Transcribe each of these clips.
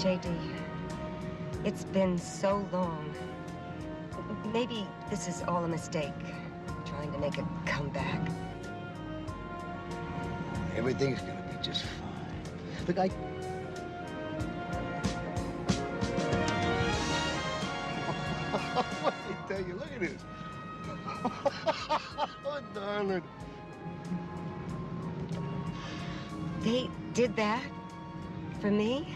JD, it's been so long. Maybe this is all a mistake, trying to make a comeback. Everything's gonna be just fine. Look, what did I tell you? Look at this. Oh, darling. They did that for me?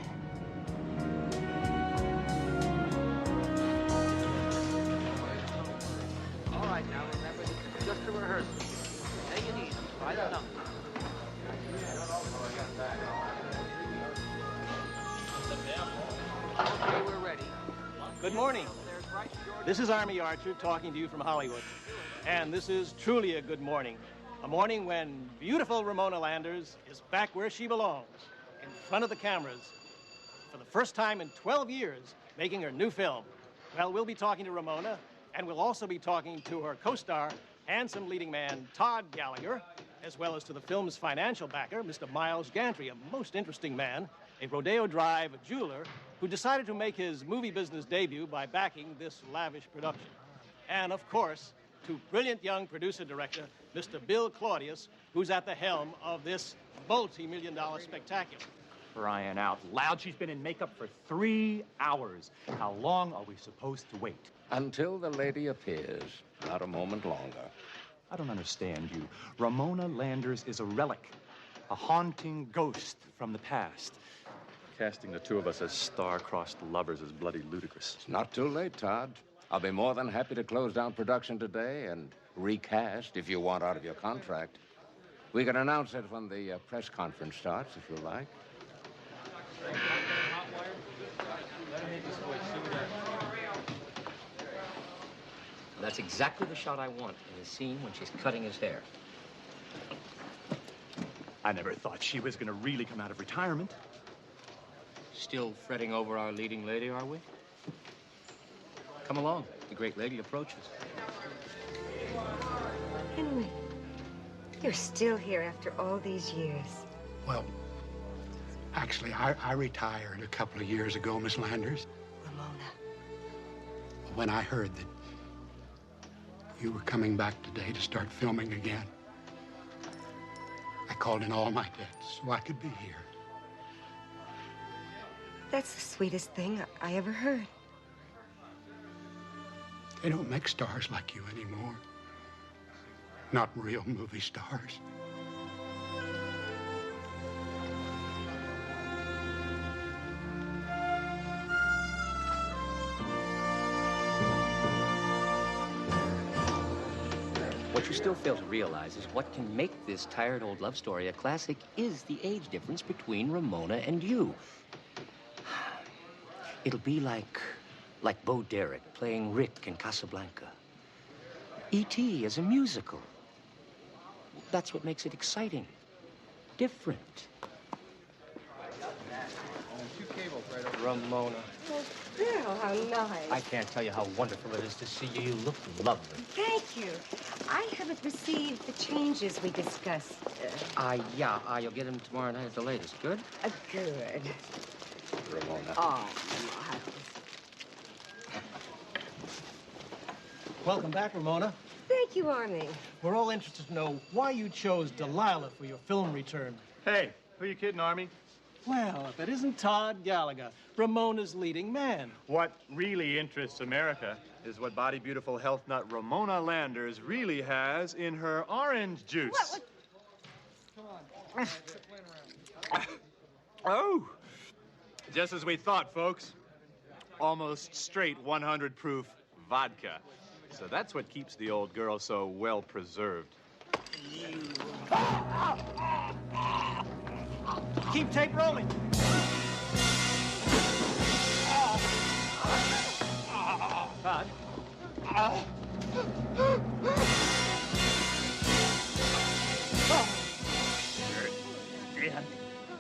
All right, now remember, this is just a rehearsal. Take it easy. Try the number. Okay, we're ready. Good morning. This is Army Archer talking to you from Hollywood. And this is truly a good morning. A morning when beautiful Ramona Landers is back where she belongs, in front of the cameras, for the first time in 12 years, making her new film. Well, we'll be talking to Ramona, and we'll also be talking to her co-star, handsome leading man Todd Gallagher, as well as to the film's financial backer, Mr. Miles Gantry, a most interesting man, a Rodeo Drive jeweler who decided to make his movie business debut by backing this lavish production. And, of course, to brilliant young producer-director, Mr. Bill Claudius, who's at the helm of this multi-million-dollar spectacular. Crying out loud, she's been in makeup for 3 hours. How long are we supposed to wait? Until the lady appears, not a moment longer. I don't understand you. Ramona Landers is a relic, a haunting ghost from the past. Casting the two of us as star-crossed lovers is bloody ludicrous. It's not too late, Todd. I'll be more than happy to close down production today and recast if you want out of your contract. We can announce it when the press conference starts, if you like. That's exactly the shot I want in the scene when she's cutting his hair. I never thought she was going to really come out of retirement. Still fretting over our leading lady, are we? Come along. The great lady approaches. Henry, you're still here after all these years. Well, actually, I retired a couple of years ago, Miss Landers. Ramona. When I heard that you were coming back today to start filming again, I called in all my debts so I could be here. That's the sweetest thing I ever heard. They don't make stars like you anymore. Not real movie stars. What you still fail to realize is what can make this tired old love story a classic is the age difference between Ramona and you. It'll be like Bo Derek playing Rick in Casablanca. E.T. as a musical. That's what makes it exciting. Different. Ramona. Oh, Bill, how nice. I can't tell you how wonderful it is to see you. You look lovely. Thank you. I haven't received the changes we discussed. Yeah, you'll get them tomorrow night at the latest. Good? Good. Ramona. Oh, Miles. Welcome back, Ramona. Thank you, Army. We're all interested to know why you chose Delilah for your film return. Hey, who you kidding, Army? Well, if it isn't Todd Gallagher, Ramona's leading man. What really interests America is what body beautiful health nut Ramona Landers really has in her orange juice. What? Oh, just as we thought, folks. Almost straight 100 proof vodka. So that's what keeps the old girl so well preserved. Keep tape rolling. Todd.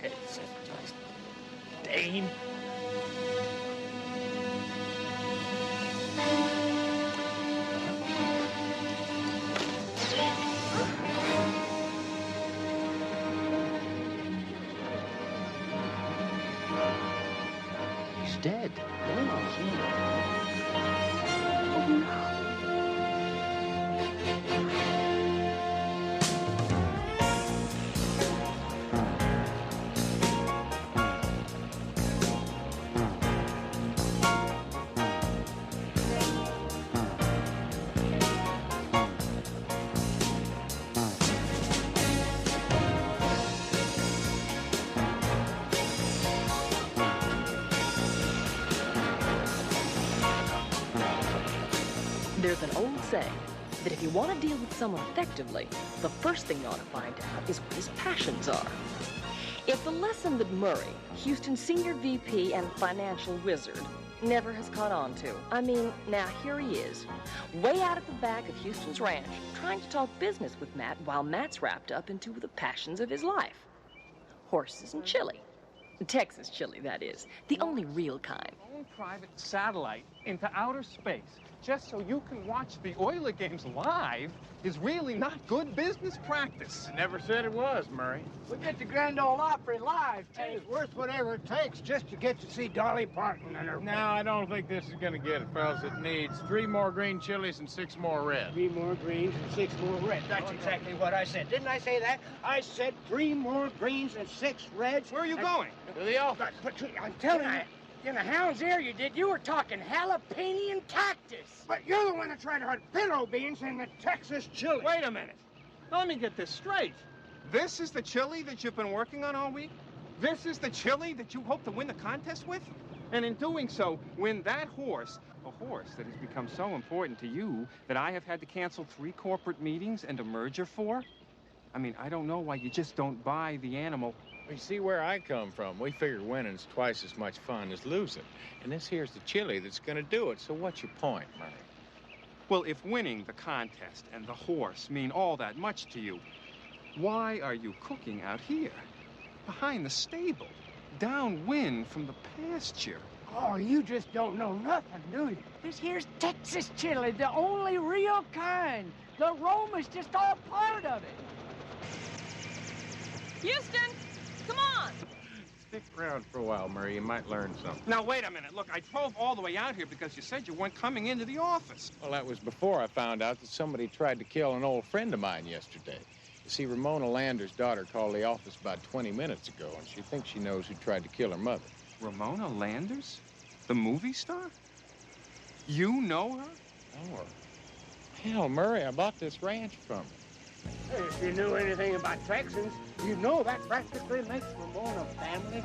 It's just Dane. dead. There's an old saying that if you want to deal with someone effectively, the first thing you ought to find out is what his passions are. If the lesson that Murray, Houston's senior VP and financial wizard, never has caught on to, I mean, now here he is, way out at the back of Houston's ranch, trying to talk business with Matt while Matt's wrapped up into the passions of his life. Horses and chili. Texas chili, that is. The only real kind. Own private satellite into outer space just so you can watch the Oiler games live is really not good business practice. I never said it was, Murray. We get the Grand Ole Opry live, too. It's worth whatever it takes just to get to see Dolly Parton and her... No, I don't think this is gonna get it, fellas. It needs 3 more green chilies and 6 more red. 3 more greens and 6 more reds. That's exactly what I said. Didn't I say that? I said 3 more greens and 6 reds. Where are you going? To the office. But I'm telling you, in the hound's ear you did. You were talking jalapeno and cactus. But you're the one that tried to hunt pinto beans in the Texas chili. Wait a minute. Let me get this straight. This is the chili that you've been working on all week? This is the chili that you hope to win the contest with? And in doing so, win that horse, a horse that has become so important to you that I have had to cancel 3 corporate meetings and a merger for? I mean, I don't know why you just don't buy the animal. You see where I come from. We figure winning's twice as much fun as losing. And this here's the chili that's gonna do it. So what's your point, Murray? Well, if winning the contest and the horse mean all that much to you, why are you cooking out here? Behind the stable, downwind from the pasture. Oh, you just don't know nothing, do you? This here's Texas chili, the only real kind. The aroma's just all part of it. Houston, come on! Stick around for a while, Murray. You might learn something. Now, wait a minute. Look, I drove all the way out here because you said you weren't coming into the office. Well, that was before I found out that somebody tried to kill an old friend of mine yesterday. You see, Ramona Lander's daughter called the office about 20 minutes ago, and she thinks she knows who tried to kill her mother. Ramona Landers? The movie star? You know her? Oh, hell, Murray, I bought this ranch from her. Hey, if you knew anything about Texans, you know that practically makes Ramona family.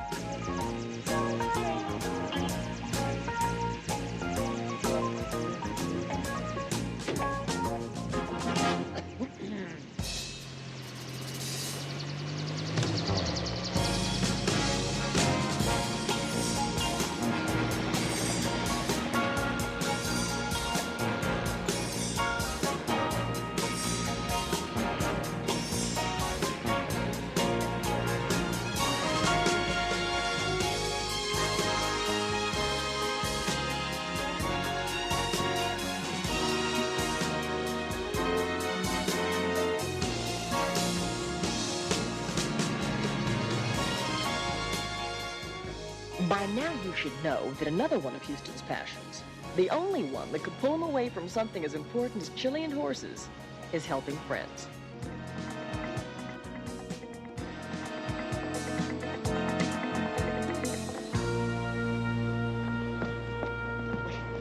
By now you should know that another one of Houston's passions, the only one that could pull him away from something as important as chili and horses, is helping friends.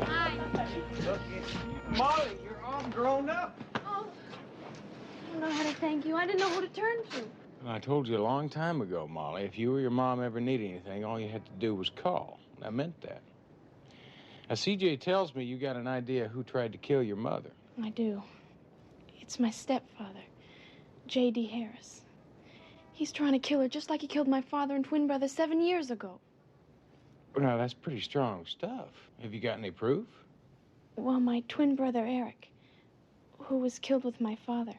Hi. Molly, you're all grown up. Oh, I don't know how to thank you. I didn't know who to turn to. Well, I told you a long time ago, Molly, if you or your mom ever needed anything, all you had to do was call. And I meant that. Now, CJ tells me you got an idea who tried to kill your mother. I do. It's my stepfather, J.D. Harris. He's trying to kill her just like he killed my father and twin brother 7 years ago. Well, now, that's pretty strong stuff. Have you got any proof? Well, my twin brother, Eric, who was killed with my father,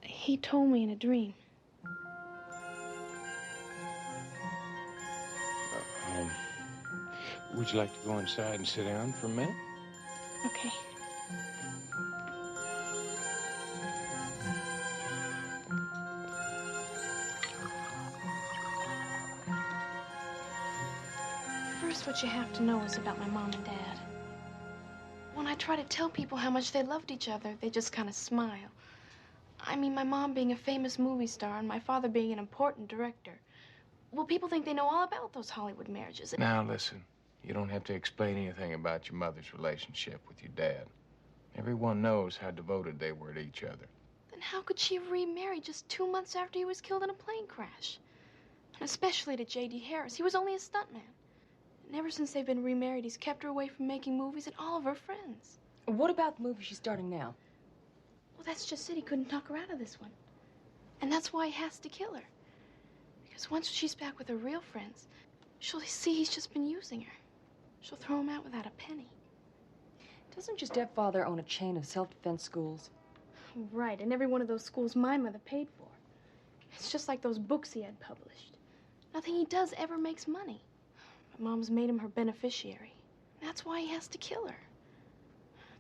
he told me in a dream. Would you like to go inside and sit down for a minute? Okay. First, what you have to know is about my mom and dad. When I try to tell people how much they loved each other, they just kind of smile. I mean, my mom being a famous movie star and my father being an important director. Well, people think they know all about those Hollywood marriages. Now, listen, you don't have to explain anything about your mother's relationship with your dad. Everyone knows how devoted they were to each other. Then how could she remarry just 2 months after he was killed in a plane crash? And especially to J.D. Harris. He was only a stuntman. And ever since they've been remarried, he's kept her away from making movies and all of her friends. What about the movie she's starting now? Well, that's just it. He couldn't talk her out of this one. And that's why he has to kill her. Because once she's back with her real friends, she'll see he's just been using her. She'll throw him out without a penny. Doesn't your stepfather own a chain of self-defense schools? Right, and every one of those schools my mother paid for. It's just like those books he had published. Nothing he does ever makes money. My mom's made him her beneficiary. That's why he has to kill her.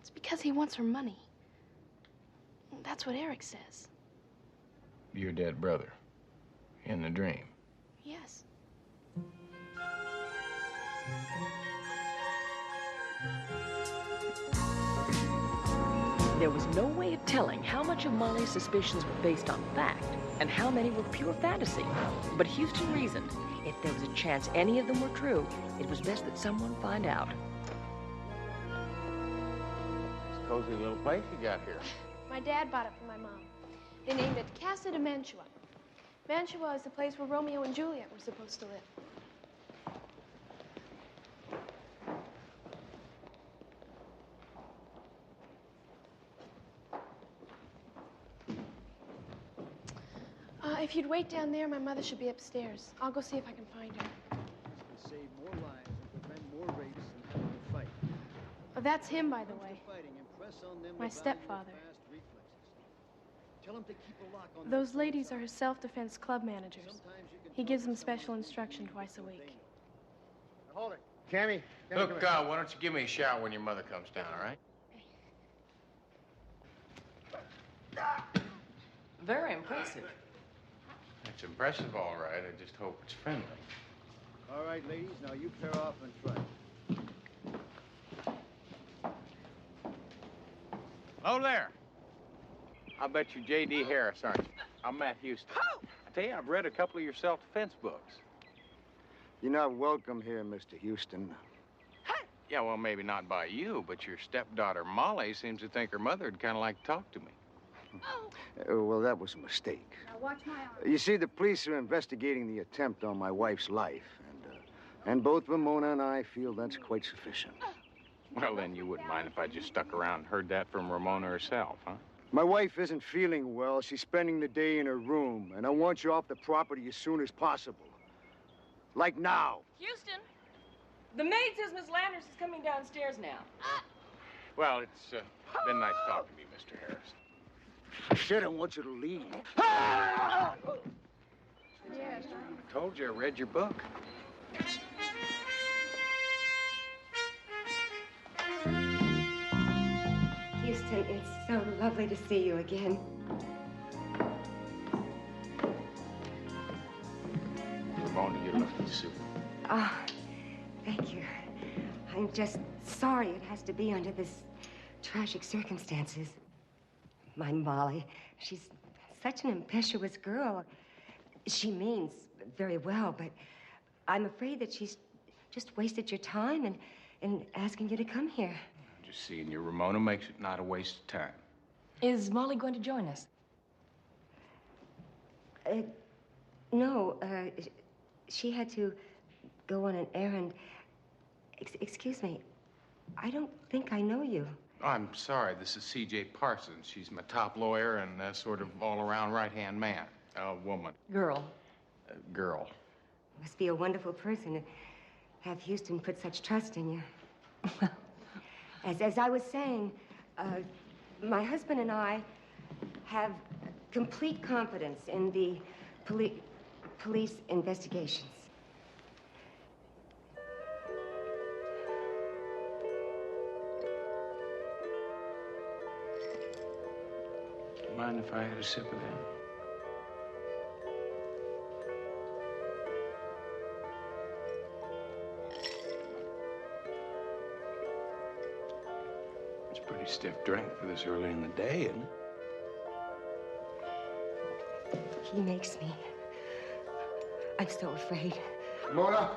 It's because he wants her money. That's what Eric says. Your dead brother. In the dream. Yes. There was no way of telling how much of Molly's suspicions were based on fact and how many were pure fantasy. But Houston reasoned if there was a chance any of them were true, it was best that someone find out. It's a cozy little place you got here. My dad bought it for my mom. They named it Casa de Mantua. Mantua is the place where Romeo and Juliet were supposed to live. If you'd wait down there, my mother should be upstairs. I'll go see if I can find her. This can save more lives and prevent more rapes than having to fight. Oh, that's him, by the way. Fighting, impress on them My the value of stepfather. fast reflexes. Tell him to keep a lock on Those their ladies are side. his self-defense club managers. Sometimes you can He tell gives them when someone special is instruction using twice a what they week. know. Hold it. Cammy. Look, why don't you give me a shout when your mother comes down, all right? Very impressive. It's impressive, all right. I just hope it's friendly. All right, ladies, now you pair off and try. Hello there. I'll bet you're J.D. Harris, aren't you? I'm Matt Houston. I tell you, I've read a couple of your self-defense books. You're not welcome here, Mr. Houston. Yeah, well, maybe not by you, but your stepdaughter, Molly, seems to think her mother would kind of like to talk to me. Well, that was a mistake. Now watch my arm. You see, the police are investigating the attempt on my wife's life, and both Ramona and I feel that's quite sufficient. Well, then you wouldn't mind if I just stuck around and heard that from Ramona herself, huh? My wife isn't feeling well. She's spending the day in her room, and I want you off the property as soon as possible. Like now. Houston, the maid says Miss Landers is coming downstairs now. Well, it's been nice talking to you, Mr. Harris. Shit, I want you to leave. I told you I read your book. Houston, it's so lovely to see you again. Ramona, you're looking super. Ah, thank you. I'm just sorry it has to be under this tragic circumstances. My Molly, she's such an impetuous girl. She means very well, but I'm afraid that she's just wasted your time in asking you to come here. Just seeing you, Ramona, makes it not a waste of time. Is Molly going to join us? No, she had to go on an errand. Excuse me, I don't think I know you. Oh, I'm sorry. This is C.J. Parsons. She's my top lawyer and sort of all-around right-hand man. Woman. Girl. Girl. Must be a wonderful person to have Houston put such trust in you. As I was saying, my husband and I have complete confidence in the police investigations. Mind if I had a sip of that? stiff drink for this early in the day, isn't it? He makes me. I'm so afraid. Ramona?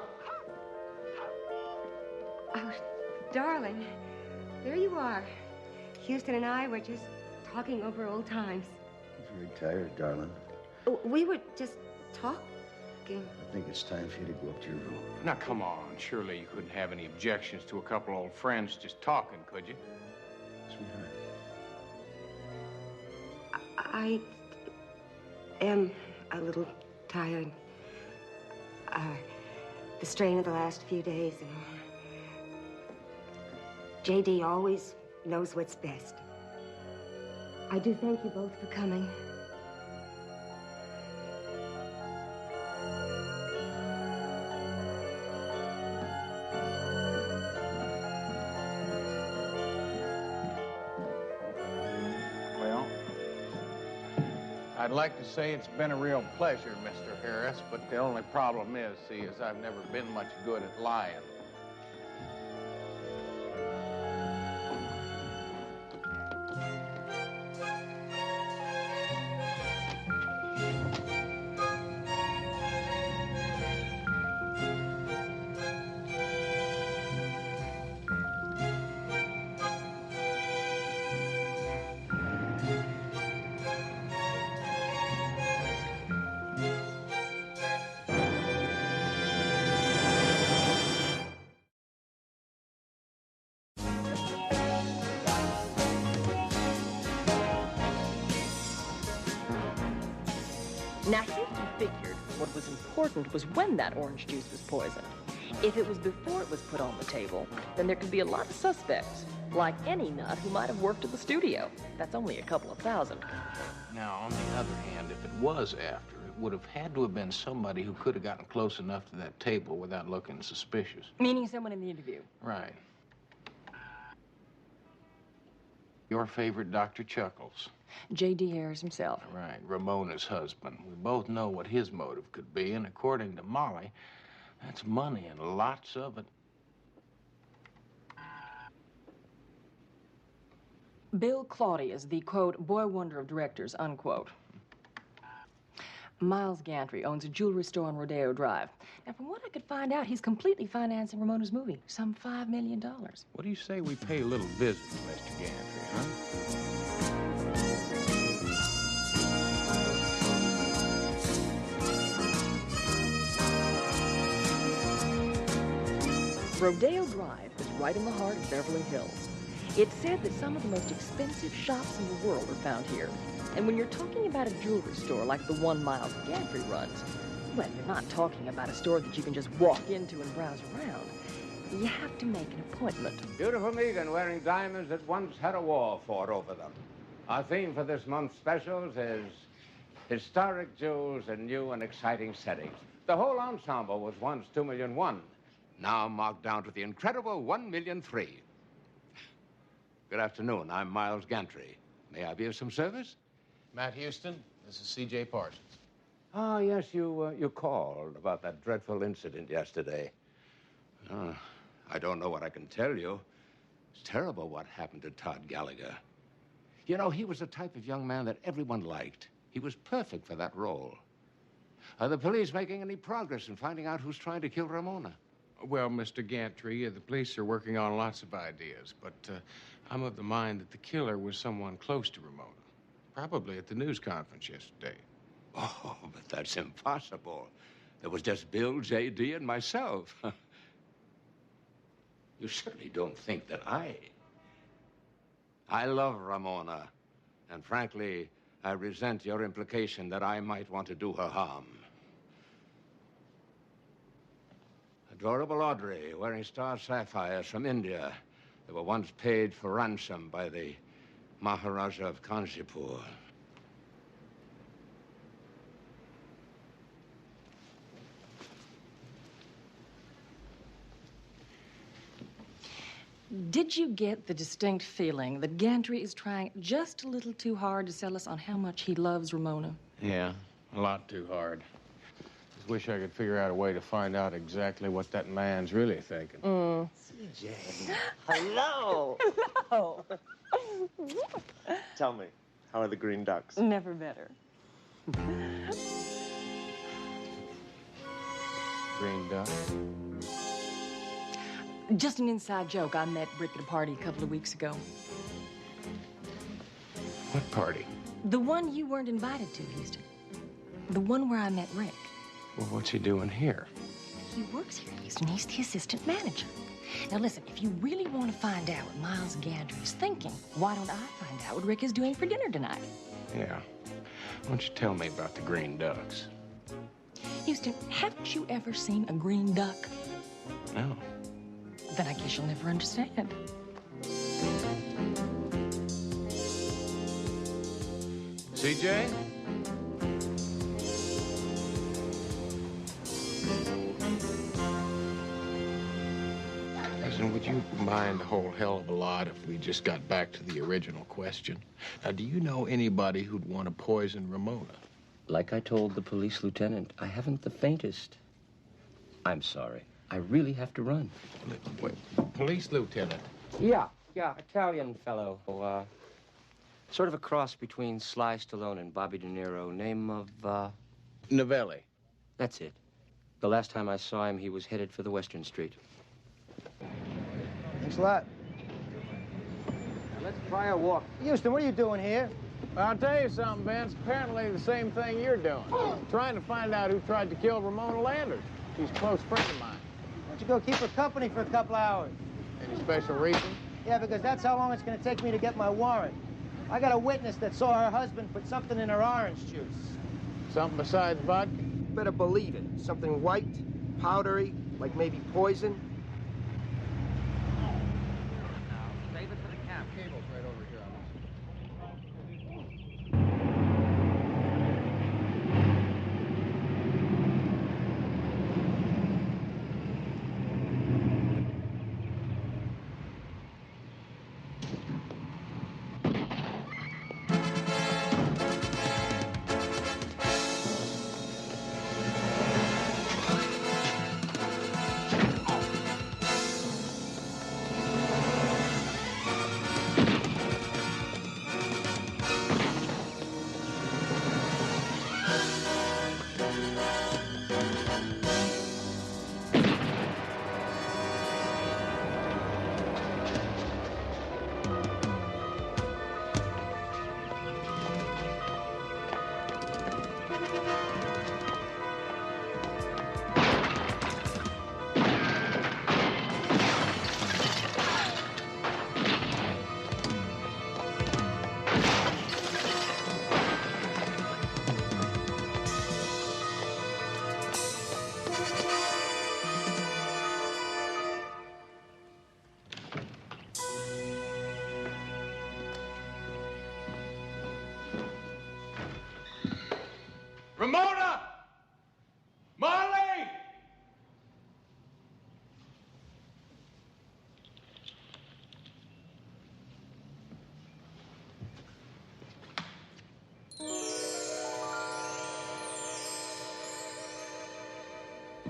Oh, darling. There you are. Houston and I were just talking over old times. Very tired, darling. We were just talking. I think it's time for you to go up to your room. Now, come on. Surely you couldn't have any objections to a couple old friends just talking, could you? Sweetheart. I am a little tired. The strain of the last few days and all. J.D. always knows what's best. I do thank you both for coming. Well, I'd like to say it's been a real pleasure, Mr. Harris, but the only problem is, I've never been much good at lying. Now, Houston figured what was important was when that orange juice was poisoned. If it was before it was put on the table, then there could be a lot of suspects, like any nut who might have worked at the studio. That's only a couple of thousand. Now, on the other hand, if it was after, it would have had to have been somebody who could have gotten close enough to that table without looking suspicious. Meaning someone in the interview. Right. Your favorite Dr. Chuckles. J.D. Harris himself. Right, Ramona's husband. We both know what his motive could be, and according to Molly, that's money and lots of it. Bill Claudius, the, quote, boy wonder of directors, unquote. Miles Gantry owns a jewelry store on Rodeo Drive. Now, from what I could find out, he's completely financing Ramona's movie, some $5 million. What do you say we pay a little visit to Mr. Gantry, huh? Rodeo Drive is right in the heart of Beverly Hills. It's said that some of the most expensive shops in the world are found here. And when you're talking about a jewelry store like the one Miles Gantry runs, well, you're not talking about a store that you can just walk into and browse around. You have to make an appointment. Beautiful Megan wearing diamonds that once had a war fought over them. Our theme for this month's specials is historic jewels in new and exciting settings. The whole ensemble was once $2.1 million. Now marked down to the incredible $1.3 million. Good afternoon. I'm Miles Gantry. May I be of some service? Matt Houston, this is C.J. Parsons. Ah, yes, you called about that dreadful incident yesterday. I don't know what I can tell you. It's terrible what happened to Todd Gallagher. You know, he was the type of young man that everyone liked. He was perfect for that role. Are the police making any progress in finding out who's trying to kill Ramona? Well, Mr. Gantry, the police are working on lots of ideas, but I'm of the mind that the killer was someone close to Ramona. Probably at the news conference yesterday. Oh, but that's impossible. There was just Bill, J.D., and myself. You certainly don't think that I love Ramona. And frankly, I resent your implication that I might want to do her harm. Adorable Audrey, wearing star sapphires from India that were once paid for ransom by the Maharaja of Kanchipur. Did you get the distinct feeling that Gantry is trying just a little too hard to sell us on how much he loves Ramona? Yeah, a lot too hard. Just wish I could figure out a way to find out exactly what that man's really thinking. CJ. Hello. Hello. Tell me, how are the green ducks? Never better. Green duck. Just an inside joke. I met Rick at a party a couple of weeks ago. What party? The one you weren't invited to, Houston. The one where I met Rick. Well, what's he doing here? He works here, Houston. He's the assistant manager. Now, listen, if you really want to find out what Miles Gander is thinking, why don't I find out what Rick is doing for dinner tonight? Yeah. Why don't you tell me about the green ducks? Houston, haven't you ever seen a green duck? No. Then I guess you'll never understand. CJ? Listen, would you mind a whole hell of a lot if we just got back to the original question? Now, do you know anybody who'd want to poison Ramona? Like I told the police lieutenant, I haven't the faintest. I'm sorry. I really have to run. Wait, police lieutenant? Yeah, Italian fellow. Sort of a cross between Sly Stallone and Bobby De Niro. Name of, Novelli. That's it. The last time I saw him, he was headed for the Western Street. Thanks a lot. Now, let's try a walk. Houston, what are you doing here? Well, I'll tell you something, Vince. Apparently the same thing you're doing. Trying to find out who tried to kill Ramona Landers. She's a close friend of mine. Why don't you go keep her company for a couple hours? Any special reason? Yeah, because that's how long it's going to take me to get my warrant. I got a witness that saw her husband put something in her orange juice. Something besides vodka? Better believe it. Something white, powdery, like maybe poison. Save it for the camp. Cable's right over here on this. Ramona! Molly!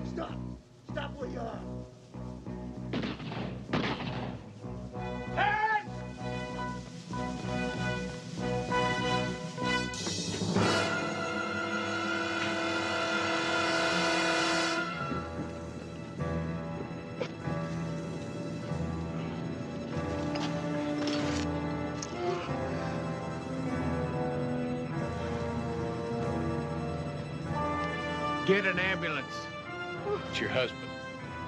Stop! Stop where you are! Get an ambulance. It's your husband.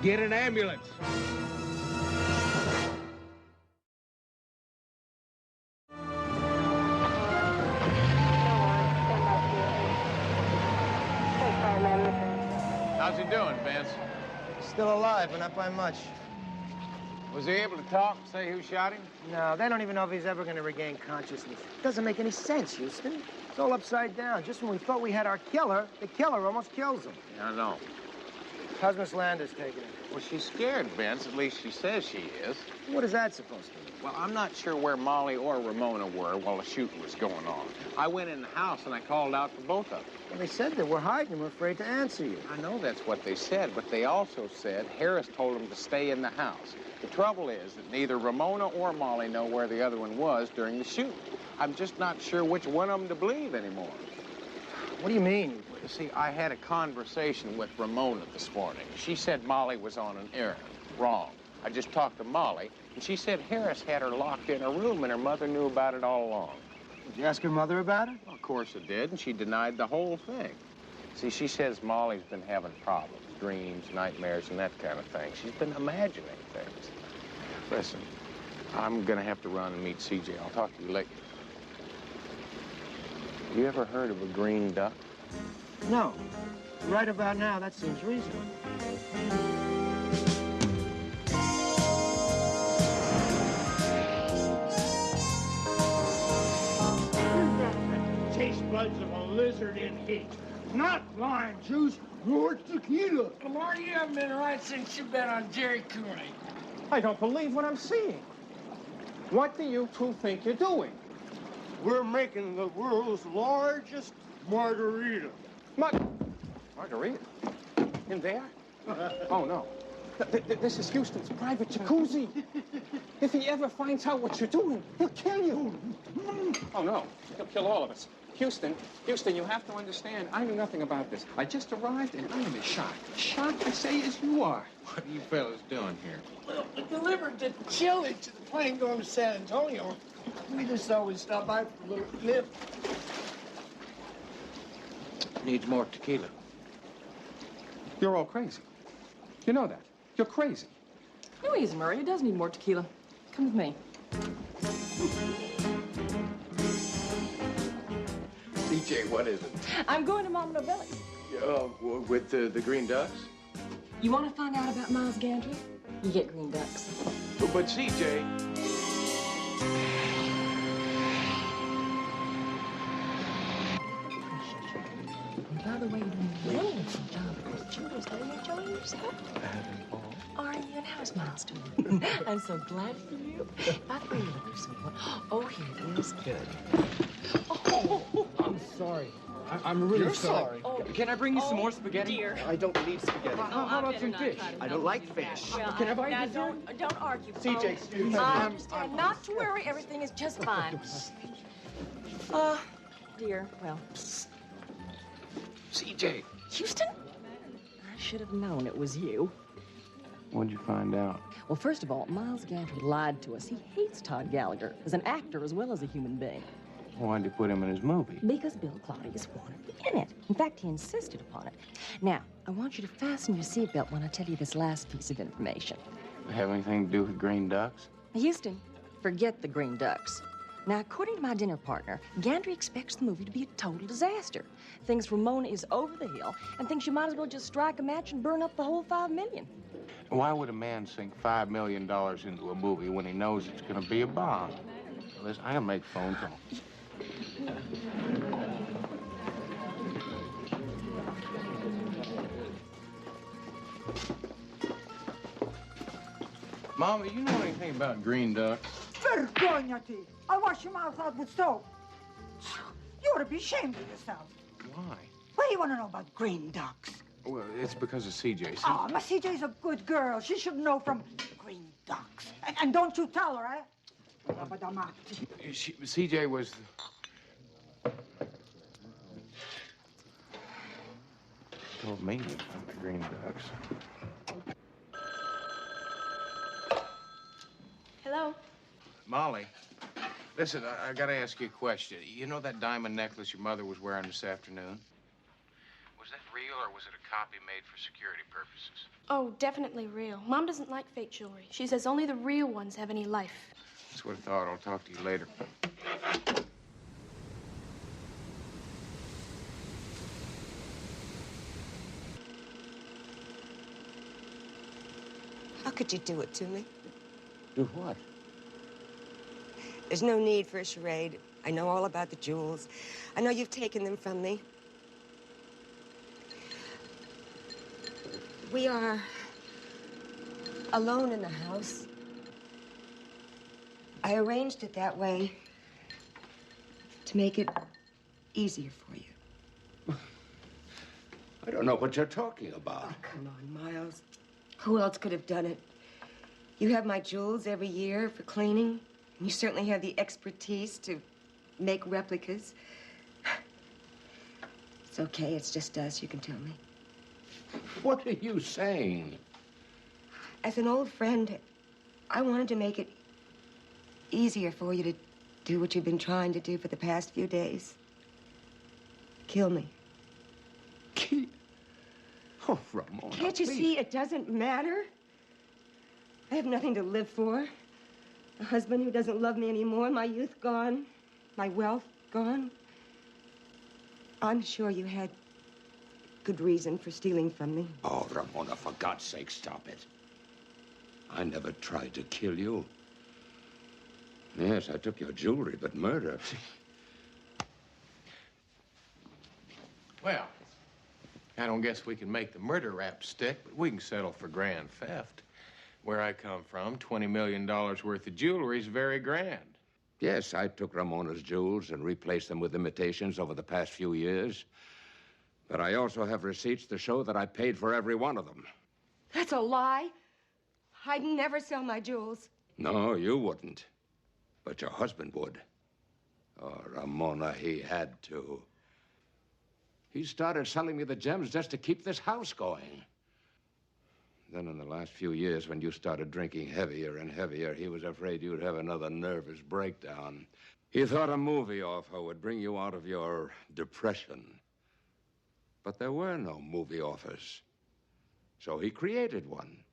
Get an ambulance. How's he doing, Vince? Still alive, but not by much. Was he able to talk, say who shot him? No, they don't even know if he's ever going to regain consciousness. It doesn't make any sense, Houston. It's all upside down. Just when we thought we had our killer, the killer almost kills him. Yeah, I know. How's Miss Landers taking it? Well, she's scared, Vince. At least she says she is. What is that supposed to mean? Well, I'm not sure where Molly or Ramona were while the shooting was going on. I went in the house and I called out for both of them. Well, they said they were hiding and were afraid to answer you. I know that's what they said, but they also said Harris told them to stay in the house. The trouble is that neither Ramona or Molly know where the other one was during the shooting. I'm just not sure which one of them to believe anymore. What do you mean? You see, I had a conversation with Ramona this morning. She said Molly was on an errand. Wrong. I just talked to Molly, and she said Harris had her locked in a room and her mother knew about it all along. Did you ask your mother about it? Well, of course I did, and she denied the whole thing. See, she says Molly's been having problems, dreams, nightmares, and that kind of thing. She's been imagining things. Listen, I'm gonna have to run and meet CJ. I'll talk to you later. You ever heard of a green duck? No. Right about now, that seems reasonable. Taste buds of a lizard in heat. Not lime juice, nor tequila. Marty, you haven't been right since you bet on Jerry Cooney. I don't believe what I'm seeing. What do you two think you're doing? We're making the world's largest margarita. Margarita? In there? Oh, no. This is Houston's private jacuzzi. If he ever finds out what you're doing, he'll kill you. Oh, no. He'll kill all of us. Houston, you have to understand, I knew nothing about this. I just arrived, and I am as shocked. Shocked, I say, as you are. What are you fellas doing here? Well, we delivered the chili to the plane going to San Antonio. We just always stop by for a little nip. Needs more tequila. You're all crazy. You know that. You're crazy. No, he isn't, Murray. He does need more tequila. Come with me. CJ, what is it? I'm going to Mama Novelli's. With the green ducks? You want to find out about Miles Gantry? You get green ducks. But CJ... By the way, you're doing wonderful job at those jewels. Are you enjoying yourself? Are you? And how's Miles doing? I'm so glad for you. By the way, you look so good. Oh, here it is. Good. Oh, I'm sorry. I'm really You're sorry. Oh, Can I bring you some more spaghetti? Dear. I don't need spaghetti. How about some fish? I don't like fish. Well, Can I buy now you dessert? don't argue. CJ, excuse me. I understand. Not to worry. Everything is just fine. Dear, well. CJ. Houston? I should have known it was you. What'd you find out? Well, first of all, Miles Gantry lied to us. He hates Todd Gallagher as an actor as well as a human being. Why'd you put him in his movie? Because Bill Claudius wanted to be in it. In fact, he insisted upon it. Now, I want you to fasten your seatbelt when I tell you this last piece of information. Have anything to do with green ducks? Houston, forget the green ducks. Now, according to my dinner partner, Gantry expects the movie to be a total disaster. Thinks Ramona is over the hill and thinks you might as well just strike a match and burn up the whole $5 million. Why would a man sink $5 million into a movie when he knows it's going to be a bomb? Listen, I gotta make a phone call. Mama, you know anything about green ducks? Vergognati! I wash your mouth out with soap. You ought to be ashamed of yourself. Why? What do you want to know about green ducks? Well, it's because of CJ. Oh, Miss CJ's a good girl. She should know from green ducks. And don't you tell her, eh? CJ was... told me about the green ducks. Hello? Molly, listen, I gotta ask you a question. You know that diamond necklace your mother was wearing this afternoon? Was that real or was it a copy made for security purposes? Oh, definitely real. Mom doesn't like fake jewelry. She says only the real ones have any life. That's what I thought. I'll talk to you later. How could you do it to me? Do what? There's no need for a charade. I know all about the jewels. I know you've taken them from me. We are alone in the house. I arranged it that way to make it easier for you. I don't know what you're talking about. Oh, come on, Miles. Who else could have done it? You have my jewels every year for cleaning. And you certainly have the expertise to make replicas. It's okay, it's just us, you can tell me. What are you saying? As an old friend, I wanted to make it easier for you to do what you've been trying to do for the past few days. Kill me. Oh, Ramona, Can't you please. see it doesn't matter? I have nothing to live for. A husband who doesn't love me anymore, my youth gone, my wealth gone. I'm sure you had good reason for stealing from me. Oh, Ramona, for God's sake, stop it. I never tried to kill you. Yes, I took your jewelry, but murder. Well, I don't guess we can make the murder rap stick, but we can settle for grand theft. Where I come from, $20 million worth of jewelry is very grand. Yes, I took Ramona's jewels and replaced them with imitations over the past few years. But I also have receipts to show that I paid for every one of them. That's a lie. I'd never sell my jewels. No, you wouldn't. But your husband would. Oh, Ramona, he had to. He started selling me the gems just to keep this house going. Then in the last few years, when you started drinking heavier and heavier, he was afraid you'd have another nervous breakdown. He thought a movie offer would bring you out of your depression. But there were no movie offers. So he created one.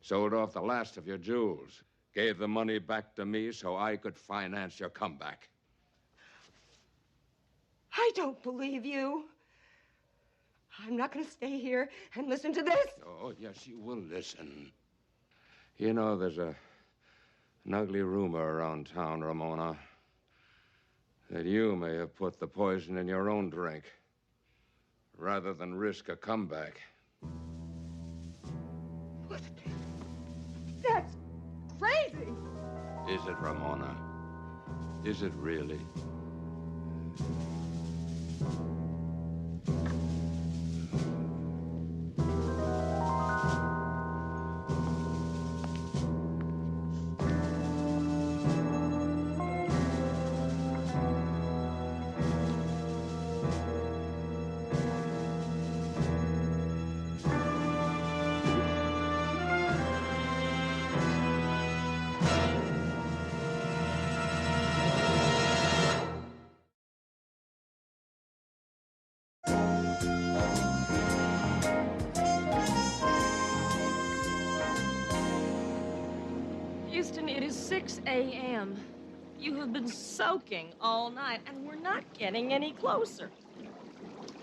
Sold off the last of your jewels. Gave the money back to me so I could finance your comeback. I don't believe you. I'm not going to stay here and listen to this. Oh, yes, you will listen. You know, there's an ugly rumor around town, Ramona, that you may have put the poison in your own drink rather than risk a comeback. What? That's crazy. Is it, Ramona? Is it really? Houston, it is 6 a.m. You have been soaking all night, and we're not getting any closer.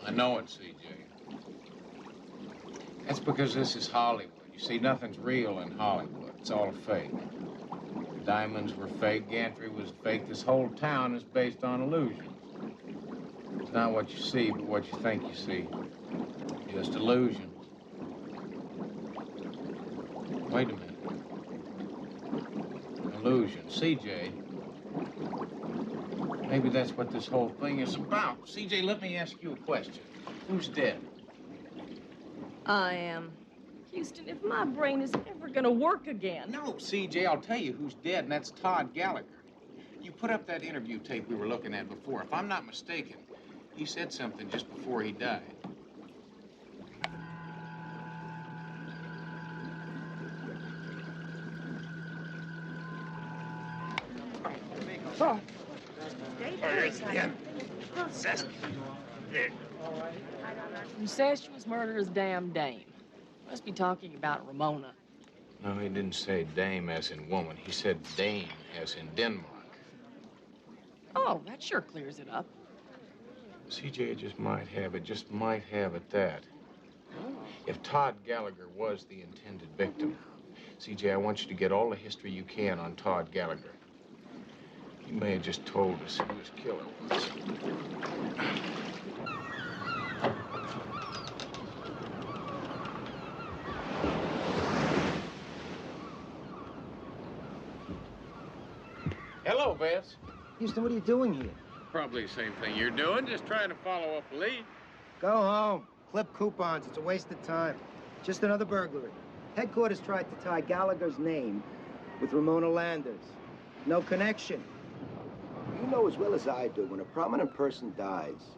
I know it, CJ. That's because this is Hollywood. You see, nothing's real in Hollywood. It's all fake. Diamonds were fake. Gantry was fake. This whole town is based on illusions. It's not what you see, but what you think you see. Just illusions. Wait a minute. Illusion. CJ. Maybe that's what this whole thing is about. CJ, let me ask you a question. Who's dead? I am. Houston, if my brain is ever going to work again. No, CJ, I'll tell you who's dead, and that's Todd Gallagher. You put up that interview tape we were looking at before. If I'm not mistaken, he said something just before he died. Oh. Incestuous murderous damn dame. Must be talking about Ramona. No, he didn't say dame as in woman. He said dame as in Denmark. Oh, that sure clears it up. CJ just might have it that. If Todd Gallagher was the intended victim, CJ, I want you to get all the history you can on Todd Gallagher. He may have just told us who his killer was. Lopez? Houston, what are you doing here? Probably the same thing you're doing, just trying to follow up a lead. Go home. Clip coupons. It's a waste of time. Just another burglary. Headquarters tried to tie Gallagher's name with Ramona Landers. No connection. You know as well as I do, when a prominent person dies,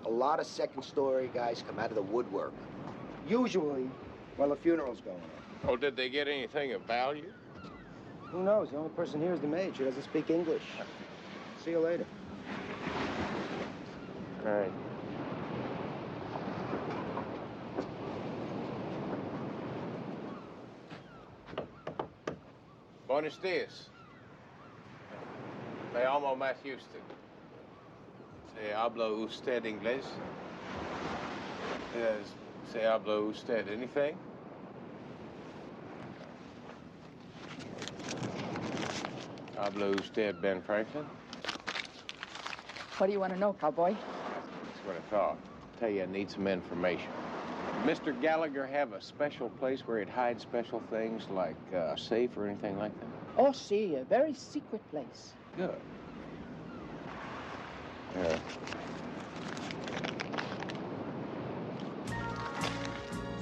a lot of second-story guys come out of the woodwork. Usually, while the funeral's going on. Oh, did they get anything of value? Who knows? The only person here is the maid. She doesn't speak English. See you later. All right. Buenos dias. Me llamo Matt Houston. Se habla usted inglés? Se habla usted anything? Habla usted Ben Franklin? What do you want to know, cowboy? That's what I thought. Tell you, I need some information. Mr. Gallagher have a special place where he'd hide special things like a safe or anything like that? Oh, see, a very secret place. Good.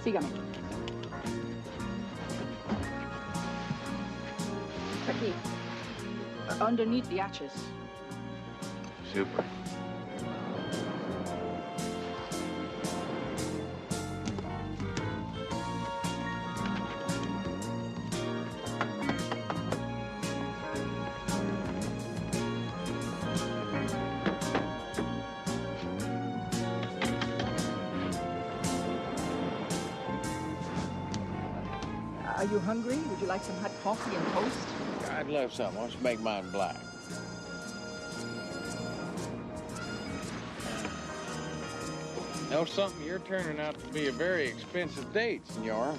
Sígame. Aquí. Underneath the arches. Super. Are you hungry? Would you like some hot coffee and toast? I'd love some. Why don't you make mine black? Know something? You're turning out to be a very expensive date, senor.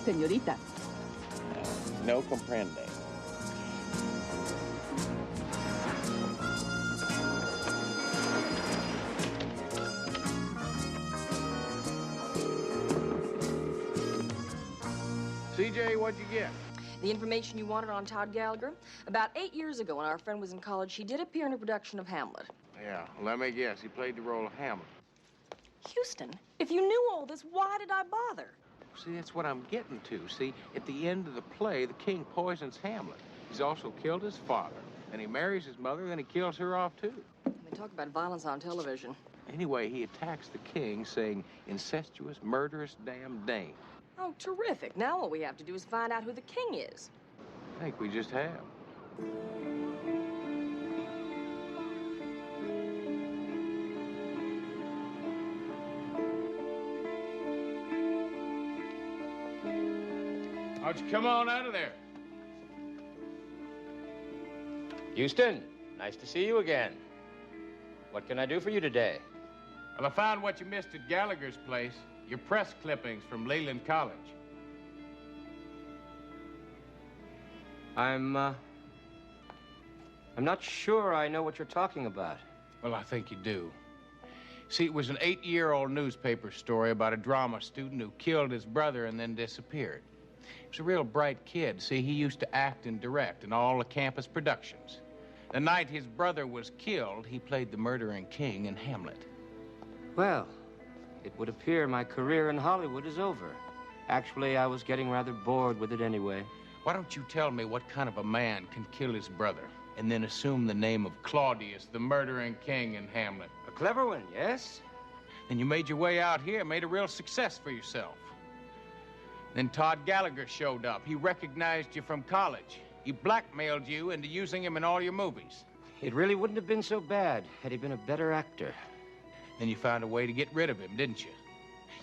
Señorita. No comprende. CJ, what'd you get? The information you wanted on Todd Gallagher? About 8 years ago, when our friend was in college, he did appear in a production of Hamlet. Yeah, let me guess. He played the role of Hamlet. Houston, if you knew all this, why did I bother? See, that's what I'm getting to. See, at the end of the play, the king poisons Hamlet. He's also killed his father. And he marries his mother, then he kills her off, too. They talk about violence on television. Anyway, he attacks the king, saying, incestuous, murderous, damn dame. Oh, terrific. Now all we have to do is find out who the king is. I think we just have. Why don't you come on out of there? Houston, nice to see you again. What can I do for you today? Well, I found what you missed at Gallagher's place. Your press clippings from Leland College. I'm not sure I know what you're talking about. Well, I think you do. See, it was an 8-year-old newspaper story about a drama student who killed his brother and then disappeared. He was a real bright kid. See, he used to act and direct in all the campus productions. The night his brother was killed, he played the murdering king in Hamlet. Well, it would appear my career in Hollywood is over. Actually, I was getting rather bored with it anyway. Why don't you tell me what kind of a man can kill his brother and then assume the name of Claudius, the murdering king in Hamlet? A clever one, yes? Then you made your way out here, made a real success for yourself. Then Todd Gallagher showed up. He recognized you from college. He blackmailed you into using him in all your movies. It really wouldn't have been so bad had he been a better actor. Then you found a way to get rid of him, didn't you?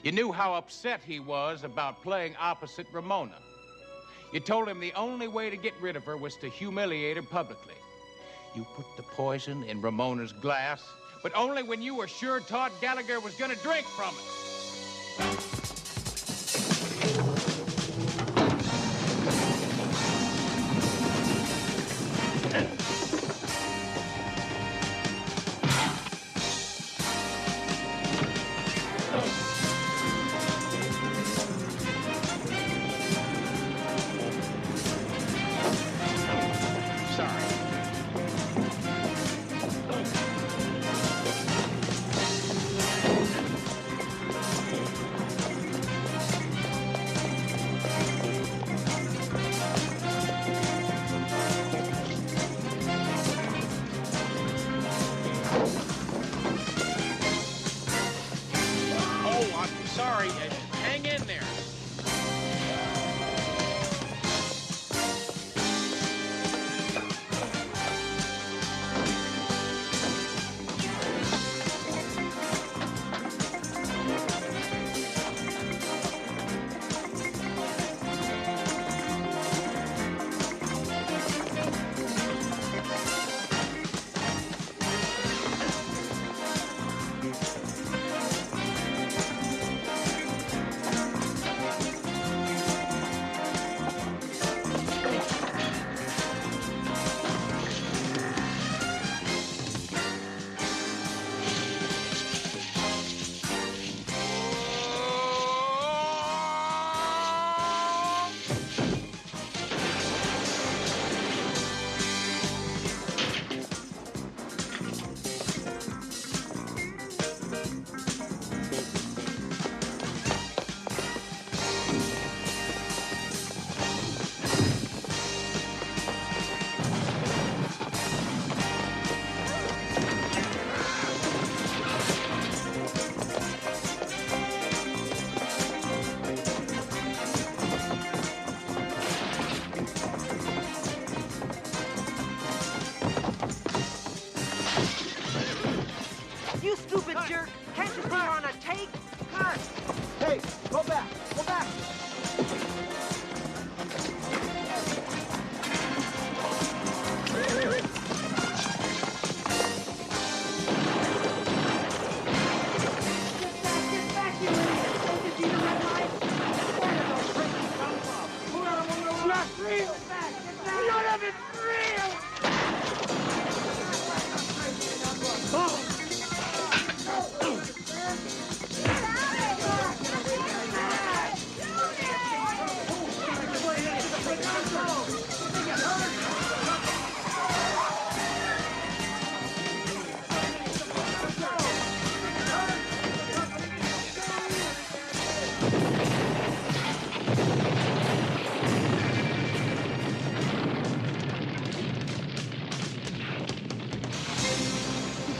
You knew how upset he was about playing opposite Ramona. You told him the only way to get rid of her was to humiliate her publicly. You put the poison in Ramona's glass, but only when you were sure Todd Gallagher was going to drink from it. You stupid jerk! Can't you see you're on a take? Cut! Hey, go back! Go back!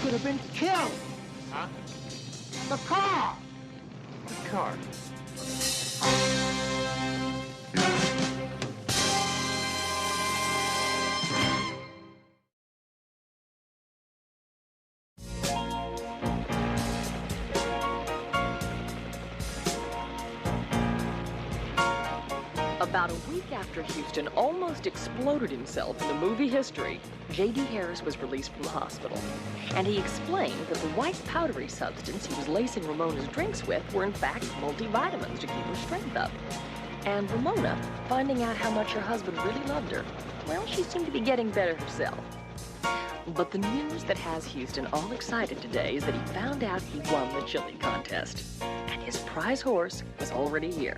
Could have been killed. Huh? The car. The car. About a week after Houston almost exploded himself in the movie history, J.D. Harris was released from the hospital. And he explained that the white powdery substance he was lacing Ramona's drinks with were in fact multivitamins to keep her strength up. And Ramona, finding out how much her husband really loved her, well, she seemed to be getting better herself. But the news that has Houston all excited today is that he found out he won the chili contest. And his prize horse was already here.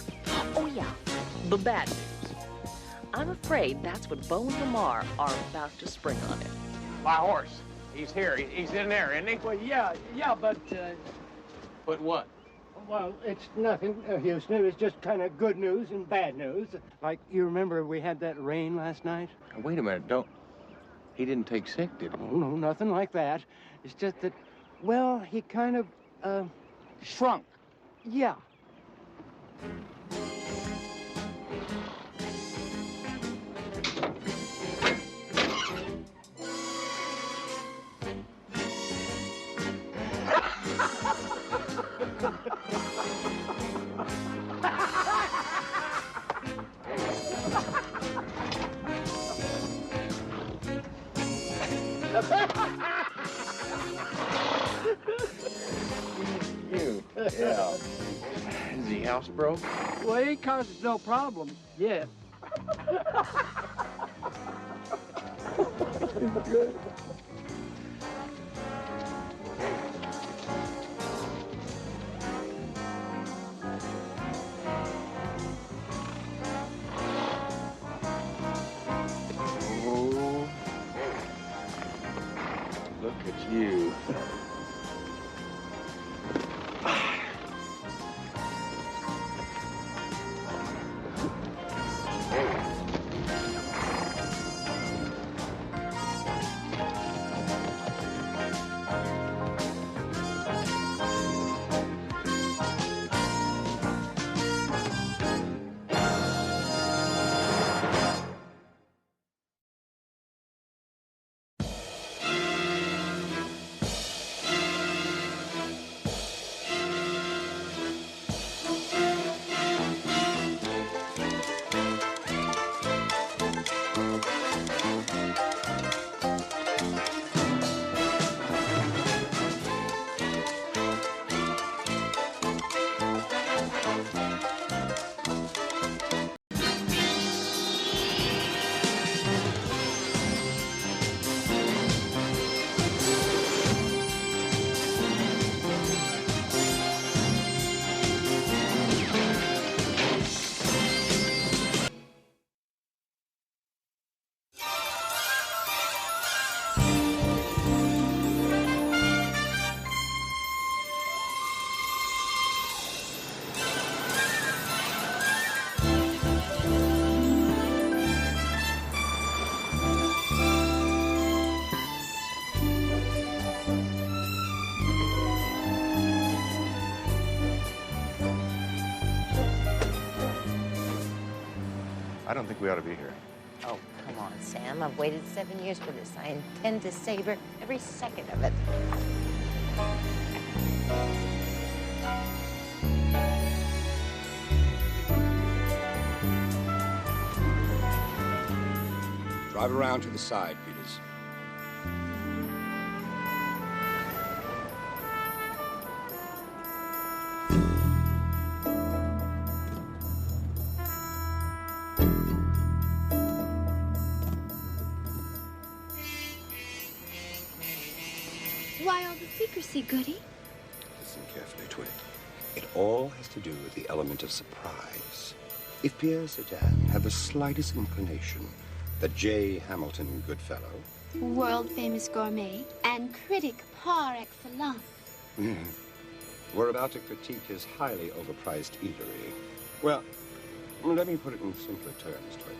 Oh yeah, the bad news. I'm afraid that's what Bo and Lamar are about to spring on him. My horse. He's here. He's in there, isn't he? Well, yeah, but, But what? well, it's nothing, Houston. It's just kind of good news and bad news. Like, you remember we had that rain last night? Now, wait a minute. He didn't take sick, did he? Oh, no, nothing like that. It's just that, well, he kind of, Shrunk. yeah. You. Yeah. Is he housebroke? Well, he causes no problem yet. Good. Oh. Look at you. I don't think we ought to be here. Oh, come on, Sam. I've waited 7 years for this. I intend to savor every second of it. Drive around to the side, Peters. Why all the secrecy, Goody? Listen carefully to it. It all has to do with the element of surprise. If Pierre Sedan had the slightest inclination that J. Hamilton Goodfellow... World-famous gourmet and critic par excellence. were about to critique his highly overpriced eatery. Well, let me put it in simpler terms, Twig.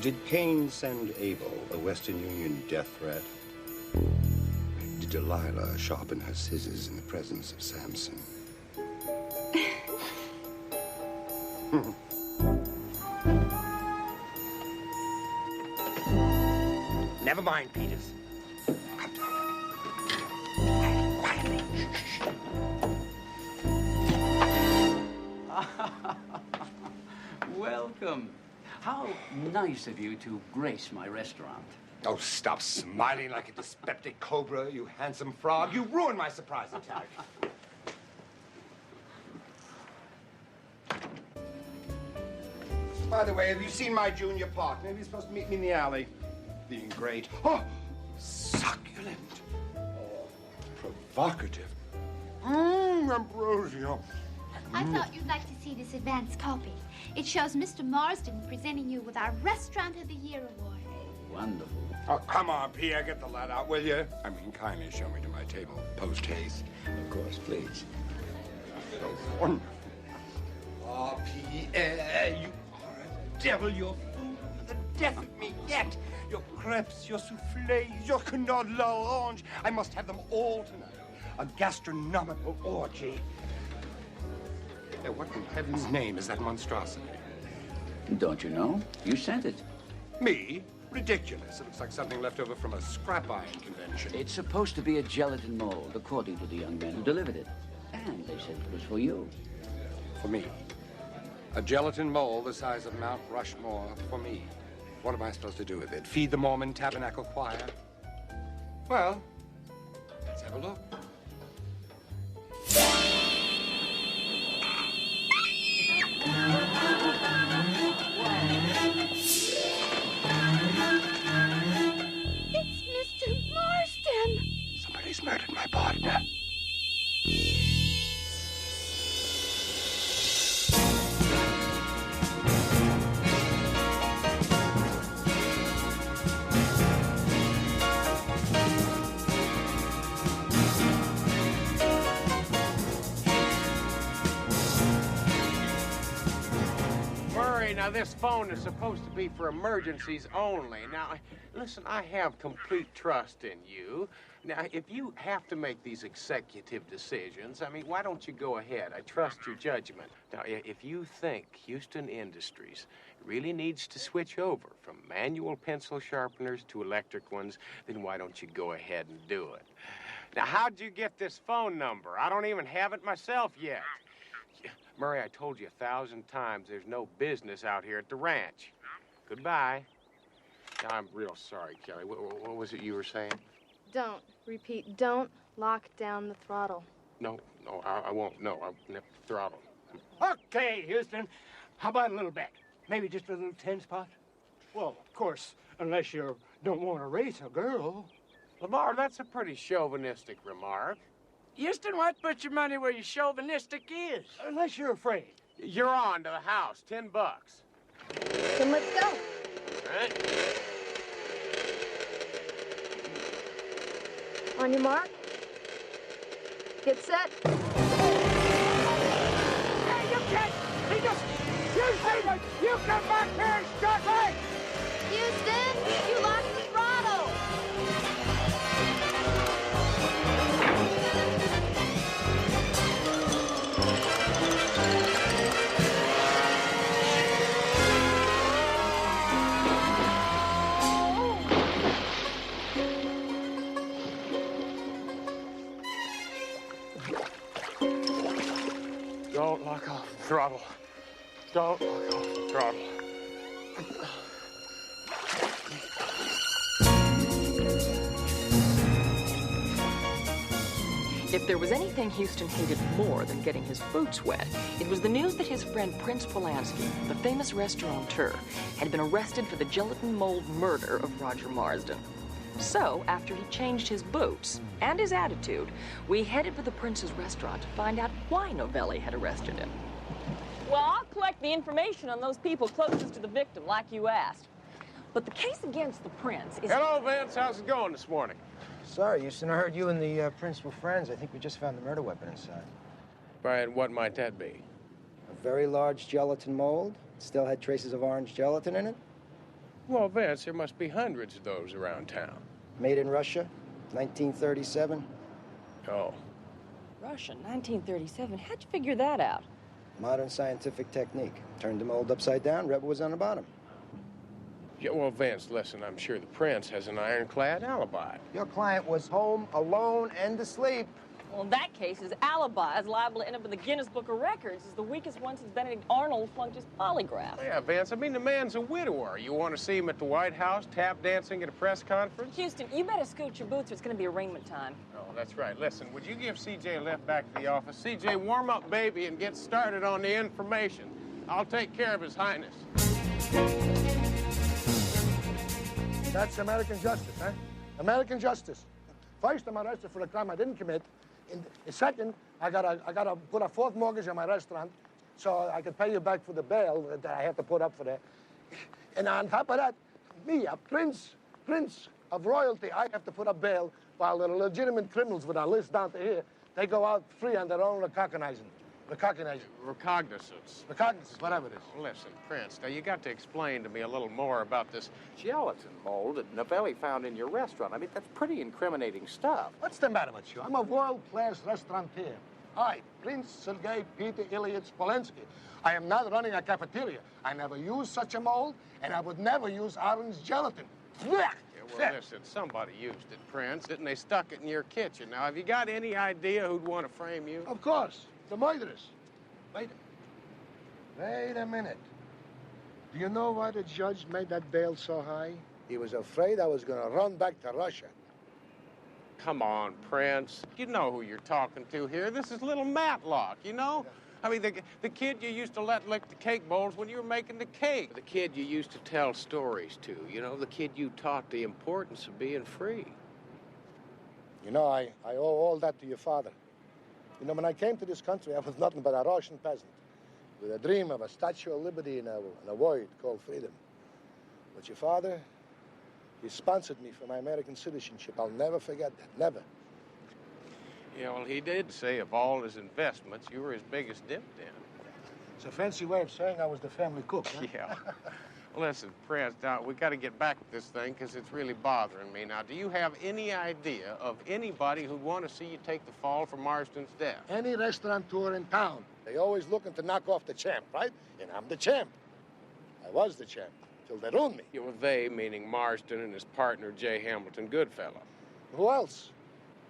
Did Cain send Abel a Western Union death threat? Did Delilah sharpen her scissors in the presence of Samson? Never mind, Peters. Come quietly. Welcome. How nice of you to grace my restaurant. Oh, stop smiling like a dyspeptic cobra, you handsome frog. You ruined my surprise attack. By the way, have you seen my junior partner? Maybe he's supposed to meet me in the alley. Being great. Oh, succulent. Oh, provocative. Ambrosia. I thought you'd like to see this advance copy. It shows Mr. Marsden presenting you with our Restaurant of the Year award. Wonderful. Oh, come on, Pierre, get the lad out, will you? I mean, kindly show me to my table, post-haste. Of course, please. Wonderful. Oh, Pierre, you are a devil. Your food is the death of me yet. Your crepes, your souffles, your canard l'orange. I must have them all tonight. A gastronomical orgy. Now, what in heaven's name is that monstrosity? Don't you know? You sent it. Me? Ridiculous. It looks like something left over from a scrap iron convention. It's supposed to be a gelatin mold, according to the young men who delivered it. And they said it was for you. For me? A gelatin mold the size of Mount Rushmore for me. What am I supposed to do with it? Feed the Mormon Tabernacle Choir? Well, let's have a look. It's Mr. Marsden. Somebody's murdered my partner. Now, this phone is supposed to be for emergencies only. Now, listen, I have complete trust in you. Now, if you have to make these executive decisions, I mean, why don't you go ahead? I trust your judgment. Now, if you think Houston Industries really needs to switch over from manual pencil sharpeners to electric ones, then why don't you go ahead and do it? Now, how'd you get this phone number? I don't even have it myself yet. Murray, I told you 1,000 times there's no business out here at the ranch. Goodbye. Now, I'm real sorry, Kelly. What was it you were saying? Don't. Repeat, don't lock down the throttle. No, I won't. No, I'll nip the throttle. Okay, Houston. How about a little bet? Maybe just a little 10 spot? Well, of course, unless you don't want to race a girl. Lamar, that's a pretty chauvinistic remark. Houston, why put your money where your chauvinistic is? Unless you're afraid. You're on to the house. $10. Then let's go. All right. On your mark. Get set. Hey, you can't! Houston, you come back here and start right! Houston, you lost the throttle. lock off the throttle. Don't lock off the throttle. If there was anything Houston hated more than getting his boots wet, it was the news that his friend Prince Polanski, the famous restaurateur, had been arrested for the gelatin mold murder of Roger Marsden. So, after he changed his boots and his attitude, we headed for the Prince's restaurant to find out why Novelli had arrested him. Well, I'll collect the information on those people closest to the victim, like you asked. But the case against the Prince is... Hello, Vince. How's it going this morning? Sorry, Houston. I heard you and the Prince were friends. I think we just found the murder weapon inside. Brian, what might that be? A very large gelatin mold. Still had traces of orange gelatin in it. Well, Vince, there must be hundreds of those around town. Made in Russia, 1937. Oh. Russia, 1937. How'd you figure that out? Modern scientific technique. Turned the mold upside down, rubber was on the bottom. Yeah, well, Vince, listen, I'm sure the Prince has an ironclad alibi. Your client was home, alone, and asleep. Well, in that case, his alibi is liable to end up in the Guinness Book of Records as the weakest one since Benedict Arnold flunked his polygraph. Yeah, Vince, I mean, the man's a widower. You want to see him at the White House, tap dancing at a press conference? Houston, you better scoot your boots or it's going to be arraignment time. Oh, that's right. Listen, would you give C.J. a lift back to the office? C.J., warm up, baby, and get started on the information. I'll take care of His Highness. That's American justice, huh? American justice. First, I'm arrested for a crime I didn't commit. Second, I gotta put a fourth mortgage on my restaurant so I can pay you back for the bail that I have to put up for that. And on top of that, me, a prince of royalty, I have to put up bail while the legitimate criminals with our list down to here, they go out free on their own recognizance. Recognizance. Recognizance, whatever it is. Listen, Prince, now you got to explain to me a little more about this gelatin mold that Novelli found in your restaurant. I mean, that's pretty incriminating stuff. What's the matter with you? I'm a world-class restaurateur. I, Prince Sergei Peter Ilyich Polanski. I am not running a cafeteria. I never used such a mold, and I would never use orange gelatin. Yeah, well, listen, somebody used it, Prince. Didn't they stuck it in your kitchen? Now, have you got any idea who'd want to frame you? Of course. The murderers. Wait a minute. Do you know why the judge made that bail so high? He was afraid I was going to run back to Russia. Come on, Prince. You know who you're talking to here. This is little Matlock, you know? I mean, the kid you used to let lick the cake bowls when you were making the cake. The kid you used to tell stories to, you know? The kid you taught the importance of being free. You know, I owe all that to your father. You know, when I came to this country, I was nothing but a Russian peasant with a dream of a Statue of Liberty and a word called freedom. But your father, he sponsored me for my American citizenship. I'll never forget that, never. Yeah, well, he did say of all his investments, you were his biggest dividend. It's a fancy way of saying I was the family cook, huh? Yeah. Listen, Prince, now, we got to get back to this thing because it's really bothering me. Now, do you have any idea of anybody who'd want to see you take the fall for Marsden's death? Any restaurateur in town. They always looking to knock off the champ, right? And I'm the champ. I was the champ till they ruined me. You were they, meaning Marsden and his partner, J. Hamilton Goodfellow. Who else?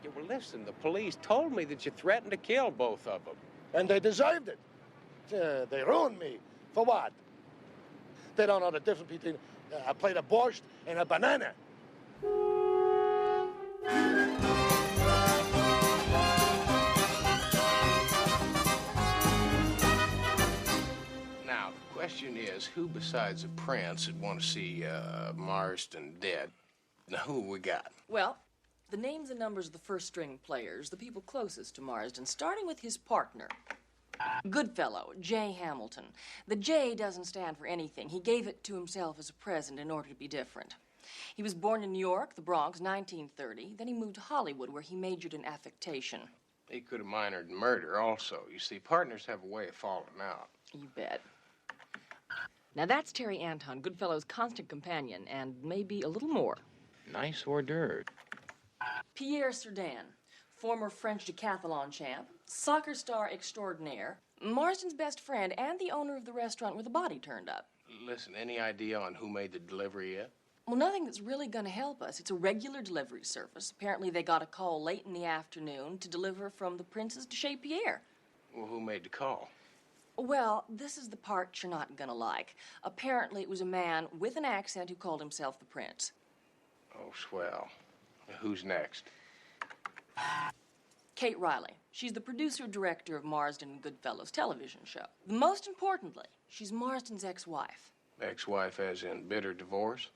Yeah, well, listen, the police told me that you threatened to kill both of them. And they deserved it. They ruined me. For what? They don't know the difference between a plate of borscht and a banana. Now, the question is, who besides the Prince would want to see Marsden dead? Now, who we got? Well, the names and numbers of the first-string players, the people closest to Marsden, starting with his partner. Goodfellow, J. Hamilton. The J doesn't stand for anything. He gave it to himself as a present in order to be different. He was born in New York, the Bronx, 1930. Then he moved to Hollywood, where he majored in affectation. He could have minored in murder also. You see, partners have a way of falling out. You bet. Now, that's Terry Anton, Goodfellow's constant companion, and maybe a little more. Nice hors d'oeuvre. Pierre Sardin, former French decathlon champ, soccer star extraordinaire, Marsden's best friend, and the owner of the restaurant where the body turned up. Listen, any idea on who made the delivery yet? Well, nothing that's really going to help us. It's a regular delivery service. Apparently, they got a call late in the afternoon to deliver from the Prince's to Chez Pierre. Well, who made the call? Well, this is the part you're not gonna like. Apparently, it was a man with an accent who called himself the Prince. Oh, swell. Who's next? Kate Riley. She's the producer-director of Marsden and Goodfellows television show. Most importantly, she's Marsden's ex-wife. Ex-wife as in bitter divorce?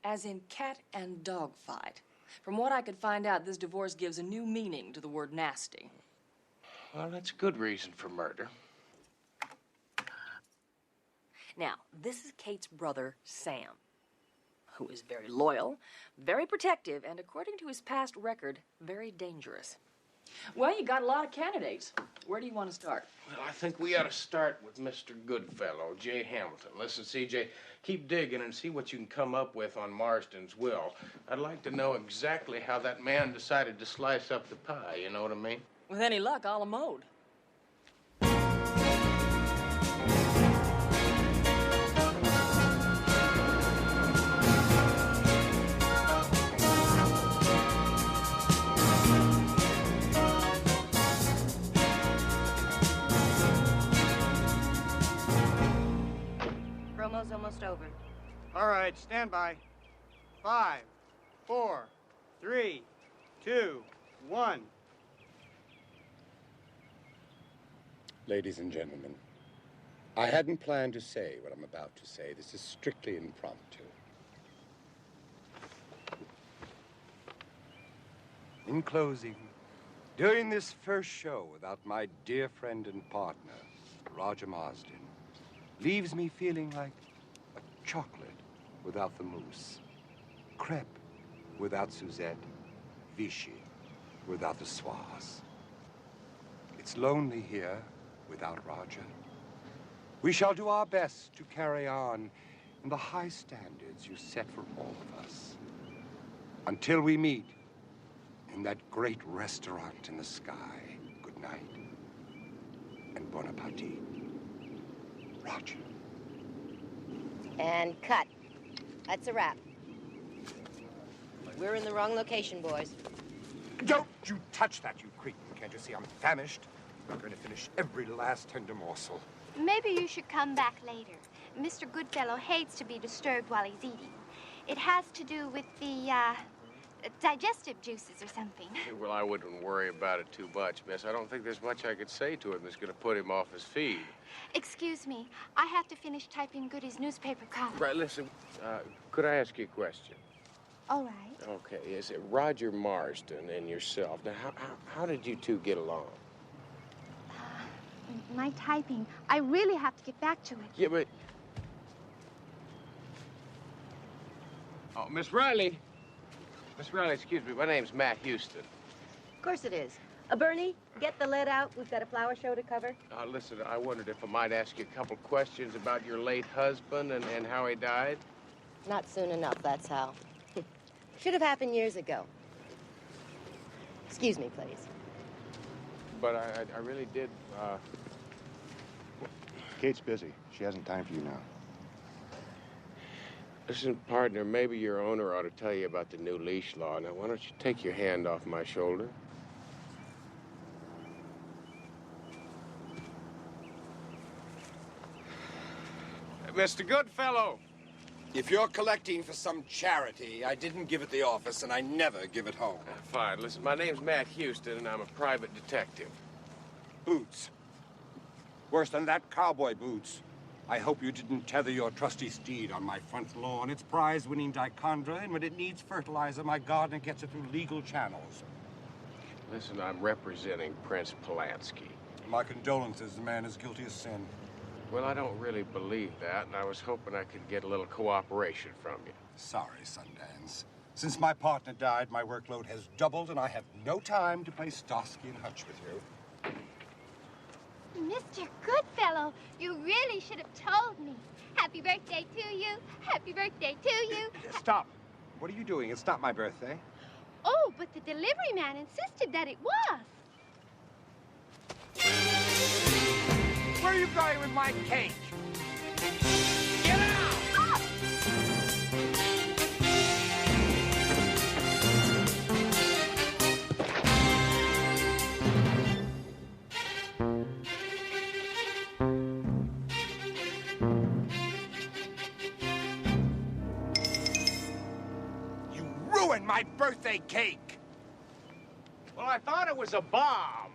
As in cat and dog fight. From what I could find out, this divorce gives a new meaning to the word nasty. Well, that's a good reason for murder. Now, this is Kate's brother, Sam, who is very loyal, very protective, and according to his past record, very dangerous. Well, you got a lot of candidates. Where do you want to start? Well, I think we ought to start with Mr. Goodfellow, J. Hamilton. Listen, CJ, keep digging and see what you can come up with on Marsden's will. I'd like to know exactly how that man decided to slice up the pie, you know what I mean? With any luck, a la mode. Promo's almost over. All right, stand by. 5, 4, 3, 2, 1. Ladies and gentlemen, I hadn't planned to say what I'm about to say. This is strictly impromptu. In closing, during this first show without my dear friend and partner, Roger Marsden, leaves me feeling like a chocolate without the mousse, crepe without Suzette, Vichy without the Soise. It's lonely here without Roger. We shall do our best to carry on in the high standards you set for all of us. Until we meet in that great restaurant in the sky. Good night and bon appetit. Roger. And cut. That's a wrap. We're in the wrong location, boys. Don't you touch that, you cretin. Can't you see I'm famished? I'm going to finish every last tender morsel. Maybe you should come back later. Mr. Goodfellow hates to be disturbed while he's eating. It has to do with the, digestive juices or something. Well, I wouldn't worry about it too much, miss. I don't think there's much I could say to him that's going to put him off his feed. Excuse me. I have to finish typing Goody's newspaper column. Right, listen, could I ask you a question? All right. Okay, is it Roger Marsden and yourself? Now, how did you two get along? My typing. I really have to get back to it. Yeah, but... Oh, Miss Riley. Miss Riley, excuse me. My name's Matt Houston. Of course it is. Bernie, get the lead out. We've got a flower show to cover. Listen, I wondered if I might ask you a couple questions about your late husband and how he died. Not soon enough, that's how. Should have happened years ago. Excuse me, please. But I really did, Kate's busy. She hasn't time for you now. Listen, partner, maybe your owner ought to tell you about the new leash law. Now, why don't you take your hand off my shoulder? Mr. Goodfellow! If you're collecting for some charity, I didn't give it the office, and I never give it home. Fine. Listen, my name's Matt Houston, and I'm a private detective. Boots. Worse than that, cowboy boots. I hope you didn't tether your trusty steed on my front lawn. It's prize-winning dichondra, and when it needs fertilizer, my gardener gets it through legal channels. Listen, I'm representing Prince Polanski. My condolences. The man is guilty of sin. Well, I don't really believe that, and I was hoping I could get a little cooperation from you. Sorry, Sundance. Since my partner died, my workload has doubled, and I have no time to play Starsky and Hutch with you. Mr. Goodfellow, you really should have told me. Happy birthday to you. Happy birthday to you. Stop. What are you doing? It's not my birthday. Oh, but the delivery man insisted that it was. Where are you going with my cake? Get out! Oh! my birthday cake. Well, I thought it was a bomb.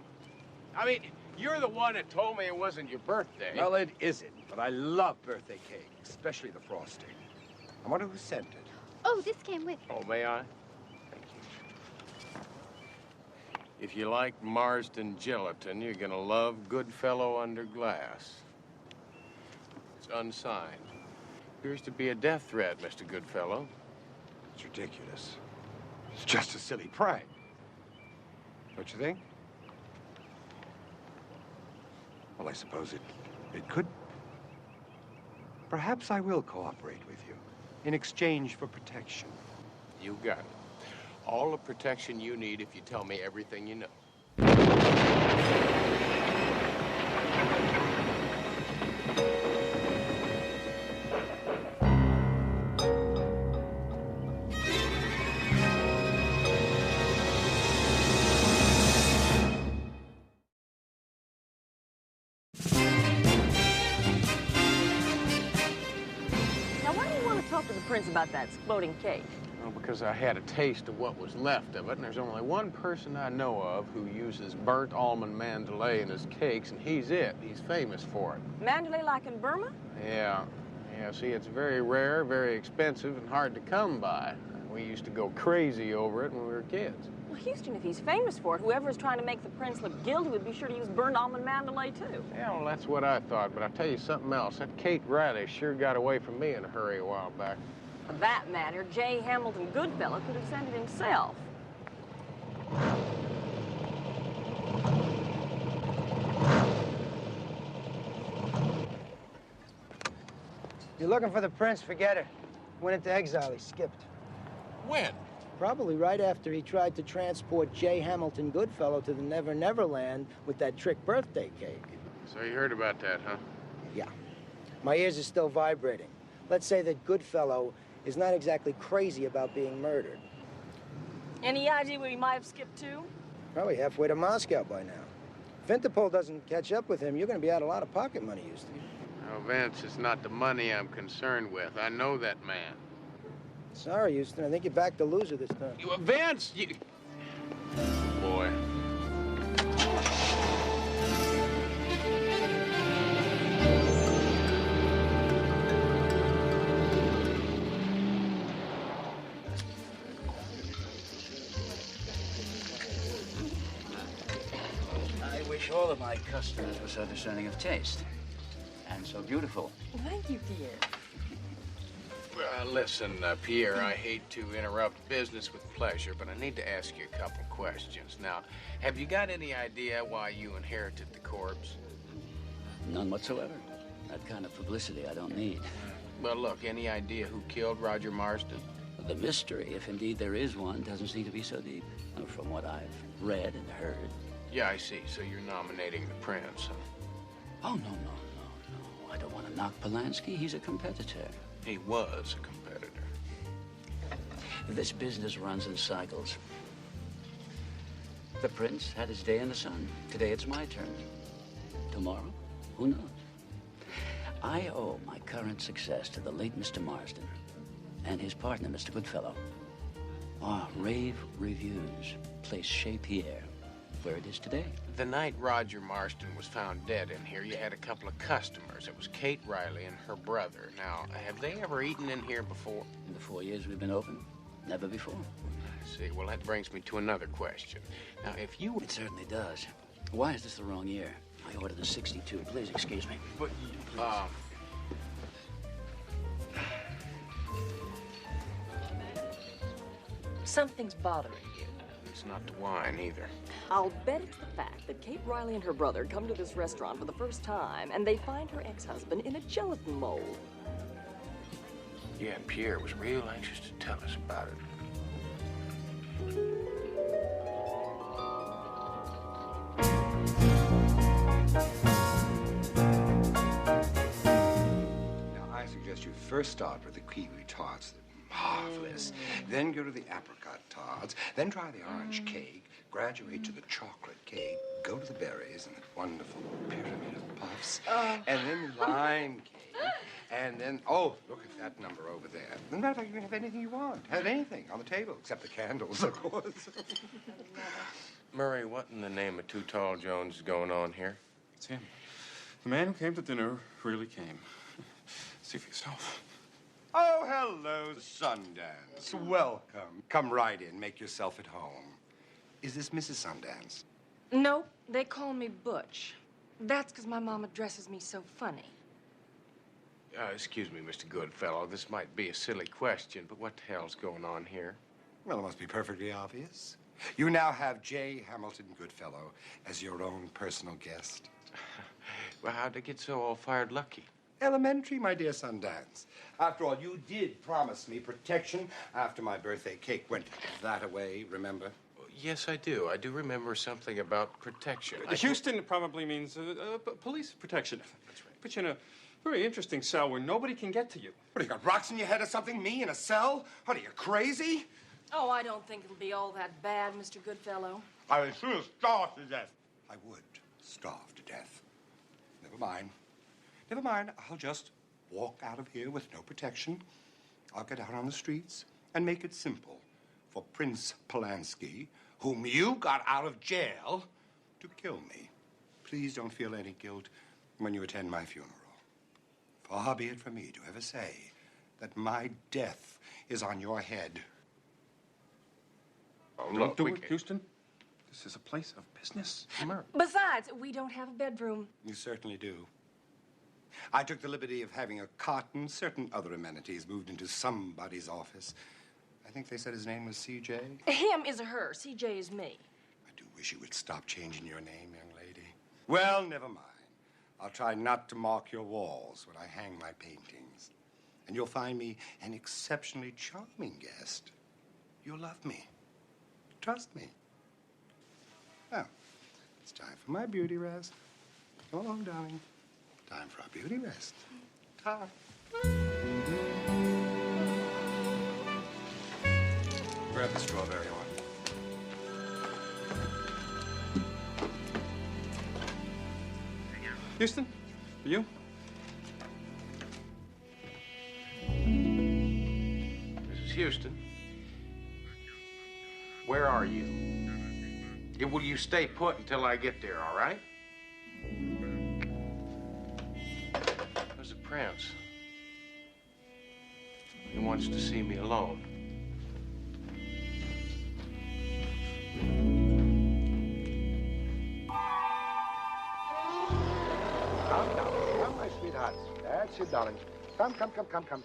I mean, you're the one that told me it wasn't your birthday. Well, it isn't, but I love birthday cake, especially the frosting. I wonder who sent it. Oh, this came with it. Oh, may I? Thank you. If you like Marsden gelatin, you're gonna love Goodfellow Under Glass. It's unsigned. Appears to be a death threat, Mr. Goodfellow. It's ridiculous. It's just a silly prank. Don't you think? Well, I suppose it could. Perhaps I will cooperate with you in exchange for protection. You got it. All the protection you need if you tell me everything you know. Now, why do you want to talk to the prince about that exploding cake? Well, because I had a taste of what was left of it, and there's only one person I know of who uses burnt almond mandalay in his cakes, and he's it. He's famous for it. Mandalay like in Burma? Yeah. Yeah, see, it's very rare, very expensive, and hard to come by. We used to go crazy over it when we were kids. Well, Houston, if he's famous for it, whoever is trying to make the prince look guilty would be sure to use burnt almond mandalay, too. Yeah, well, that's what I thought, but I'll tell you something else. That Kate Riley sure got away from me in a hurry a while back. For that matter, J. Hamilton Goodfellow could have sent it himself. You're looking for the prince, forget it. Went into exile, he skipped. When? Probably right after he tried to transport J. Hamilton Goodfellow to the Never Never Land with that trick birthday cake. So you heard about that, huh? Yeah. My ears are still vibrating. Let's say that Goodfellow is not exactly crazy about being murdered. Any idea where he might have skipped to? Probably halfway to Moscow by now. If Interpol doesn't catch up with him, you're going to be out a lot of pocket money, Houston. No, Vince, it's not the money I'm concerned with. I know that man. Sorry, Houston. I think you backed the loser this time. Vince, you... Boy. I wish all of my customers were so discerning of taste and so beautiful. Thank you, Pierre. Listen, Pierre, I hate to interrupt business with pleasure, but I need to ask you a couple questions. Now, have you got any idea why you inherited the corpse? None whatsoever. That kind of publicity I don't need. Well, look, any idea who killed Roger Marsden? The mystery, if indeed there is one, doesn't seem to be so deep. From what I've read and heard. Yeah, I see. So you're nominating the prince, huh? Oh, no. I don't want to knock Polanski. He's a competitor. He was a competitor. This business runs in cycles. The prince had his day in the sun. Today it's my turn. Tomorrow, who knows? I owe my current success to the late Mr. Marsden and his partner, Mr. Goodfellow. Our rave reviews placed Chez Pierre where it is today. The night Roger Marsden was found dead in here, you had a couple of customers. It was Kate Riley and her brother. Now, have they ever eaten in here before? In the 4 years we've been open, never before. I see. Well, that brings me to another question. Now, if you... It certainly does. Why is this the wrong year? I ordered a 62. Please excuse me. But, Something's bothering you. It's not the wine, either. I'll bet it's the fact that Kate Riley and her brother come to this restaurant for the first time, and they find her ex-husband in a gelatin mold. Yeah, and Pierre was real anxious to tell us about it. Now, I suggest you first start with the kiwi tarts. They're marvelous. Then go to the apricot tarts. Then try the orange cake. Graduate to the chocolate cake. Go to the berries and that wonderful pyramid of puffs. And then lime cake. And then, oh, look at that number over there. As a matter of fact, you can have anything you want. Have anything on the table, except the candles, of course. Murray, what in the name of Too Tall Jones is going on here? It's him. The man who came to dinner really came. See for yourself. Oh, hello, Sundance. Welcome. Come right in. Make yourself at home. Is this Mrs. Sundance? Nope, they call me Butch. That's because my mom addresses me so funny. Excuse me, Mr. Goodfellow. This might be a silly question, but what the hell's going on here? Well, it must be perfectly obvious. You now have J. Hamilton Goodfellow as your own personal guest. Well, how'd they get so all-fired lucky? Elementary, my dear Sundance. After all, you did promise me protection after my birthday cake went that-a-way, remember? Yes, I do. I do remember something about protection. Houston probably means police protection. That's right. Put you in a very interesting cell where nobody can get to you. What, you got rocks in your head or something? Me in a cell? What, are you crazy? Oh, I don't think it'll be all that bad, Mr. Goodfellow. I would soon starve to death. I would starve to death. Never mind. Never mind. I'll just walk out of here with no protection. I'll get out on the streets and make it simple for Prince Polanski, whom you got out of jail, to kill me. Please don't feel any guilt when you attend my funeral. Far be it from me to ever say that my death is on your head. Oh, Don't do it, Houston. This is a place of business. Murray. Besides, we don't have a bedroom. You certainly do. I took the liberty of having a cot and certain other amenities moved into somebody's office. I think they said his name was C.J. Him is a her. C.J. is me. I do wish you would stop changing your name, young lady. Well, never mind. I'll try not to mark your walls when I hang my paintings. And you'll find me an exceptionally charming guest. You'll love me. Trust me. Now, it's time for my beauty rest. Go along, darling. Time for our beauty rest. Ta. Grab the strawberry one. Houston, for you? Mrs. Houston, where are you? Will you stay put until I get there, all right? Where's the prince? He wants to see me alone. Come, my sweetheart. That's it, darling. Come.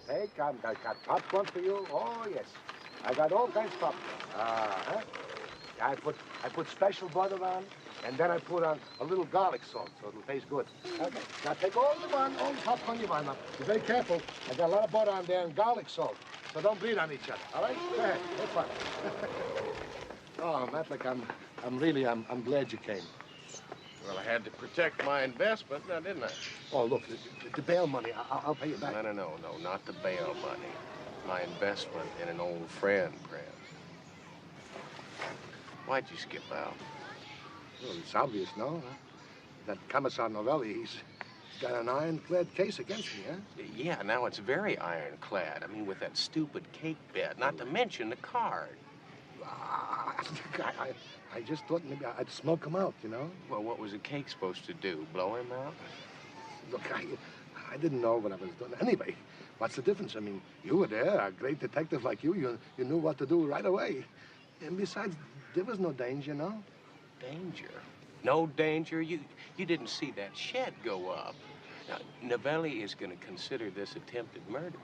Hey, come. I got popcorn for you. Oh, yes. I got all kinds of popcorn. Uh-huh. I put special butter on, and then I put on a little garlic salt, so it'll taste good. Okay. Now take all the popcorn you want. Now, be very careful. I got a lot of butter on there and garlic salt, so don't bleed on each other. All right? Go ahead. Have fun. Oh, Matlick, I'm glad you came. Well, I had to protect my investment, now didn't I? Oh, look, the bail money, I'll pay you back. No, not the bail money. My investment in an old friend, Prince. Why'd you skip out? Well, it's obvious, no? Huh? That Commissar Novelli, he's got an ironclad case against me, huh? Yeah, now it's very ironclad. I mean, with that stupid cake bet, not to mention the card. I just thought maybe I'd smoke him out, you know? Well, what was the cake supposed to do? Blow him out? Look, I didn't know what I was doing. Anyway, what's the difference? I mean, you were there, a great detective like you knew what to do right away. And besides, there was no danger, no? Danger? No danger? You didn't see that shed go up. Now, Novelli is going to consider this attempted murder.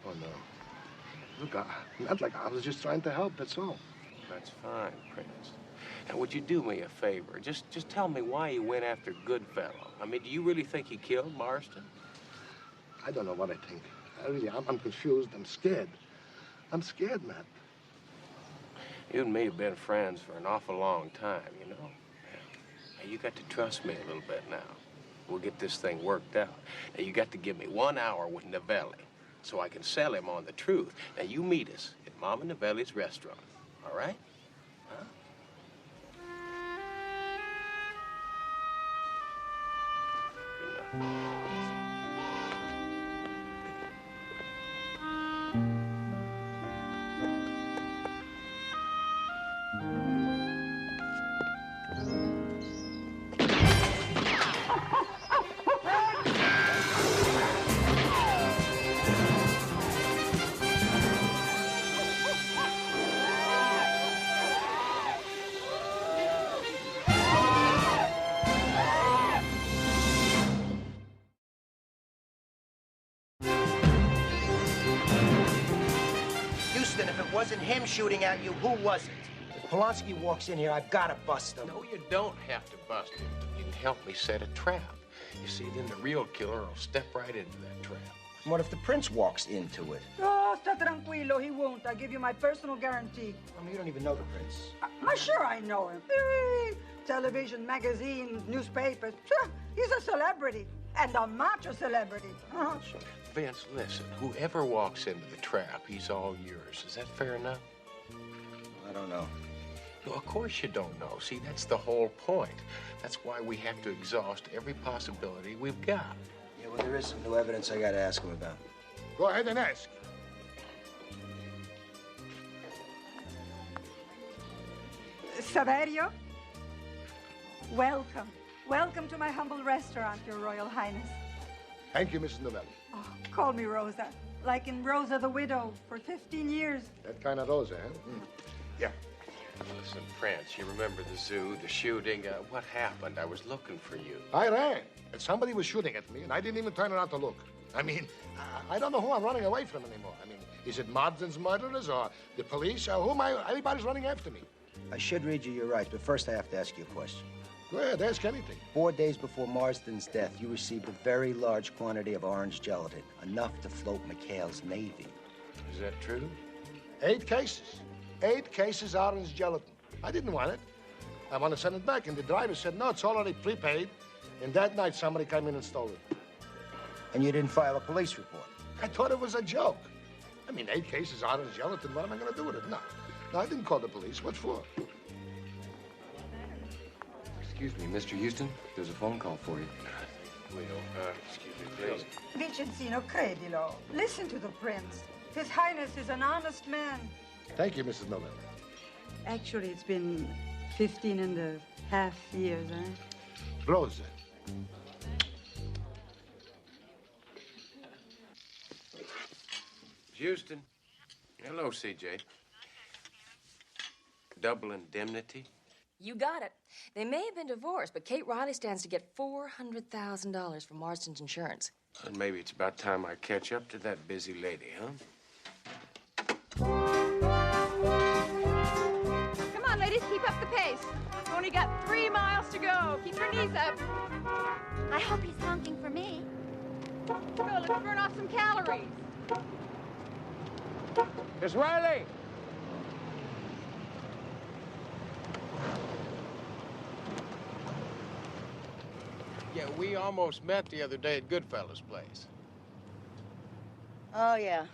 Oh, no. Look, not like I was just trying to help, that's all. That's fine, Prince. Now, would you do me a favor? Just tell me why you went after Goodfellow. I mean, do you really think he killed Marston? I don't know what I think. I'm confused. I'm scared. I'm scared, Matt. You and me have been friends for an awful long time, you know? Now, you got to trust me a little bit now. We'll get this thing worked out. Now, you got to give me 1 hour with Novelli so I can sell him on the truth. Now, you meet us at Mama Novelli's restaurant, all right? Huh? Good wasn't him shooting at you, who was it? If Polanski walks in here, I've got to bust him. No, you don't have to bust him. You can help me set a trap. You see, then the real killer will step right into that trap. What if the prince walks into it? Oh, sta tranquillo, he won't. I give you my personal guarantee. I mean, you don't even know the prince. Sure I know him. Television, magazines, newspapers. He's a celebrity, and a macho celebrity. Vince, listen, whoever walks into the trap, he's all yours. Is that fair enough? I don't know. No, of course you don't know. See, that's the whole point. That's why we have to exhaust every possibility we've got. Yeah, well, there is some new evidence I got to ask him about. Go ahead and ask. Saverio, welcome. Welcome to my humble restaurant, Your Royal Highness. Thank you, Mrs. Novelli. Oh, call me Rosa, like in Rosa the Widow for 15 years. That kind of Rosa, huh? Yeah. Listen, France, you remember the zoo, the shooting? What happened? I was looking for you. I ran, and somebody was shooting at me, and I didn't even turn around to look. I mean, I don't know who I'm running away from anymore. I mean, is it Marsden's murderers or the police? Or who am I? Everybody's running after me. I should read you your rights, but first I have to ask you a question. Go ahead, ask anything. 4 days before Marsden's death, you received a very large quantity of orange gelatin, enough to float McHale's Navy. Is that true? 8 cases. 8 cases orange gelatin. I didn't want it. I want to send it back, and the driver said, no, it's already prepaid. And that night, somebody came in and stole it. And you didn't file a police report? I thought it was a joke. I mean, 8 cases orange gelatin, what am I going to do with it? No, I didn't call the police. What for? Excuse me, Mr. Houston. There's a phone call for you. Excuse me, please. Vincenzino, credilo. Listen to the prince. His Highness is an honest man. Thank you, Mrs. Novelli. Actually, it's been 15.5 years, eh? Rosa. Houston. Hello, CJ. Double indemnity? You got it. They may have been divorced, but Kate Riley stands to get $400,000 from Marston's insurance. And maybe it's about time I catch up to that busy lady, huh? Come on, ladies, keep up the pace. We've only got 3 miles to go. Keep your knees up. I hope he's honking for me. Go, let's burn off some calories. Miss Riley! Yeah, we almost met the other day at Goodfellow's place. Oh, yeah.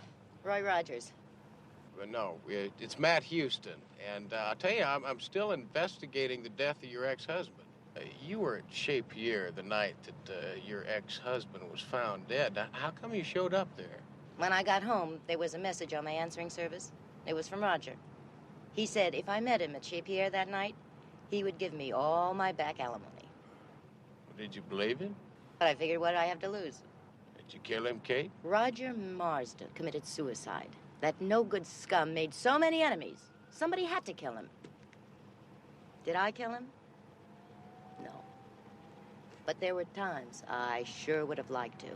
Roy Rogers. But no, it's Matt Houston. And I'll tell you, I'm still investigating the death of your ex-husband. You were at Chez Pierre the night that your ex-husband was found dead. How come you showed up there? When I got home, there was a message on my answering service. It was from Roger. He said if I met him at Chez Pierre that night, he would give me all my back alimony. Did you believe him? But I figured, what do I have to lose? Did you kill him, Kate? Roger Marsden committed suicide. That no-good scum made so many enemies. Somebody had to kill him. Did I kill him? No. But there were times I sure would have liked to.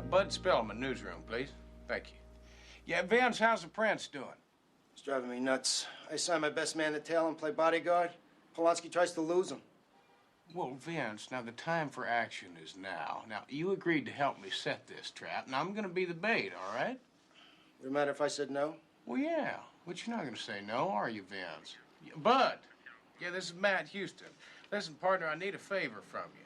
Bud Spellman, newsroom, please. Thank you. Yeah, Vince, how's the prince doing? It's driving me nuts. I signed my best man to tail and play bodyguard. Polanski tries to lose him. Well, Vince, now the time for action is now. Now, you agreed to help me set this trap, and I'm going to be the bait, all right? Would it matter if I said no? Well, yeah, but you're not going to say no, are you, Vince? Yeah, Bud, yeah, this is Matt Houston. Listen, partner, I need a favor from you.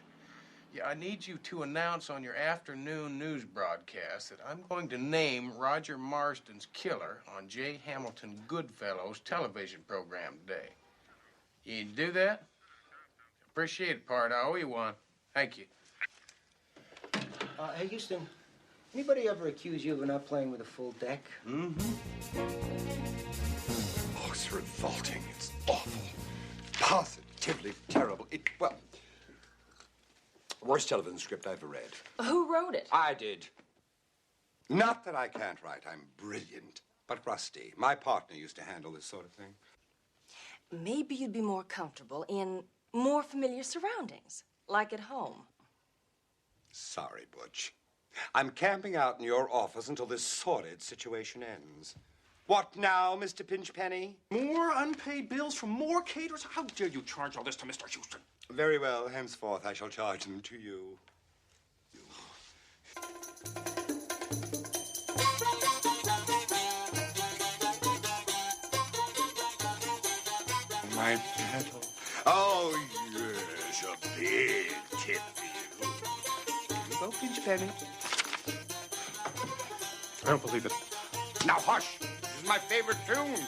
Yeah, I need you to announce on your afternoon news broadcast that I'm going to name Roger Marsden's killer on J. Hamilton Goodfellow's television program today. You do that? Appreciate it, Pard. I owe you one. Thank you. Hey, Houston, anybody ever accuse you of not playing with a full deck? Mm-hmm. Oh, it's revolting. It's awful. Positively terrible. Worst television script I ever read. Who wrote it? I did. Not that I can't write. I'm brilliant. But Rusty, my partner, used to handle this sort of thing. Maybe you'd be more comfortable in more familiar surroundings, like at home. Sorry, Butch. I'm camping out in your office until this sordid situation ends. What now, Mr. Pinchpenny? More unpaid bills from more caterers? How dare you charge all this to Mr. Houston? Very well. Henceforth, I shall charge them to you. My battle. Oh, yes, a big tip for you. Here you go, Pinchpenny. I don't believe it. Now, hush. This is my favorite tune.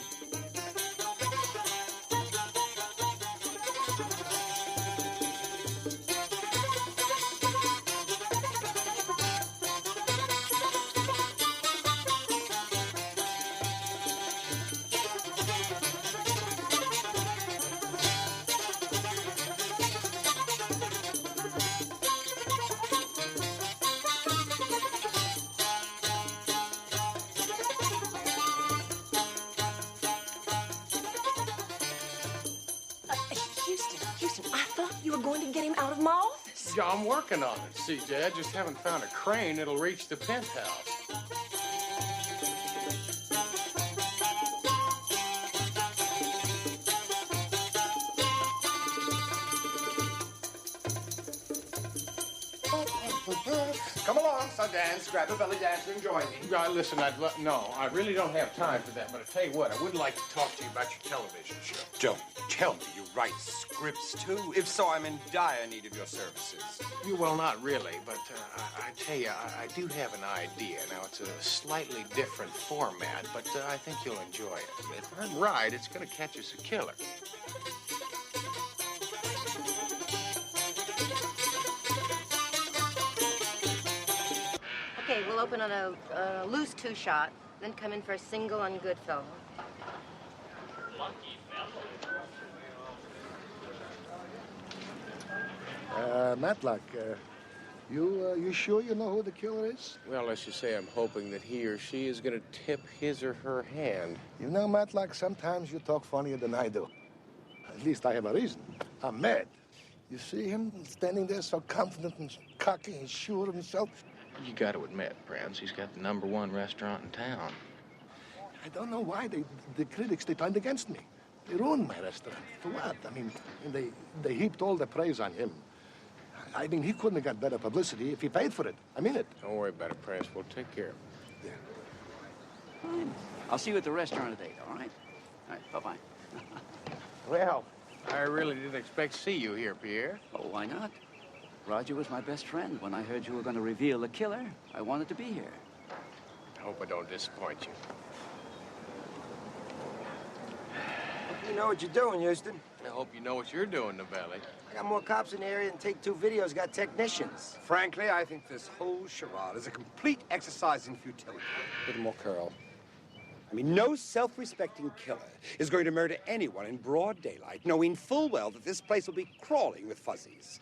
Houston, I thought you were going to get him out of my office. Yeah, I'm working on it, CJ. I just haven't found a crane that'll reach the penthouse. Come along, Sundance. Grab a belly dancer and join me. Listen, no, I really don't have time for that, but I tell you what, I would like to talk to you about your television show. Don't tell me you write scripts, too. If so, I'm in dire need of your services. Well, not really, but I tell you, I do have an idea. Now, it's a slightly different format, but I think you'll enjoy it. If I'm right, it's going to catch us a killer. Okay, we'll open on a loose two-shot, then come in for a single on Goodfellow. Matlock, you sure you know who the killer is? Well, let's just say I'm hoping that he or she is going to tip his or her hand. You know, Matlock, sometimes you talk funnier than I do. At least I have a reason. I'm mad. You see him standing there so confident and cocky and sure of himself? You got to admit, Brams, he's got the #1 restaurant in town. I don't know why the critics, they turned against me. They ruined my restaurant. For what? I mean, they heaped all the praise on him. I mean, he couldn't have got better publicity if he paid for it. I mean it. Don't worry about it, Press. We'll take care of it. Yeah. Fine. I'll see you at the restaurant today, all right? All right, bye-bye. Well, I really didn't expect to see you here, Pierre. Oh, why not? Roger was my best friend. When I heard you were going to reveal the killer, I wanted to be here. I hope I don't disappoint you. You know what you're doing, Houston. I hope you know what you're doing, Novelli. I got more cops in the area than Take Two Video's got technicians. Frankly, I think this whole charade is a complete exercise in futility. A little more curl. I mean, no self-respecting killer is going to murder anyone in broad daylight, knowing full well that this place will be crawling with fuzzies.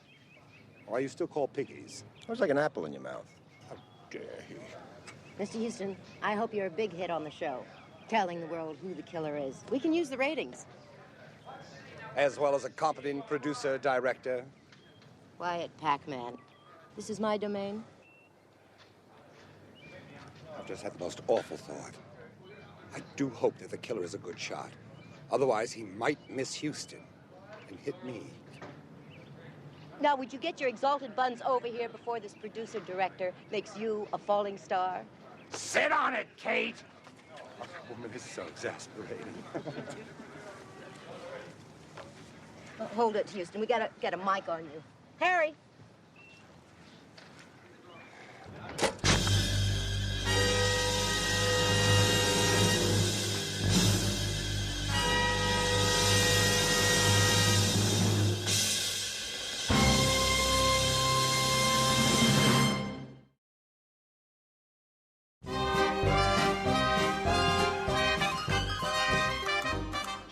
Or you still call piggies? It was like an apple in your mouth. How dare he? Mr. Houston, I hope you're a big hit on the show, telling the world who the killer is. We can use the ratings. As well as a competent producer, director. Quiet, Pac-Man. This is my domain. I've just had the most awful thought. I do hope that the killer is a good shot. Otherwise, he might miss Houston and hit me. Now, would you get your exalted buns over here before this producer-director makes you a falling star? Sit on it, Kate! Oh, that woman is so exasperating. Hold it, Houston. We gotta get a mic on you. Harry!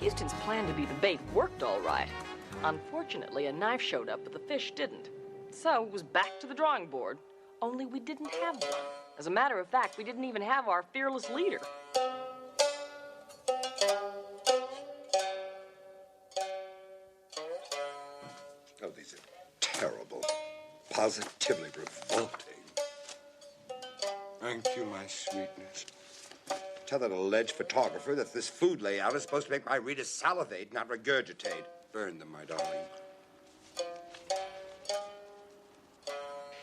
Houston's plan to be the bait worked all right. Unfortunately, a knife showed up, but the fish didn't. So it was back to the drawing board, only we didn't have one. As a matter of fact, we didn't even have our fearless leader. positively revolting. Thank you, my sweetness. Tell that alleged photographer that this food layout is supposed to make my readers salivate, not regurgitate. Burn them, my darling.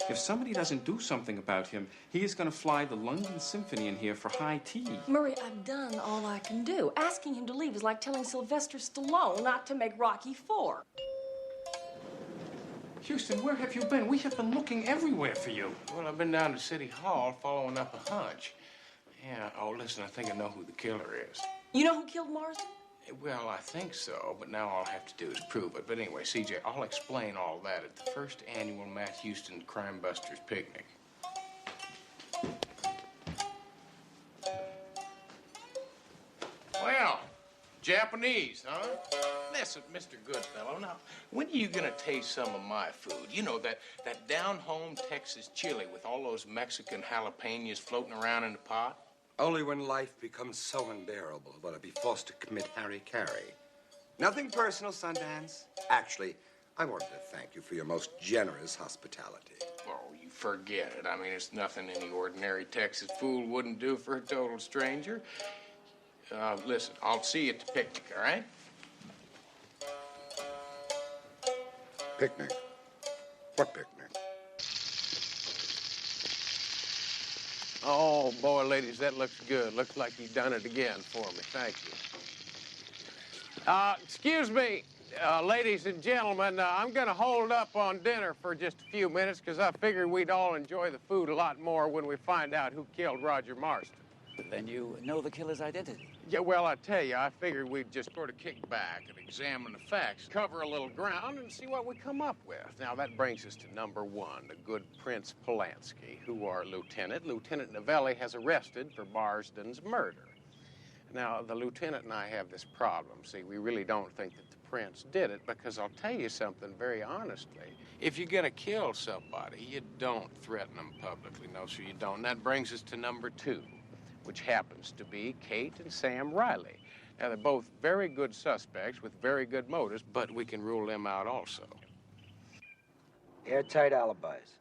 If somebody doesn't do something about him, he is going to fly the London Symphony in here for high tea. Murray, I've done all I can do. Asking him to leave is like telling Sylvester Stallone not to make Rocky IV. Houston, where have you been? We have been looking everywhere for you. Well, I've been down to City Hall following up a hunch. Yeah, oh, listen, I think I know who the killer is. You know who killed Marsden? Well, I think so, but now all I have to do is prove it. But anyway, CJ, I'll explain all that at the first annual Matt Houston Crime Busters picnic. Well, Japanese, huh? Listen, Mr. Goodfellow, now, when are you gonna taste some of my food? You know, that down-home Texas chili with all those Mexican jalapenos floating around in the pot? Only when life becomes so unbearable will I be forced to commit hara-kiri. Nothing personal, Sundance. Actually, I wanted to thank you for your most generous hospitality. Oh, you forget it. I mean, it's nothing any ordinary Texas fool wouldn't do for a total stranger. Listen, I'll see you at the picnic, all right? Picnic? What picnic? Oh, boy, ladies, that looks good. Looks like you've done it again for me. Thank you. Excuse me, ladies and gentlemen. I'm going to hold up on dinner for just a few minutes because I figured we'd all enjoy the food a lot more when we find out who killed Roger Marsden. Then you know the killer's identity. Yeah, well, I tell you, I figured we'd just sort of kick back and examine the facts, cover a little ground, and see what we come up with. Now, that brings us to number one, the good Prince Polanski, who our lieutenant, Lieutenant Novelli, has arrested for Marsden's murder. Now, the lieutenant and I have this problem. See, we really don't think that the prince did it because I'll tell you something very honestly. If you're going to kill somebody, you don't threaten them publicly. No, sir, you don't. And that brings us to number two, which happens to be Kate and Sam Riley. Now, they're both very good suspects with very good motives, but we can rule them out also. Airtight alibis.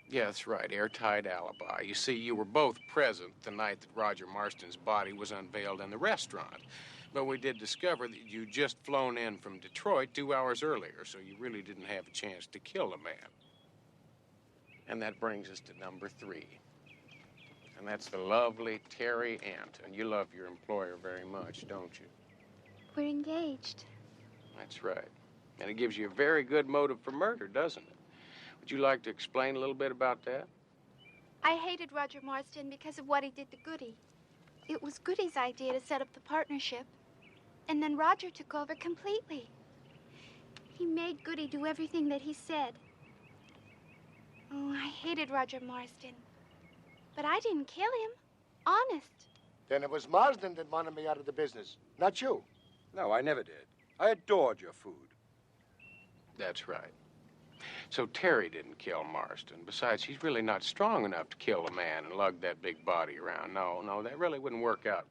Yeah, that's right, airtight alibi. You see, you were both present the night that Roger Marsden's body was unveiled in the restaurant. But we did discover that you'd just flown in from Detroit 2 hours earlier, so you really didn't have a chance to kill a man. And that brings us to number three. And that's the lovely Terry Anton. You love your employer very much, don't you? We're engaged. That's right. And it gives you a very good motive for murder, doesn't it? Would you like to explain a little bit about that? I hated Roger Marsden because of what he did to Goody. It was Goody's idea to set up the partnership, and then Roger took over completely. He made Goody do everything that he said. Oh, I hated Roger Marsden. But I didn't kill him. Honest. Then it was Marsden that wanted me out of the business, not you. No, I never did. I adored your food. That's right. So Terry didn't kill Marsden. Besides, he's really not strong enough to kill a man and lug that big body around. No, that really wouldn't work out.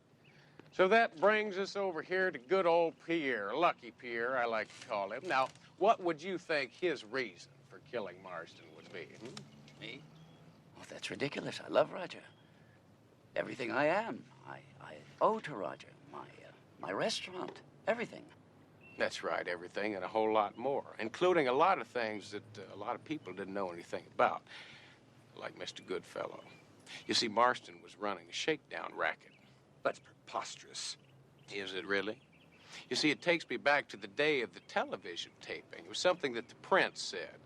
So that brings us over here to good old Pierre, Lucky Pierre, I like to call him. Now, what would you think his reason for killing Marsden would be? Me? Oh, that's ridiculous. I love Roger. Everything I am, I owe to Roger. My restaurant, everything. That's right, everything and a whole lot more, including a lot of things that a lot of people didn't know anything about, like Mr. Goodfellow. You see, Marsden was running a shakedown racket. That's preposterous. Is it really? You see, it takes me back to the day of the television taping. It was something that the Prince said.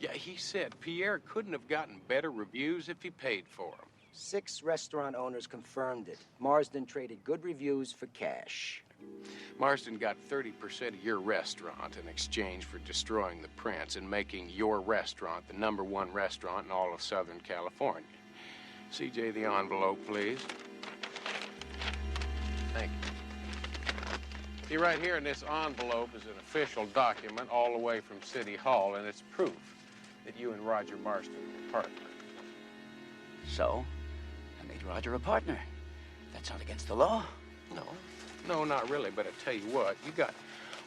Yeah, he said Pierre couldn't have gotten better reviews if he paid for them. 6 restaurant owners confirmed it. Marsden traded good reviews for cash. Marsden got 30% of your restaurant in exchange for destroying the Prince and making your restaurant the #1 restaurant in all of Southern California. CJ, the envelope, please. Thank you. See, right here in this envelope is an official document all the way from City Hall, and it's proof that you and Roger Marsden were partners. So, I made Roger a partner. That's not against the law. No, not really, but I tell you what, you got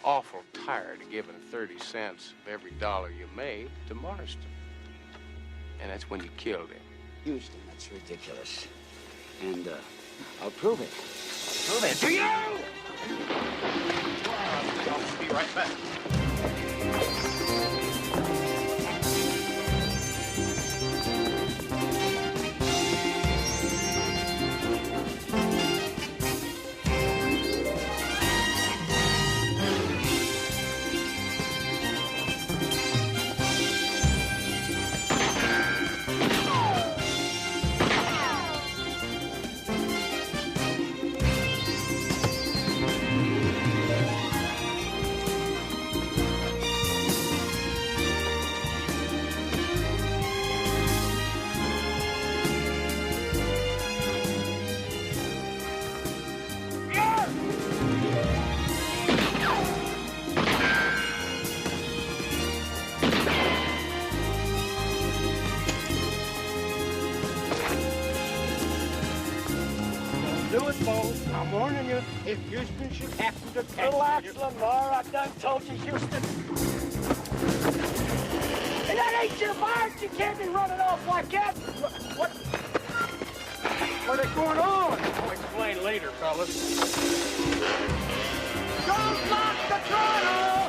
awful tired of giving 30 cents of every dollar you made to Marsden. And that's when you killed him. Houston, that's ridiculous. And, I'll prove it. I'll prove it to you! I'll be right back. Do it, Bo. I'm warning you. If Houston should happen to catch Relax, you... Lamar. I done told you, Houston. And that ain't your march. You can't be running off like that. What is going on? I'll explain later, fellas. Don't lock the throttle!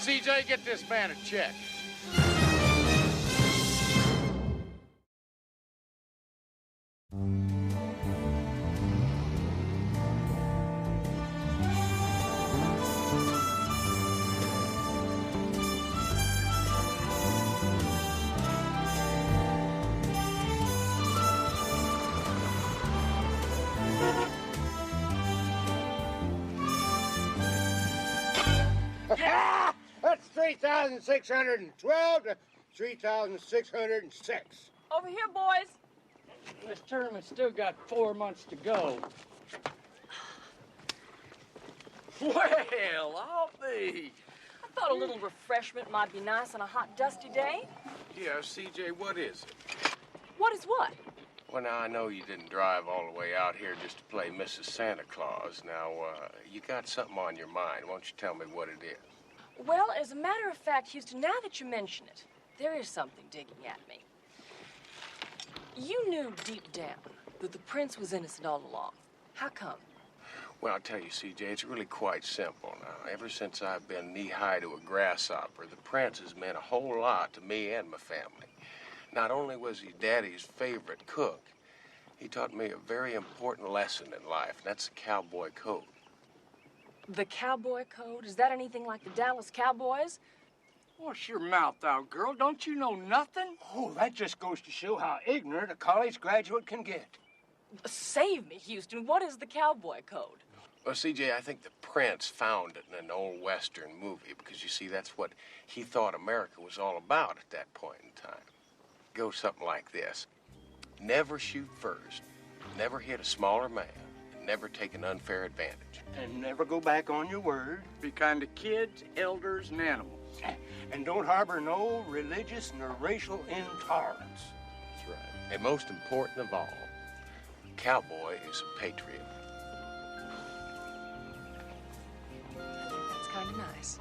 CJ, get this man a check. That's 3,612 to 3,606. Over here, boys. This tournament's still got 4 months to go. Well, I'll be. I thought a little refreshment might be nice on a hot, dusty day. Yeah, CJ, what is it? What is what? Well, now, I know you didn't drive all the way out here just to play Mrs. Santa Claus. Now, you got something on your mind. Why don't you tell me what it is? Well, as a matter of fact, Houston, now that you mention it, there is something digging at me. You knew deep down that the prince was innocent all along. How come? Well, I'll tell you, CJ, it's really quite simple now. Ever since I've been knee-high to a grasshopper, the prince has meant a whole lot to me and my family. Not only was he Daddy's favorite cook, he taught me a very important lesson in life, and that's the cowboy code. The cowboy code? Is that anything like the Dallas Cowboys? Wash your mouth out, girl. Don't you know nothing? Oh, that just goes to show how ignorant a college graduate can get. Save me, Houston. What is the cowboy code? Well, CJ, I think the prince found it in an old Western movie because, you see, that's what he thought America was all about at that point in time. It goes something like this. Never shoot first, never hit a smaller man, never take an unfair advantage. And never go back on your word. Be kind to kids, elders, and animals. And don't harbor no religious nor racial intolerance. That's right. And most important of all, Cowboy is a patriot. That's kind of nice.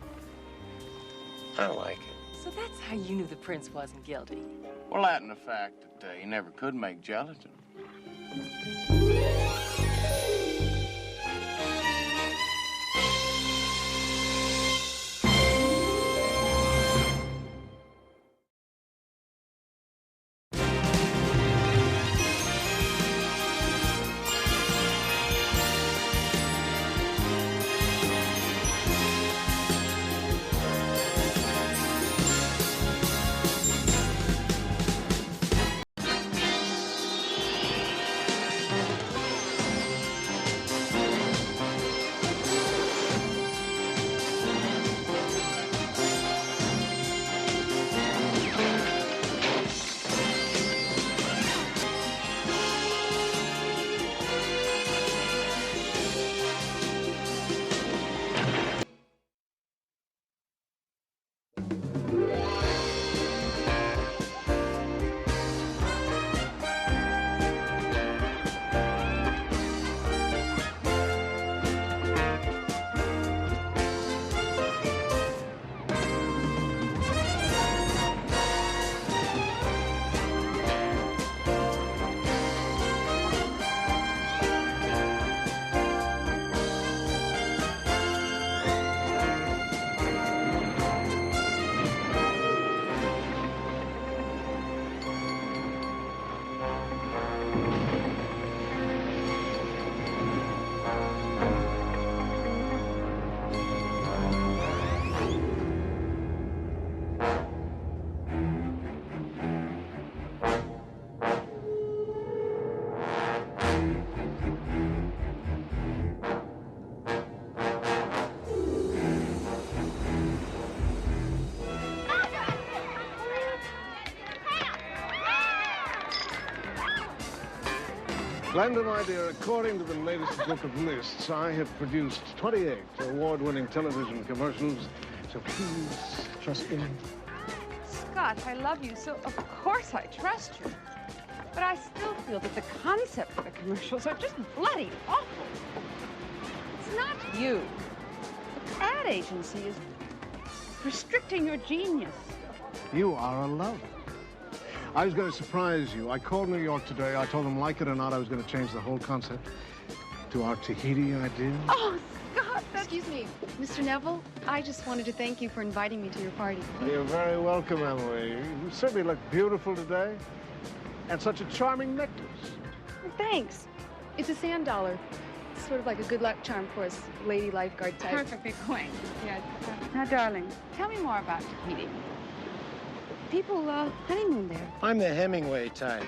I like it. So that's how you knew the prince wasn't guilty. Well, that and the fact that he never could make gelatin. Glenda, my dear, according to the latest book of lists, I have produced 28 award-winning television commercials, so please trust me. Scott, I love you, so of course I trust you. But I still feel that the concept for the commercials are just bloody awful. It's not you. The ad agency is restricting your genius. You are a lover. I was going to surprise you. I called New York today. I told them, like it or not, I was going to change the whole concept to our Tahiti idea. Oh, Scott, Excuse me, Mr. Neville. I just wanted to thank you for inviting me to your party. You're very welcome, Emily. You certainly look beautiful today. And such a charming necklace. Thanks. It's a sand dollar. It's sort of like a good luck charm for us lady lifeguard type. Perfectly quaint. Yeah. Now, darling, tell me more about Tahiti. People honeymoon there. I'm the Hemingway type.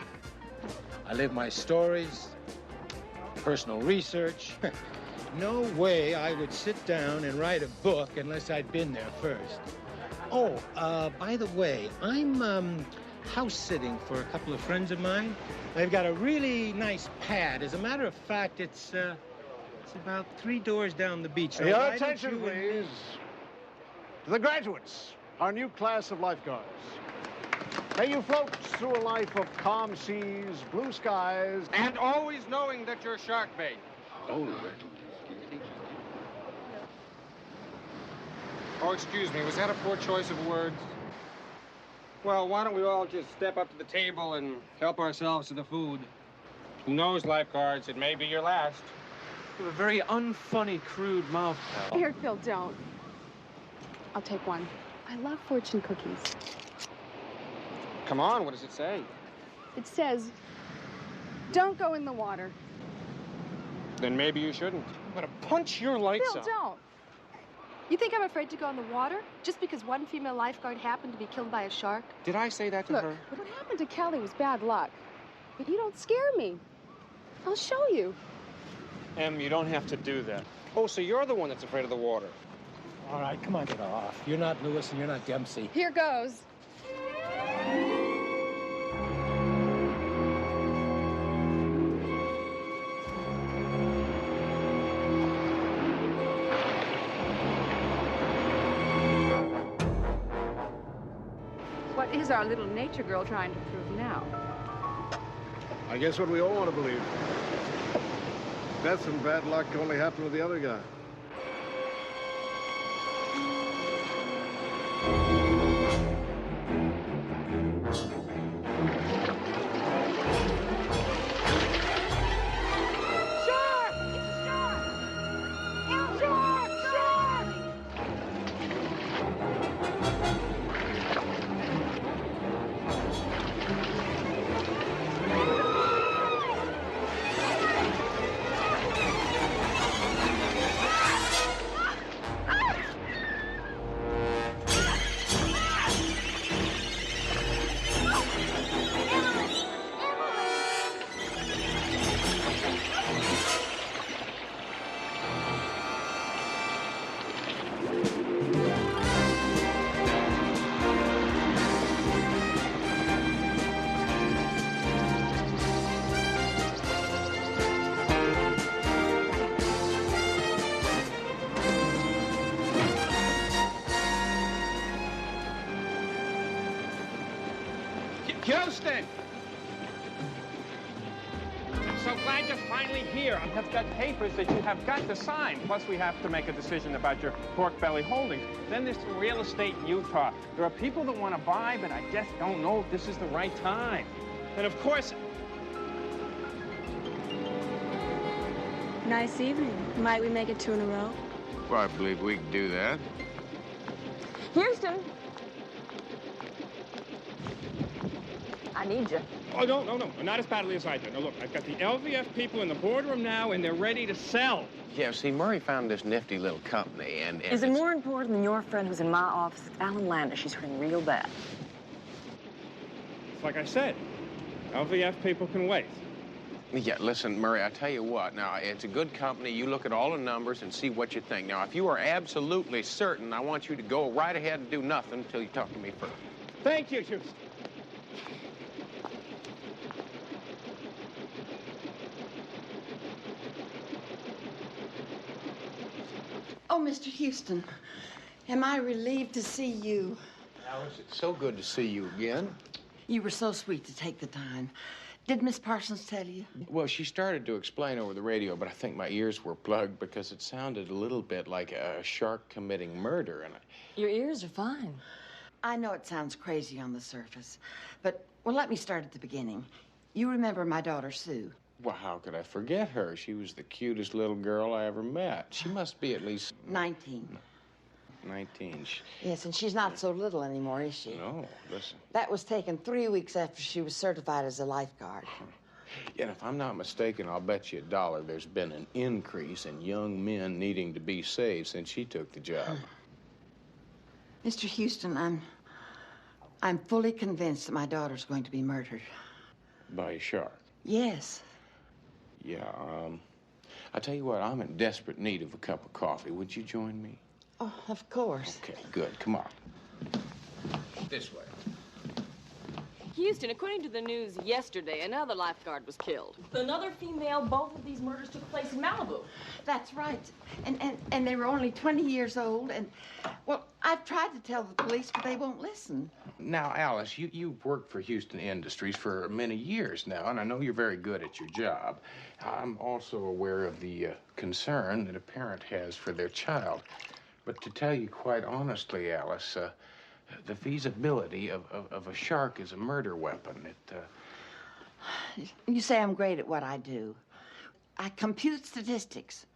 I live my stories, personal research. No way I would sit down and write a book unless I'd been there first. Oh, by the way, I'm house sitting for a couple of friends of mine. They've got a really nice pad. As a matter of fact, it's about 3 doors down the beach. Now, Your attention, please. To the graduates, our new class of lifeguards. May you float through a life of calm seas, blue skies, and always knowing that you're shark bait. Oh, Oh, excuse me, was that a poor choice of words? Well, why don't we all just step up to the table and help ourselves to the food? Who knows, lifeguards, it may be your last. You have a very unfunny, crude mouth, pal. Here, Phil, don't. I'll take one. I love fortune cookies. Come on, what does it say? It says, don't go in the water. Then maybe you shouldn't. I'm gonna punch your lights Phil, out. don't. You think I'm afraid to go in the water just because one female lifeguard happened to be killed by a shark? Did I say that to Look, her? what happened to Kelly was bad luck. But you don't scare me. I'll show you. Em, you don't have to do that. Oh, so you're the one that's afraid of the water. All right, come on, get off. You're not Lewis and you're not Dempsey. Here goes. What is our little nature girl trying to prove now? I guess what we all want to believe. Death and bad luck only happen to the other guy. Houston! I'm so glad you're finally here. I've got papers that you have got to sign. Plus, we have to make a decision about your pork belly holdings. Then there's some real estate in Utah. There are people that want to buy, but I just don't know if this is the right time. And of course... Nice evening. Might we make it 2 in a row? Well, I believe we can do that. Houston! I need you. Oh, no, not as badly as I do. Now, look, I've got the LVF people in the boardroom now, and they're ready to sell. Yeah, see, Murray found this nifty little company, and Is it more important than your friend who's in my office? It's Alan Landis. She's hurting real bad. It's like I said, LVF people can wait. Yeah, listen, Murray, I tell you what. Now, it's a good company. You look at all the numbers and see what you think. Now, if you are absolutely certain, I want you to go right ahead and do nothing until you talk to me first. Thank you, Houston. Oh, Mr. Houston, am I relieved to see you? Alice, it's so good to see you again. You were so sweet to take the time. Did Miss Parsons tell you? Well, she started to explain over the radio, but I think my ears were plugged because it sounded a little bit like a shark committing murder. And Your ears are fine. I know it sounds crazy on the surface, but, well, let me start at the beginning. You remember my daughter, Sue? Well, how could I forget her? She was the cutest little girl I ever met. She must be at least... 19. 19. Yes, and she's not so little anymore, is she? No, listen. That was taken 3 weeks after she was certified as a lifeguard. Yeah, and if I'm not mistaken, I'll bet you $1 there's been an increase in young men needing to be saved since she took the job. Mr. Houston, I'm fully convinced that my daughter's going to be murdered. By a shark? Yes. Yeah, I tell you what, I'm in desperate need of a cup of coffee. Would you join me? Oh, of course. Okay, good. Come on. This way. Houston, according to the news yesterday, another lifeguard was killed. Another female, both of these murders took place in Malibu. That's right. And they were only 20 years old, and, well, I've tried to tell the police, but they won't listen. Now, Alice, you've worked for Houston Industries for many years now, and I know you're very good at your job. I'm also aware of the concern that a parent has for their child. But to tell you quite honestly, Alice, the feasibility of a shark as a murder weapon, You say I'm great at what I do. I compute statistics.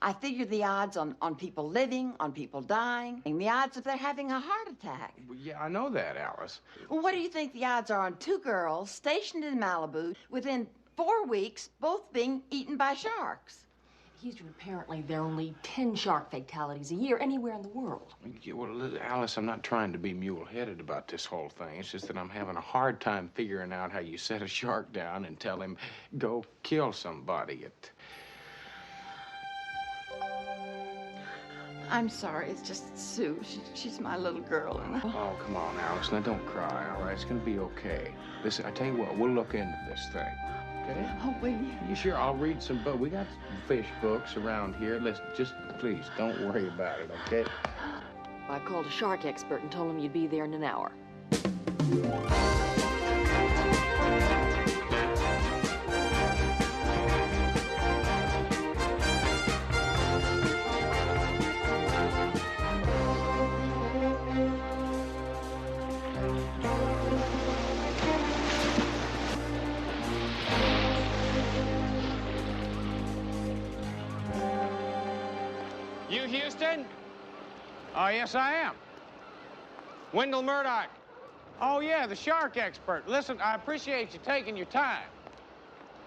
I figure the odds on people living, on people dying, and the odds of their having a heart attack. Well, yeah, I know that, Alice. Well, what do you think the odds are on 2 girls stationed in Malibu within 4 weeks, both being eaten by sharks? Houston, apparently there are only 10 shark fatalities a year anywhere in the world. Yeah, well, Alice, I'm not trying to be mule-headed about this whole thing. It's just that I'm having a hard time figuring out how you set a shark down and tell him, go kill somebody. I'm sorry, it's just Sue. She's my little girl. And Oh, come on, Alice. Now, don't cry, all right? It's going to be okay. Listen, I tell you what, we'll look into this thing, okay? Oh, will you? You sure? I'll read some books. We got fish books around here. Let's just, please, don't worry about it, okay? I called a shark expert and told him you'd be there in an hour. You Houston? Oh, yes, I am. Wendell Murdoch. Oh, yeah, the shark expert. Listen, I appreciate you taking your time.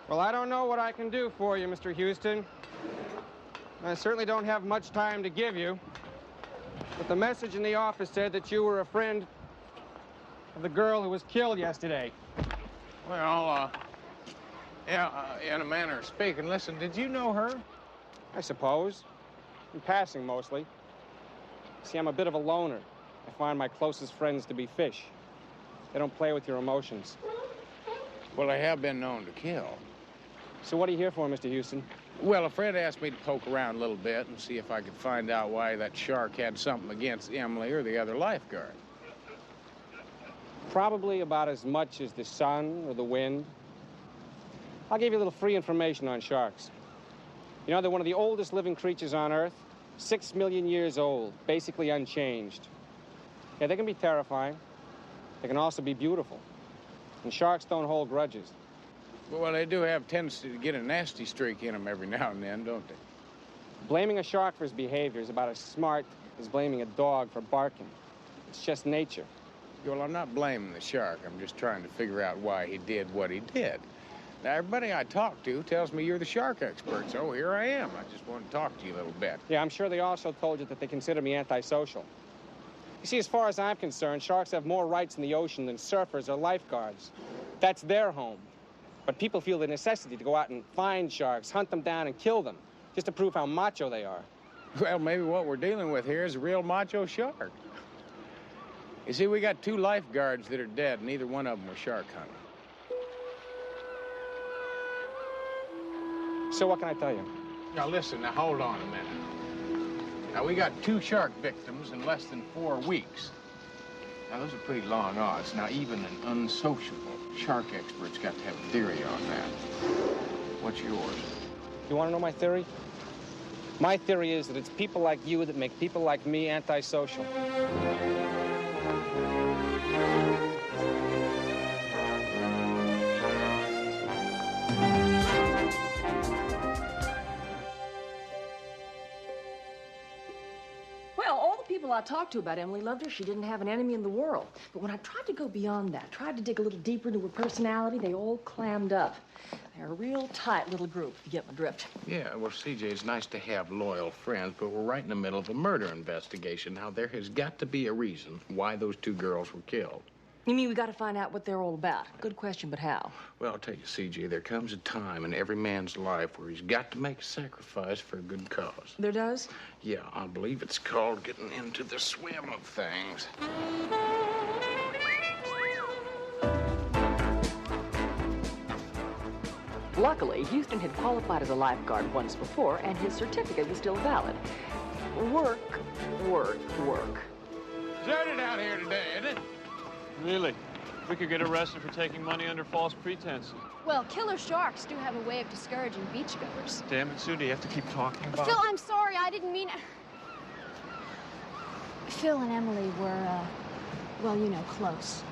Well, I don't know what I can do for you, Mr. Houston. I certainly don't have much time to give you. But the message in the office said that you were a friend of the girl who was killed yesterday. Well, in a manner of speaking, listen, did you know her? I suppose. In passing, mostly. See, I'm a bit of a loner. I find my closest friends to be fish. They don't play with your emotions. Well, I have been known to kill. So what are you here for, Mr. Houston? Well, a friend asked me to poke around a little bit and see if I could find out why that shark had something against Emily or the other lifeguard. Probably about as much as the sun or the wind. I'll give you a little free information on sharks. You know, they're one of the oldest living creatures on Earth. 6 million years old, basically unchanged. Yeah, they can be terrifying. They can also be beautiful. And sharks don't hold grudges. Well, they do have a tendency to get a nasty streak in them every now and then, don't they? Blaming a shark for his behavior is about as smart as blaming a dog for barking. It's just nature. Well, I'm not blaming the shark. I'm just trying to figure out why he did what he did. Now, everybody I talk to tells me you're the shark expert, so here I am. I just want to talk to you a little bit. Yeah, I'm sure they also told you that they consider me antisocial. You see, as far as I'm concerned, sharks have more rights in the ocean than surfers or lifeguards. That's their home. But people feel the necessity to go out and find sharks, hunt them down, and kill them, just to prove how macho they are. Well, maybe what we're dealing with here is a real macho shark. You see, we got 2 lifeguards that are dead, and neither one of them were shark hunting. So what can I tell you? Now, listen, now hold on a minute. Now, we got 2 shark victims in less than 4 weeks. Now, those are pretty long odds. Now, even an unsociable shark expert's got to have a theory on that. What's yours? You want to know my theory? My theory is that it's people like you that make people like me antisocial. I talked to about Emily loved her. She didn't have an enemy in the world. But when I tried to go beyond that, tried to dig a little deeper into her personality, they all clammed up. They're a real tight little group, if you get my drift. Yeah, well, CJ, it's nice to have loyal friends, but we're right in the middle of a murder investigation. Now, there has got to be a reason why those 2 girls were killed. You mean we got to find out what they're all about? Good question, but how? Well, I'll tell you, CJ, there comes a time in every man's life where he's got to make a sacrifice for a good cause. There does? Yeah, I believe it's called getting into the swim of things. Luckily, Houston had qualified as a lifeguard once before, and his certificate was still valid. Work, work, work. Deserted out here today, isn't it? Really? We could get arrested for taking money under false pretenses. Well, killer sharks do have a way of discouraging beachgoers. Damn it, Sue, do you have to keep talking about Phil, I'm sorry. I didn't mean... Phil and Emily were, well, you know, close.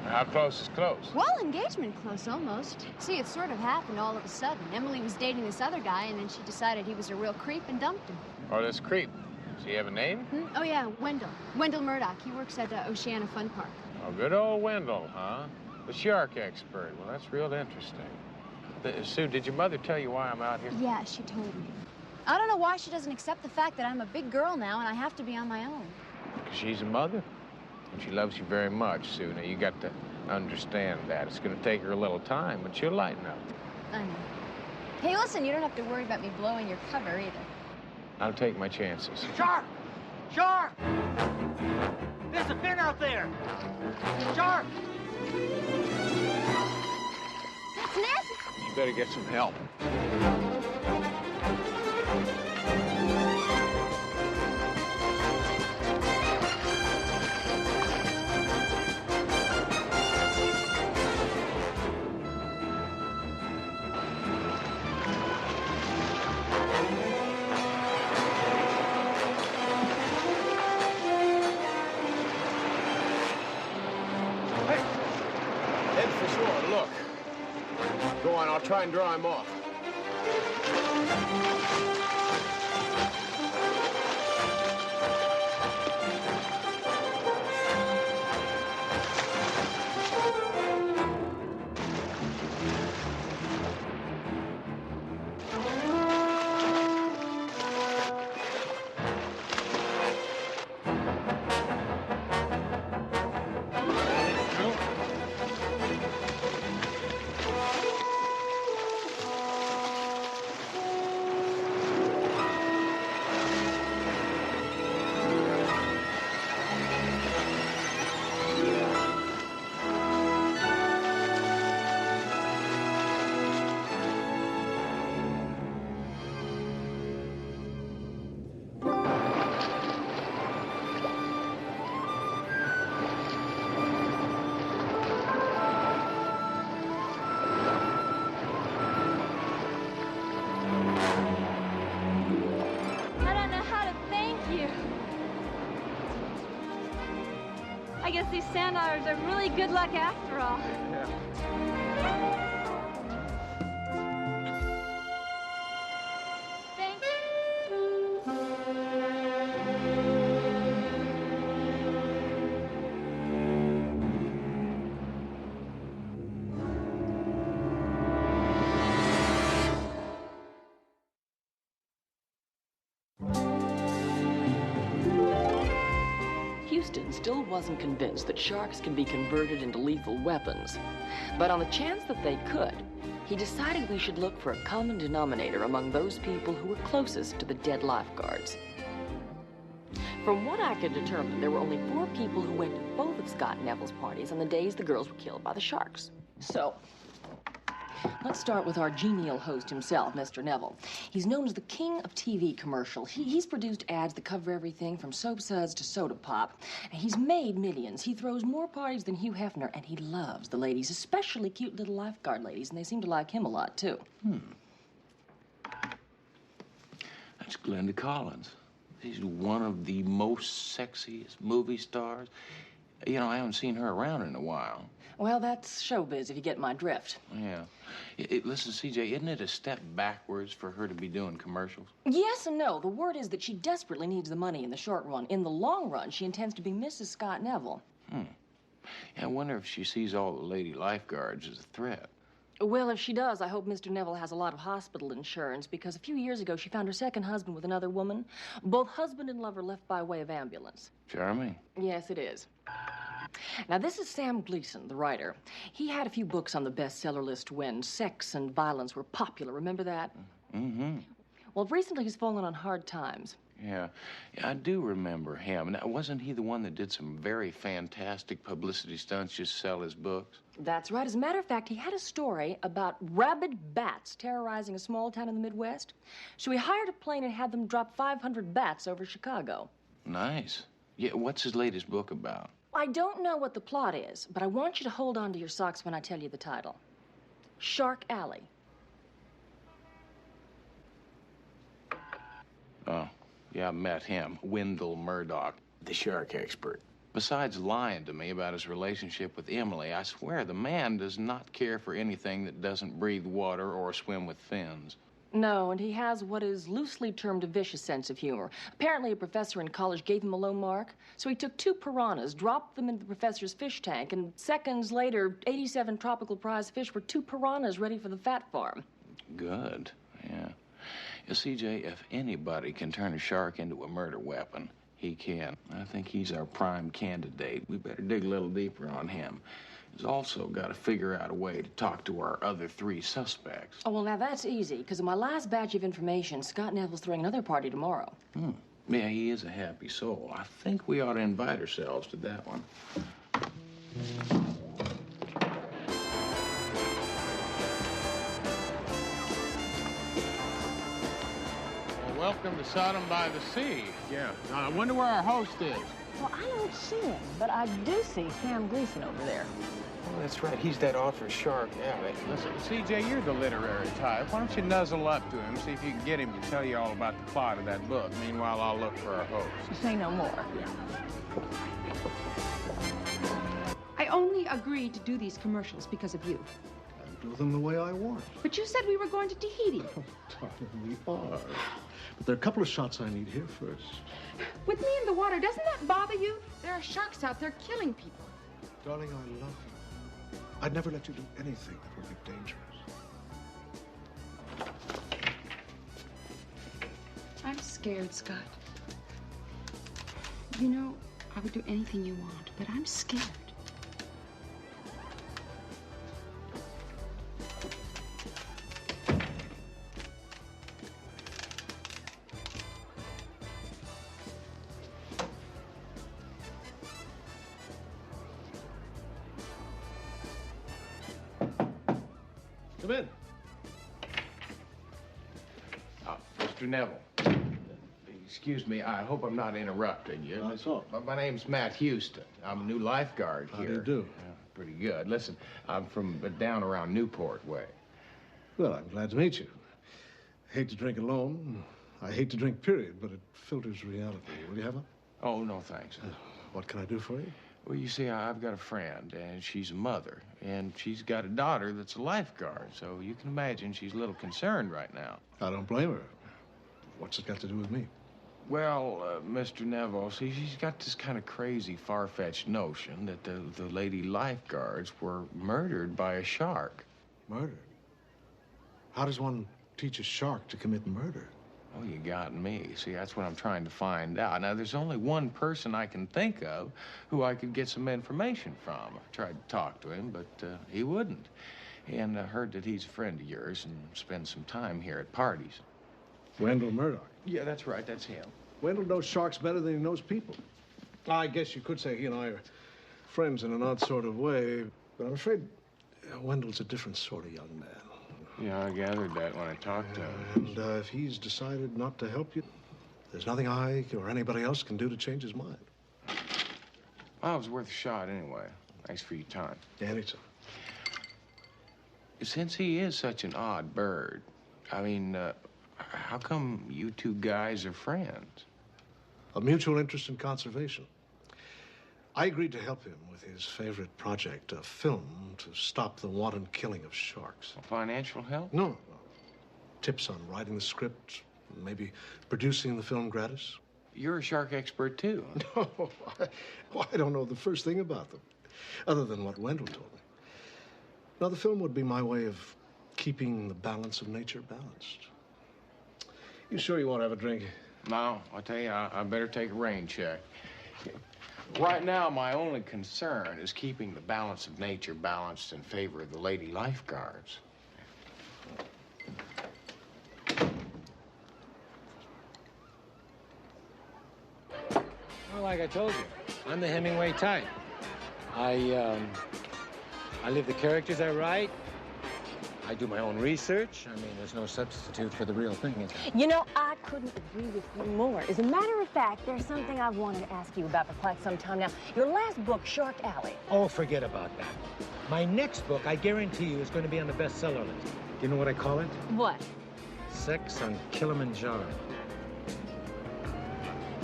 How close is close? Well, engagement close, almost. See, it sort of happened all of a sudden. Emily was dating this other guy, and then she decided he was a real creep and dumped him. Oh, this creep. Does he have a name? Oh, yeah, Wendell. Wendell Murdoch. He works at Oceana Fun Park. Oh, good old Wendell, huh? The shark expert. Well, that's real interesting. Sue, did your mother tell you why I'm out here? Yeah, she told me. I don't know why she doesn't accept the fact that I'm a big girl now and I have to be on my own. Because she's a mother. And she loves you very much, Sue. Now, you got to understand that. It's going to take her a little time, but she'll lighten up. I know. Hey, listen, you don't have to worry about me blowing your cover either. I'll take my chances. Shark! Shark! There's a fin out there! Shark! That's Nancy! You better get some help. for sure. Look. Go on, I'll try and draw him off. I guess these sand otters are really good luck after all. Thank Houston still wasn't convinced that sharks can be converted into lethal weapons. But on the chance that they could, he decided we should look for a common denominator among those people who were closest to the dead lifeguards. From what I could determine, there were only 4 people who went to both of Scott Neville's parties on the days the girls were killed by the sharks. So, let's start with our genial host himself, Mr. Neville. He's known as the king of TV commercials. He's produced ads that cover everything from soap suds to soda pop. And he's made millions. He throws more parties than Hugh Hefner, and he loves the ladies, especially cute little lifeguard ladies, and they seem to like him a lot, too. That's Glenda Collins. She's one of the most sexiest movie stars. You know, I haven't seen her around in a while. Well, that's showbiz, if you get my drift. Yeah. Listen, CJ, isn't it a step backwards for her to be doing commercials? Yes and no. The word is that she desperately needs the money in the short run. In the long run, she intends to be Mrs. Scott Neville. Yeah, I wonder if she sees all the lady lifeguards as a threat. Well, if she does, I hope Mr. Neville has a lot of hospital insurance, because a few years ago she found her second husband with another woman. Both husband and lover left by way of ambulance. Charming. Yes, it is. Now, this is Sam Gleason, the writer. He had a few books on the bestseller list when sex and violence were popular. Remember that? Mm-hmm. Well, recently he's fallen on hard times. Yeah, I do remember him. Now, wasn't he the one that did some very fantastic publicity stunts just to sell his books? That's right. As a matter of fact, he had a story about rabid bats terrorizing a small town in the Midwest. So he hired a plane and had them drop 500 bats over Chicago. Nice. Yeah, what's his latest book about? I don't know what the plot is, but I want you to hold on to your socks when I tell you the title. Shark Alley. Oh, yeah, I met him. Wendell Murdoch, the shark expert. Besides lying to me about his relationship with Emily, I swear the man does not care for anything that doesn't breathe water or swim with fins. No, and he has what is loosely termed a vicious sense of humor. Apparently, a professor in college gave him a low mark, so he took 2 piranhas, dropped them into the professor's fish tank, and seconds later, 87 tropical prize fish were 2 piranhas ready for the fat farm. Good, yeah. You see, CJ, if anybody can turn a shark into a murder weapon, he can. I think he's our prime candidate. We better dig a little deeper on him. He's also got to figure out a way to talk to our other 3 suspects. Oh, well, now that's easy, because in my last batch of information, Scott Neville's throwing another party tomorrow. Yeah, he is a happy soul. I think we ought to invite ourselves to that one. Well, welcome to Sodom by the Sea. Yeah. I wonder where our host is. Well, I don't see him, but I do see Sam Gleason over there. Oh, that's right. He's that author, Shark Alley. Listen, CJ, you're the literary type. Why don't you nuzzle up to him, see if you can get him to tell you all about the plot of that book. Meanwhile, I'll look for our host. Say no more. Yeah. I only agreed to do these commercials because of you. I do them the way I want. But you said we were going to Tahiti. Oh, darling, we are. But there are a couple of shots I need here first. With me in the water, doesn't that bother you? There are sharks out there killing people. Darling, I love you. I'd never let you do anything that would be dangerous. I'm scared, Scott. You know, I would do anything you want, but I'm scared. Come in. Mr. Neville. Excuse me, I hope I'm not interrupting you. Not at all. My name's Matt Houston. I'm a new lifeguard here. How do you do? Pretty good. Listen, I'm from down around Newport way. Well, I'm glad to meet you. I hate to drink alone. I hate to drink, period, but it filters reality. Will you have a? Oh, no, thanks. What can I do for you? Well, you see, I've got a friend, and she's a mother, and she's got a daughter that's a lifeguard, so you can imagine she's a little concerned right now. I don't blame her. What's it got to do with me? Well, Mr. Neville, see, she's got this kind of crazy, far-fetched notion that the lady lifeguards were murdered by a shark. Murdered? How does one teach a shark to commit murder? Oh, you got me. See, that's what I'm trying to find out. Now, there's only one person I can think of who I could get some information from. I tried to talk to him, but he wouldn't. And I heard that he's a friend of yours and spends some time here at parties. Wendell Murdoch. Yeah, that's right. That's him. Wendell knows sharks better than he knows people. I guess you could say he and I are friends in an odd sort of way, but I'm afraid Wendell's a different sort of young man. Yeah, I gathered that when I talked to him. And if he's decided not to help you, there's nothing I or anybody else can do to change his mind. Well, it was worth a shot anyway. Thanks for your time. Anytime. Since he is such an odd bird, I mean, how come you two guys are friends? A mutual interest in conservation. I agreed to help him with his favorite project, a film to stop the wanton killing of sharks. Financial help? No. Tips on writing the script, maybe producing the film gratis. You're a shark expert, too. No, I don't know the first thing about them, other than what Wendell told me. Now, the film would be my way of keeping the balance of nature balanced. You sure you won't have a drink? No, I'll tell you, I better take a rain check. Right now, my only concern is keeping the balance of nature balanced in favor of the lady lifeguards. Well, like I told you, I'm the Hemingway type. I live the characters I write. I do my own research. I mean, there's no substitute for the real thing, is there? You know, I couldn't agree with you more. As a matter of fact, there's something I've wanted to ask you about for quite some time now. Your last book, Shark Alley. Oh, forget about that. My next book, I guarantee you, is going to be on the bestseller list. Do you know what I call it? What? Sex on Kilimanjaro.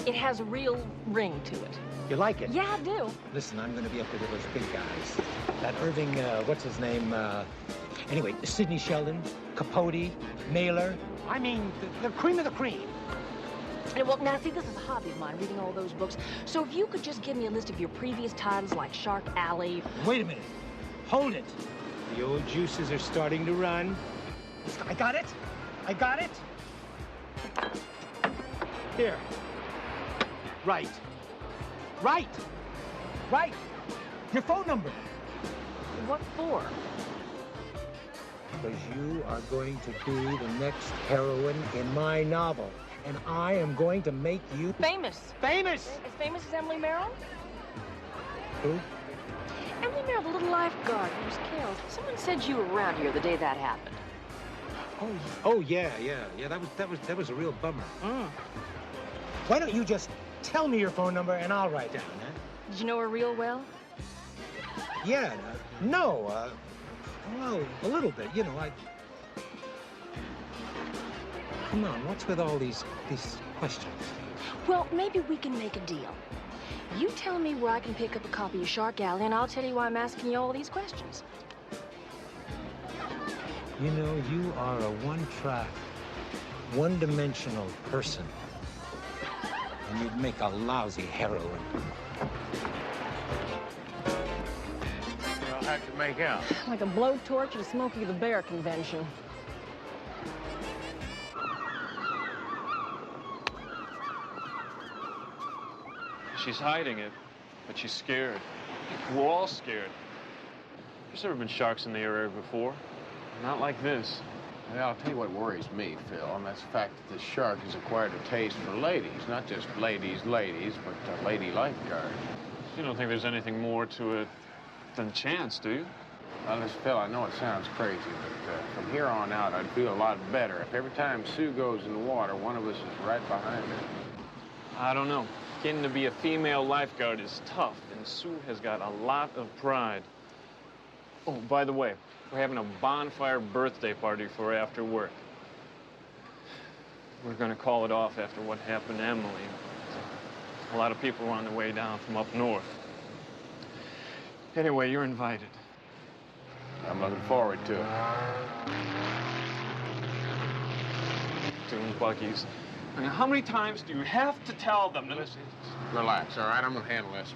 It has a real ring to it. You like it? Yeah, I do. Listen, I'm going to be up there with those big guys. That Irving, what's his name? Anyway, Sidney Sheldon, Capote, Mailer. I mean, the cream of the cream. Well, now, see, this is a hobby of mine, reading all those books. So if you could just give me a list of your previous titles, like Shark Alley. Wait a minute. Hold it. The old juices are starting to run. I got it. I got it. Here. Right. Right. Right. Your phone number. What for? Because you are going to be the next heroine in my novel. And I am going to make you... Famous. Famous! As famous as Emily Merrill? Who? Emily Merrill, the little lifeguard who was killed. Someone said you were around here the day that happened. Oh, yeah. That was a real bummer. Why don't you just tell me your phone number and I'll write down, huh? Did you know her real well? Yeah, no, well, a little bit, you know, Come on, what's with all these questions? Well, maybe we can make a deal. You tell me where I can pick up a copy of Shark Alley, and I'll tell you why I'm asking you all these questions. You know, you are a one-track, one-dimensional person. And you'd make a lousy heroine. Well, how'd you make out? Like a blowtorch at a Smokey the Bear convention. She's hiding it, but she's scared. We're all scared. There's never been sharks in the area before. Not like this. Well, I'll tell you what worries me, Phil, and that's the fact that this shark has acquired a taste for ladies. Not just ladies, but lady lifeguards. You don't think there's anything more to it than chance, do you? Well, listen, Phil, I know it sounds crazy, but from here on out, I'd feel a lot better if every time Sue goes in the water, one of us is right behind her. I don't know. Getting to be a female lifeguard is tough, and Sue has got a lot of pride. Oh, by the way, we're having a bonfire birthday party for after work. We're going to call it off after what happened to Emily. A lot of people were on their way down from up north. Anyway, you're invited. I'm looking forward to it. Doing buggies. I mean, how many times do you have to tell them? Listen, relax, all right? I'm going to handle this.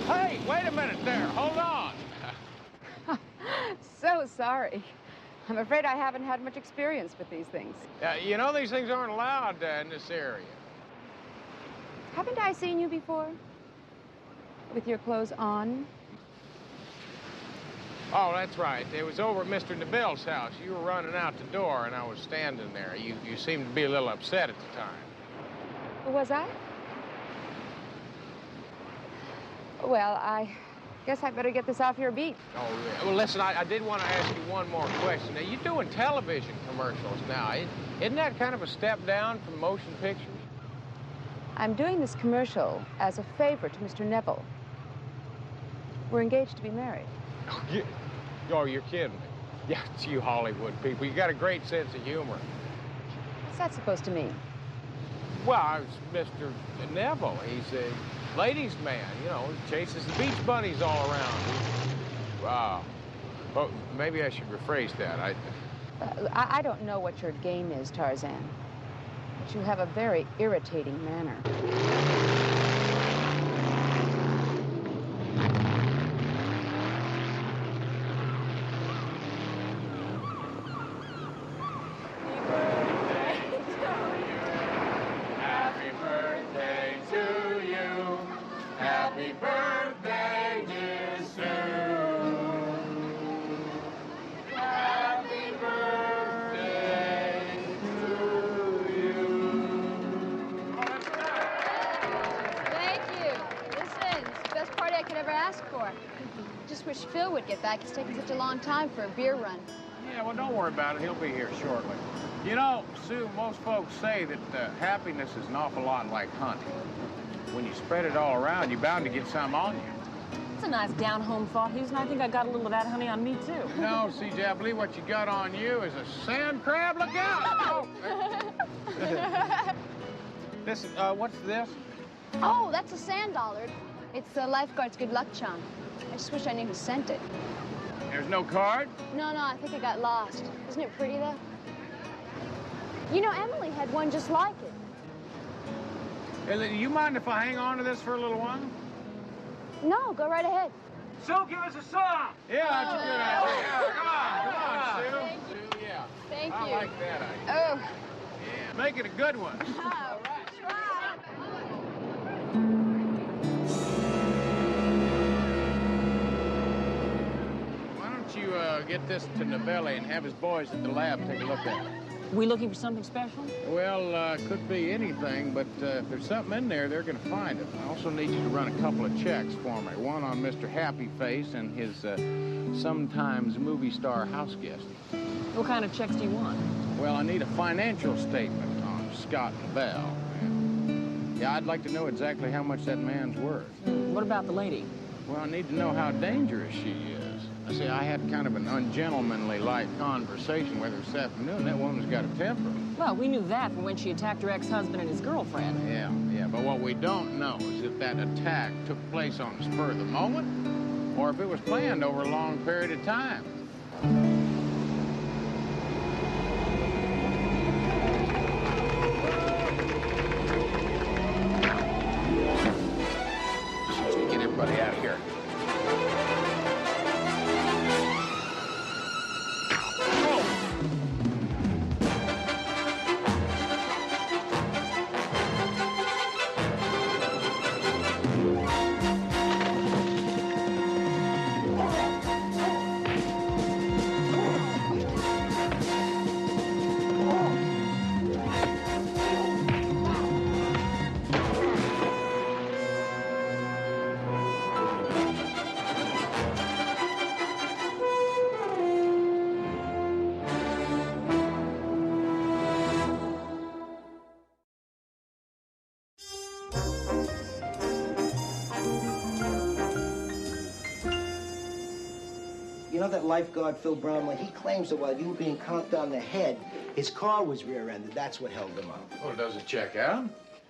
Hey, wait a minute there. Hold on. So sorry. I'm afraid I haven't had much experience with these things. You know these things aren't allowed in this area. Haven't I seen you before? With your clothes on? Oh, that's right. It was over at Mr. DeBell's house. You were running out the door, and I was standing there. You seemed to be a little upset at the time. Was I? Well, I guess I better get this off your beat. Oh, yeah. Well, listen, I did want to ask you one more question. Now, you're doing television commercials now. Isn't that kind of a step down from motion pictures? I'm doing this commercial as a favor to Mr. Neville. We're engaged to be married. Oh, you're kidding me. Yeah, it's you Hollywood people. You got a great sense of humor. What's that supposed to mean? Well, it's Mr. Neville. He's a ladies' man, you know, chases the beach bunnies all around. Wow. Oh, maybe I should rephrase that. I don't know what your game is, Tarzan, but you have a very irritating manner. Just wish Phil would get back. It's taking such a long time for a beer run. Yeah, well, don't worry about it. He'll be here shortly. You know, Sue, most folks say that happiness is an awful lot like hunting. When you spread it all around, you're bound to get some on you. That's a nice down-home thought, Houston. I think I got a little of that honey on me, too. No, CJ, I believe what you got on you is a sand crab. Look out! This, what's this? Oh, that's a sand dollard. It's the lifeguard's good luck charm. I just wish I knew who sent it. There's no card? No, I think it got lost. Isn't it pretty, though? You know, Emily had one just like it. Do you mind if I hang on to this for a little while? No, go right ahead. So give us a song! Yeah, that's a good idea. Come on, Sue. Thank you. Sue, yeah. Thank you. I like that idea. Oh. Yeah, make it a good one. All right. You get this to Novelli and have his boys at the lab take a look at it. We looking for something special? Well, could be anything, but if there's something in there, they're going to find it. I also need you to run a couple of checks for me. One on Mr. Happy Face and his sometimes movie star house guest. What kind of checks do you want? Well, I need a financial statement on Scott Novell. Yeah, I'd like to know exactly how much that man's worth. What about the lady? Well, I need to know how dangerous she is. See, I had kind of an ungentlemanly-like conversation with her this afternoon. That woman's got a temper. Well, we knew that from when she attacked her ex-husband and his girlfriend. Yeah, but what we don't know is if that attack took place on the spur of the moment or if it was planned over a long period of time. Get everybody out of here. You know that lifeguard, Phil Bromley, he claims that while you were being conked on the head, his car was rear-ended. That's what held him up. Well, does it check out?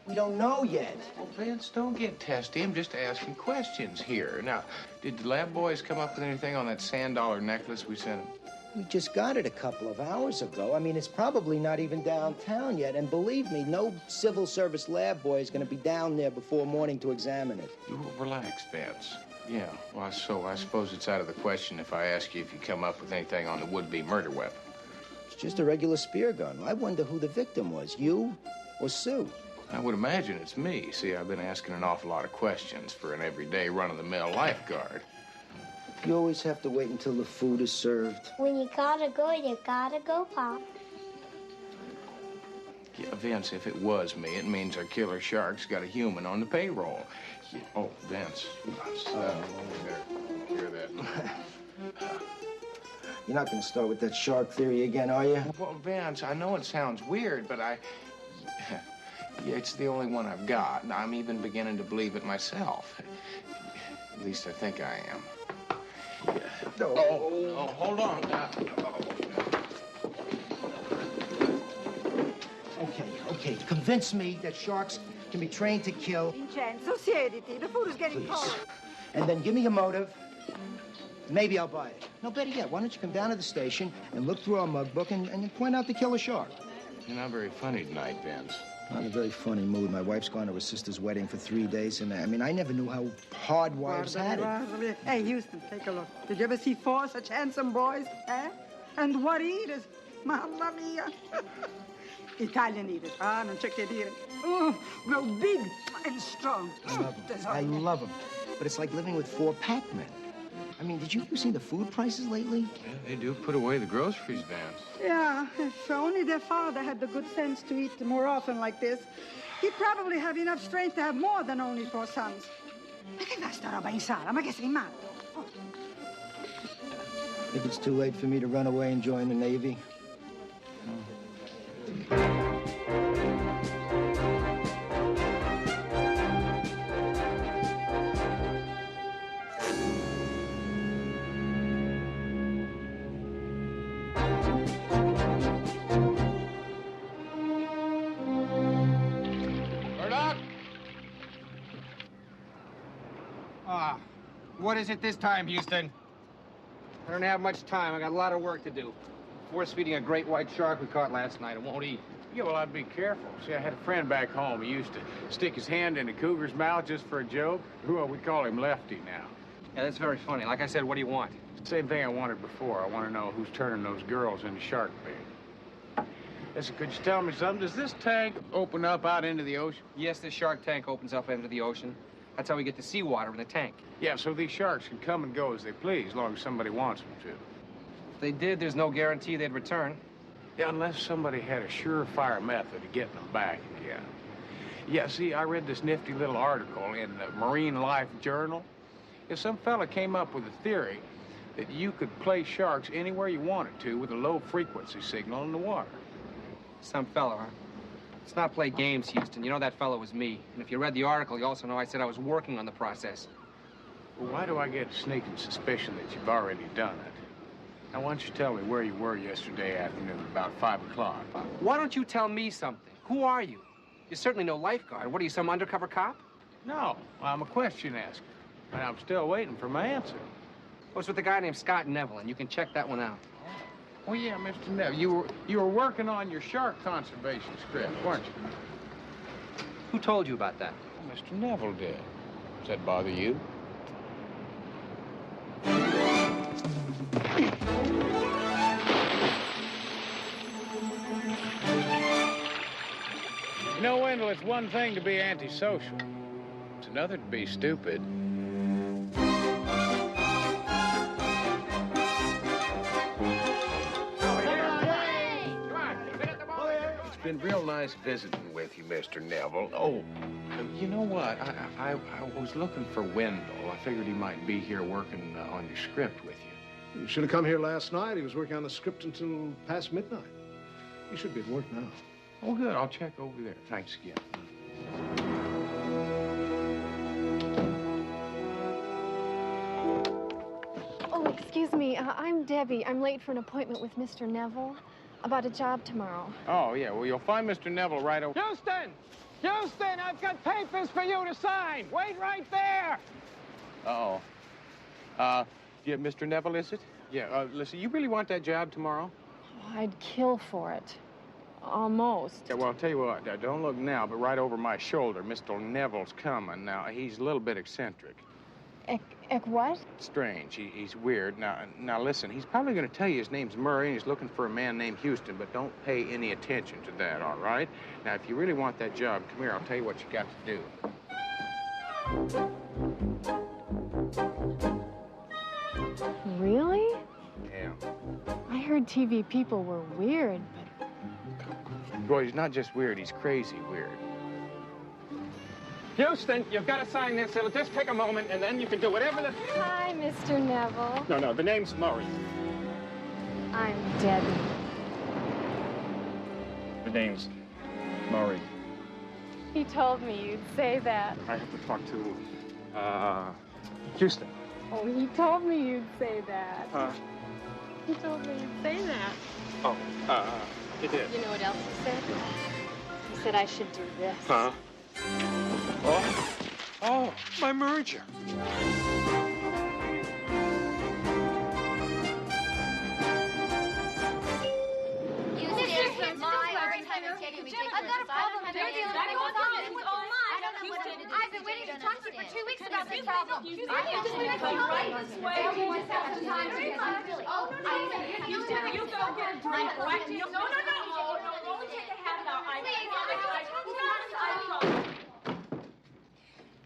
We don't know yet. Well, Vince, don't get testy. I'm just asking questions here. Now, did the lab boys come up with anything on that sand dollar necklace we sent them? We just got it a couple of hours ago. I mean, it's probably not even downtown yet. And believe me, no civil service lab boy is going to be down there before morning to examine it. Relax, Vince. Yeah, well, so I suppose it's out of the question if I ask you if you come up with anything on the would-be murder weapon. It's just a regular spear gun. I wonder who the victim was, you or Sue? I would imagine it's me. See, I've been asking an awful lot of questions for an everyday run-of-the-mill lifeguard. You always have to wait until the food is served. When you gotta go, Pop. Yeah, Vince, if it was me, it means our killer shark's got a human on the payroll. Yeah. Oh, Vince. Hear that. You're not going to start with that shark theory again, are you? Well, Vince, I know it sounds weird, but yeah, it's the only one I've got. And I'm even beginning to believe it myself. At least I think I am. Yeah. Oh, hold on. Okay. Convince me that sharks can be trained to kill. Vincenzo, siediti. The food is getting cold. And then give me a motive. Maybe I'll buy it. No, better yet, why don't you come down to the station and look through our mug book and point out the killer shark? You're not very funny tonight, Vince. I'm in a very funny mood. My wife's gone to her sister's wedding for 3 days, and I never knew how hard wives had it. Hey, Houston, take a look. Did you ever see 4 such handsome boys? Eh? And what eaters? Mamma mia. Italian eaters. Ah, non c'è che dire. Grow big and strong. I love them. But it's like living with 4 Pac-Men. I mean, did you ever see the food prices lately? Yeah, they do put away the groceries, Vance. Yeah, if only their father had the good sense to eat more often like this, he'd probably have enough strength to have more than only 4 sons. Ma che va sta roba in sala? Ma che sei matto? Think it's too late for me to run away and join the Navy? What is it this time, Houston? I don't have much time. I got a lot of work to do. Force feeding a great white shark we caught last night. It won't eat. Yeah, well, I'd be careful. See, I had a friend back home. He used to stick his hand in a cougar's mouth just for a joke. Well, we call him Lefty now. Yeah, that's very funny. Like I said, what do you want? Same thing I wanted before. I want to know who's turning those girls into shark bait. Listen, could you tell me something? Does this tank open up out into the ocean? Yes, this shark tank opens up into the ocean. That's how we get the seawater in the tank. Yeah, so these sharks can come and go as they please, as long as somebody wants them to. If they did, there's no guarantee they'd return. Yeah, unless somebody had a surefire method of getting them back again. Yeah, see, I read this nifty little article in the Marine Life Journal. If some fella came up with a theory that you could play sharks anywhere you wanted to with a low-frequency signal in the water. Some fella, huh? Let's not play games, Houston. You know that fellow was me. And if you read the article, you also know I said I was working on the process. Well, why do I get a sneaking suspicion that you've already done it? Now, why don't you tell me where you were yesterday afternoon, about 5 o'clock? Why don't you tell me something? Who are you? You're certainly no lifeguard. What are you, some undercover cop? No, I'm a question asker, and I'm still waiting for my answer. I was with a guy named Scott Neville, and you can check that one out. Oh, yeah, Mr. Neville, you were working on your shark conservation script, weren't you? Who told you about that? Mr. Neville did. Does that bother you? You know, Wendell, it's one thing to be antisocial. It's another to be stupid. It's been real nice visiting with you, Mr. Neville. Oh, you know what? I was looking for Wendell. I figured he might be here working on your script with you. You should have come here last night. He was working on the script until past midnight. He should be at work now. Oh, good. I'll check over there. Thanks again. Oh, excuse me. I'm Debbie. I'm late for an appointment with Mr. Neville about a job tomorrow. Oh, yeah. Well, you'll find Mr. Neville right over... Houston! Houston, I've got papers for you to sign. Wait right there. Uh-oh. Yeah, Mr. Neville, is it? Yeah, listen, you really want that job tomorrow? Oh, I'd kill for it. Almost. Yeah, well, I'll tell you what, don't look now, but right over my shoulder, Mr. Neville's coming. Now, he's a little bit eccentric. What? Strange. He's weird. Now, listen, he's probably going to tell you his name's Murray and he's looking for a man named Houston, but don't pay any attention to that, all right? Now, if you really want that job, come here, I'll tell you what you got to do. Really? Yeah. I heard TV people were weird, but... Boy, he's not just weird, he's crazy weird. Houston, you've got to sign this. It'll just take a moment, and then you can do whatever the... Hi, Mr. Neville. No, the name's Murray. I'm Debbie. The name's Murray. He told me you'd say that. I have to talk to, Houston. Oh, he told me you'd say that. He told me you'd say that. Oh, he did. You know what else he said? He said I should do this. Huh? Oh, my merger. I've got a problem. You're the only one who's on it. I've been waiting to talk to you for 2 weeks about this problem. You just want to come right this way. Everyone has the time to get really. Oh, no. You go get a drink, right? No. Don't take a hat out.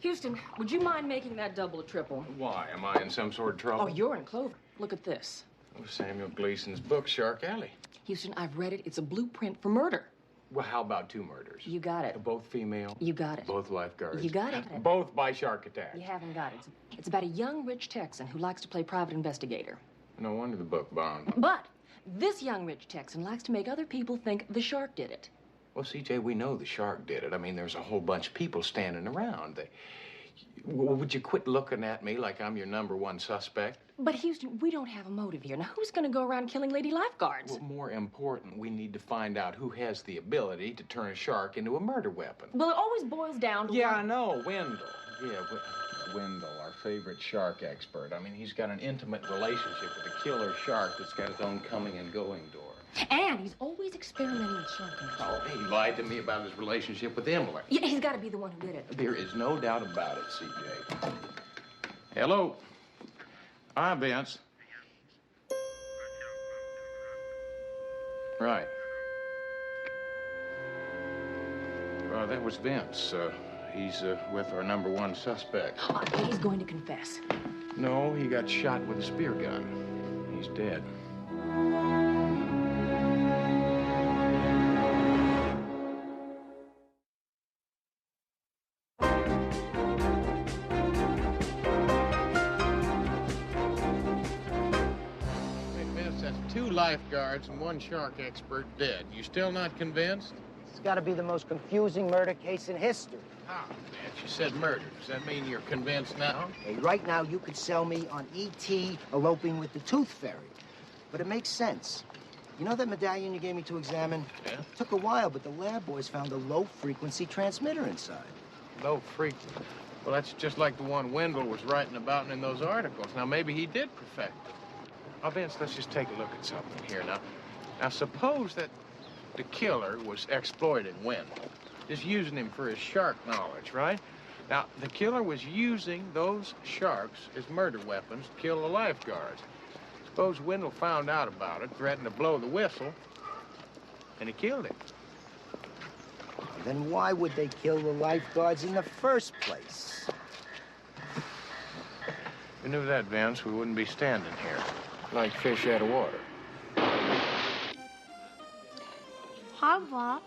Houston, would you mind making that double or triple? Why? Am I in some sort of trouble? Oh, you're in clover. Look at this. Oh, Samuel Gleason's book, Shark Alley. Houston, I've read it. It's a blueprint for murder. Well, how about 2 murders? You got it. Both female? You got it. Both lifeguards? You got it. Both by shark attack? You haven't got it. It's about a young, rich Texan who likes to play private investigator. No wonder the book bombed. But this young, rich Texan likes to make other people think the shark did it. Well, CJ, we know the shark did it. I mean, there's a whole bunch of people standing around. Would you quit looking at me like I'm your #1 suspect? But, Houston, we don't have a motive here. Now, who's going to go around killing lady lifeguards? Well, more important, we need to find out who has the ability to turn a shark into a murder weapon. Well, it always boils down to... Yeah, I know. Wendell. Yeah, Wendell, our favorite shark expert. I mean, he's got an intimate relationship with a killer shark that's got his own coming and going door. And he's always experimenting with shark control. Oh, he lied to me about his relationship with Emily. Yeah, he's got to be the one who did it. There is no doubt about it, CJ. Hello. Hi, Vince. Right. That was Vince. He's with our #1 suspect. He's going to confess. No, he got shot with a spear gun. He's dead. Wait, Vince, that's 2 lifeguards and 1 shark expert dead. You still not convinced? It's got to be the most confusing murder case in history. Ah, man, you said murder. Does that mean you're convinced now? Hey, right now, you could sell me on E.T. eloping with the Tooth Fairy. But it makes sense. You know that medallion you gave me to examine? Yeah? Took a while, but the lab boys found a low-frequency transmitter inside. Low frequency. Well, that's just like the one Wendell was writing about in those articles. Now, maybe he did perfect it. Now, Vince, let's just take a look at something here. Now, suppose that the killer was exploiting Wendell, just using him for his shark knowledge, right? Now, the killer was using those sharks as murder weapons to kill the lifeguards. Suppose Wendell found out about it, threatened to blow the whistle, and he killed him. Then why would they kill the lifeguards in the first place? If we knew that, Vince, we wouldn't be standing here like fish out of water. Hi, Bob.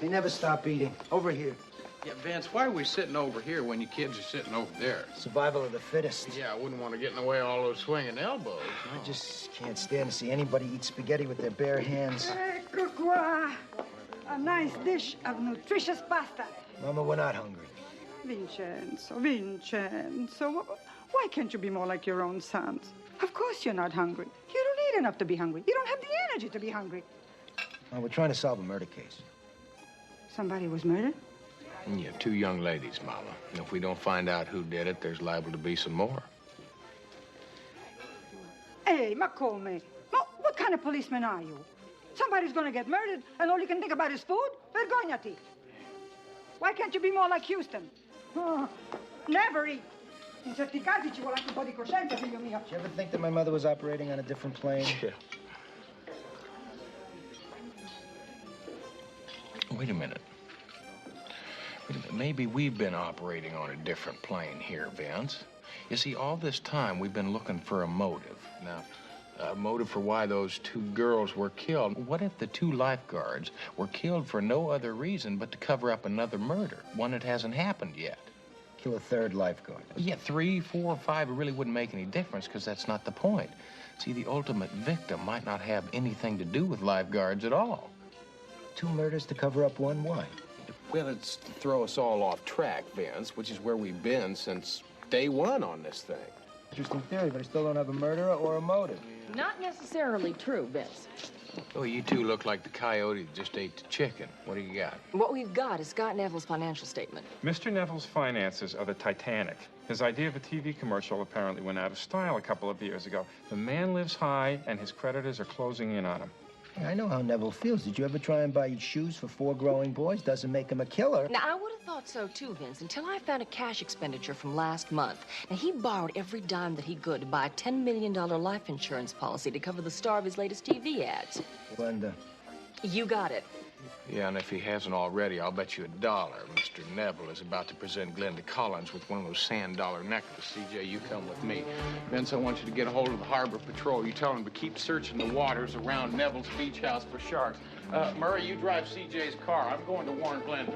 They never stop eating. Over here. Yeah, Vince, why are we sitting over here when you kids are sitting over there? Survival of the fittest. Yeah, I wouldn't want to get in the way of all those swinging elbows. No. I just can't stand to see anybody eat spaghetti with their bare hands. Ecco qua. A nice dish of nutritious pasta. Mama, we're not hungry. Vincenzo, why can't you be more like your own sons? Of course you're not hungry. You don't eat enough to be hungry. You don't have the energy to be hungry. Well, we're trying to solve a murder case. Somebody was murdered? Yeah, 2 young ladies, Mama. And if we don't find out who did it, there's liable to be some more. Hey, ma come? What kind of policeman are you? Somebody's gonna get murdered, and all you can think about is food? Vergognati. Why can't you be more like Houston? Oh, never eat. In certi casi ci vuole anche un po' di coscienza, figlio mio. Did you ever think that my mother was operating on a different plane? Yeah. Wait a minute. Maybe we've been operating on a different plane here, Vince. You see, all this time we've been looking for a motive. Now, a motive for why those 2 girls were killed. What if the 2 lifeguards were killed for no other reason but to cover up another murder, one that hasn't happened yet? Kill a 3rd lifeguard. Yeah, 3, 4, 5, it really wouldn't make any difference because that's not the point. See, the ultimate victim might not have anything to do with lifeguards at all. 2 murders to cover up one? Why? Well, it's to throw us all off track, Vince, which is where we've been since day 1 on this thing. Interesting theory, but I still don't have a murderer or a motive. Not necessarily true, Vince. Oh, you 2 look like the coyote that just ate the chicken. What do you got? What we've got is Scott Neville's financial statement. Mr. Neville's finances are the Titanic. His idea of a TV commercial apparently went out of style a couple of years ago. The man lives high, and his creditors are closing in on him. I know how Neville feels. Did you ever try and buy shoes for 4 growing boys? Doesn't make him a killer. Now, I would have thought so too, Vince, until I found a cash expenditure from last month. Now, he borrowed every dime that he could to buy a $10 million life insurance policy to cover the star of his latest TV ads. Glenda. You got it. Yeah, and if he hasn't already, I'll bet you $1 Mr. Neville is about to present Glenda Collins with one of those sand dollar necklaces. CJ, you come with me. Vince, I want you to get a hold of the Harbor Patrol. You tell them to keep searching the waters around Neville's beach house for sharks. Murray, you drive CJ's car. I'm going to warn Glenda.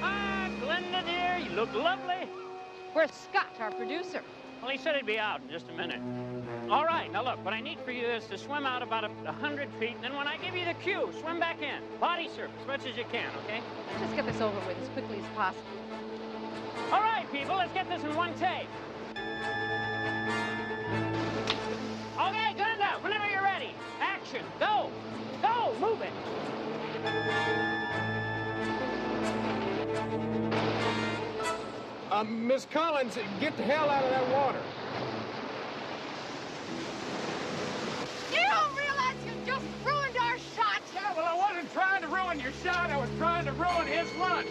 Ah, Glenda, dear, you look lovely. Where's Scott, our producer? Well, he said he'd be out in just a minute. All right, now look, what I need for you is to swim out about 100 feet, and then when I give you the cue, swim back in. Body surface, as much as you can, okay? Let's just get this over with as quickly as possible. All right, people, let's get this in one take. Okay, Glenda, whenever you're ready. Action, go. Go, move it. Miss Collins, get the hell out of that water. You don't realize you just ruined our shot. Yeah, well, I wasn't trying to ruin your shot. I was trying to ruin his lunch.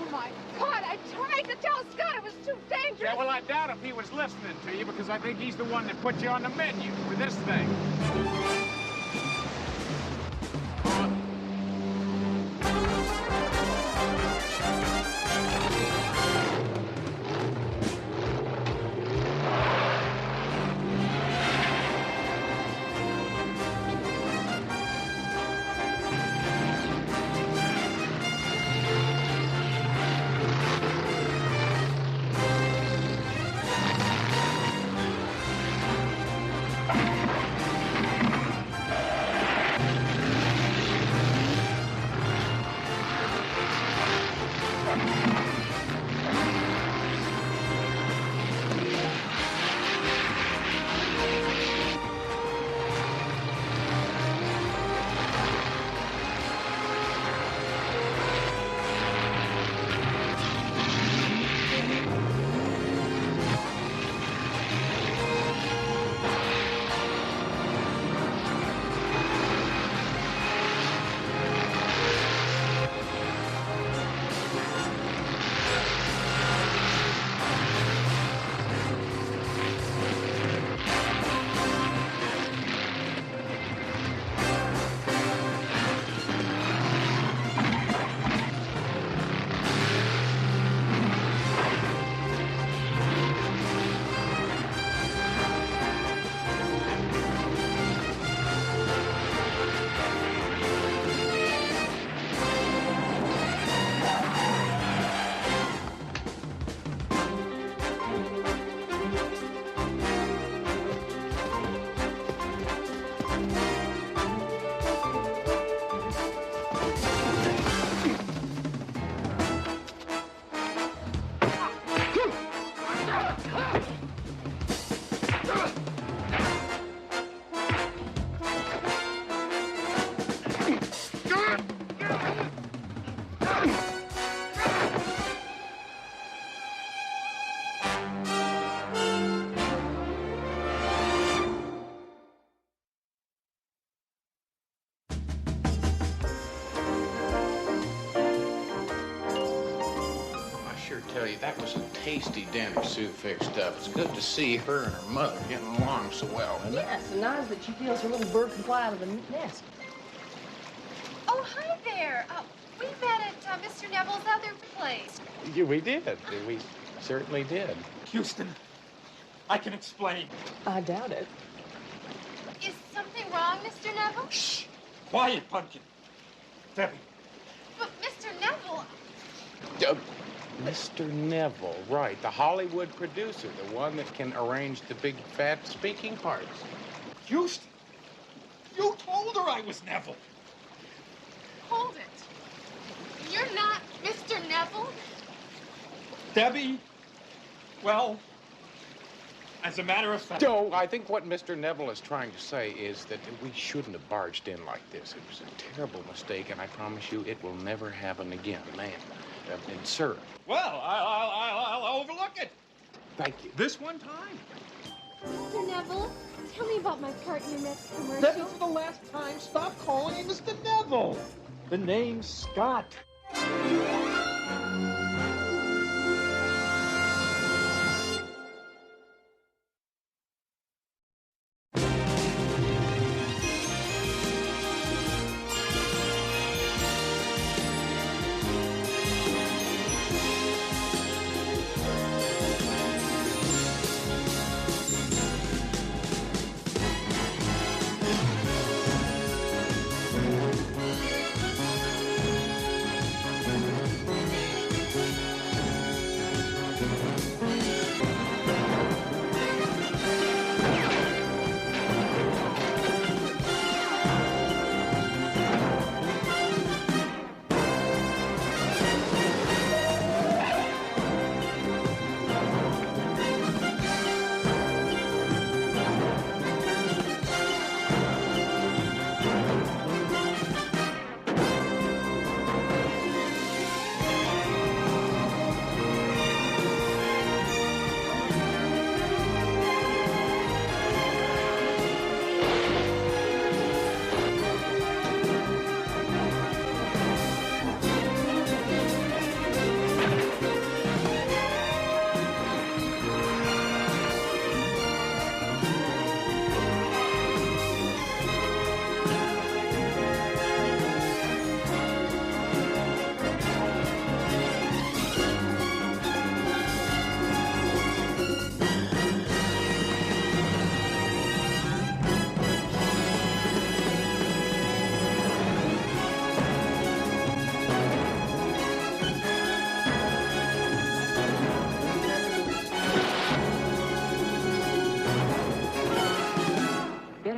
Oh, my God, I tried to tell Scott it was too dangerous. Yeah, well, I doubt if he was listening to you because I think he's the one that put you on the menu for this thing. Tell you, that was a tasty dinner Sue fixed up. It's good to see her and her mother getting along so well, isn't it? Yes, and nice that she feels her little bird can fly out of the nest. Oh, hi there. We met at Mr. Neville's other place. Yeah, we did. We certainly did. Houston, I can explain. I doubt it. Is something wrong, Mr. Neville? Shh. Quiet, Pumpkin. Debbie. But Mr. Neville... Mr. Neville, right. The Hollywood producer, the one that can arrange the big, fat speaking parts. Houston, you told her I was Neville. Hold it. You're not Mr. Neville? Debbie, well, as a matter of fact... No, I think what Mr. Neville is trying to say is that we shouldn't have barged in like this. It was a terrible mistake, and I promise you it will never happen again, ma'am. And sir. Well, I'll overlook it. Thank you. This one time. Mr. Neville, tell me about my part in your next commercial. Debbie, for the last time, stop calling me Mr. Neville. The name's Scott.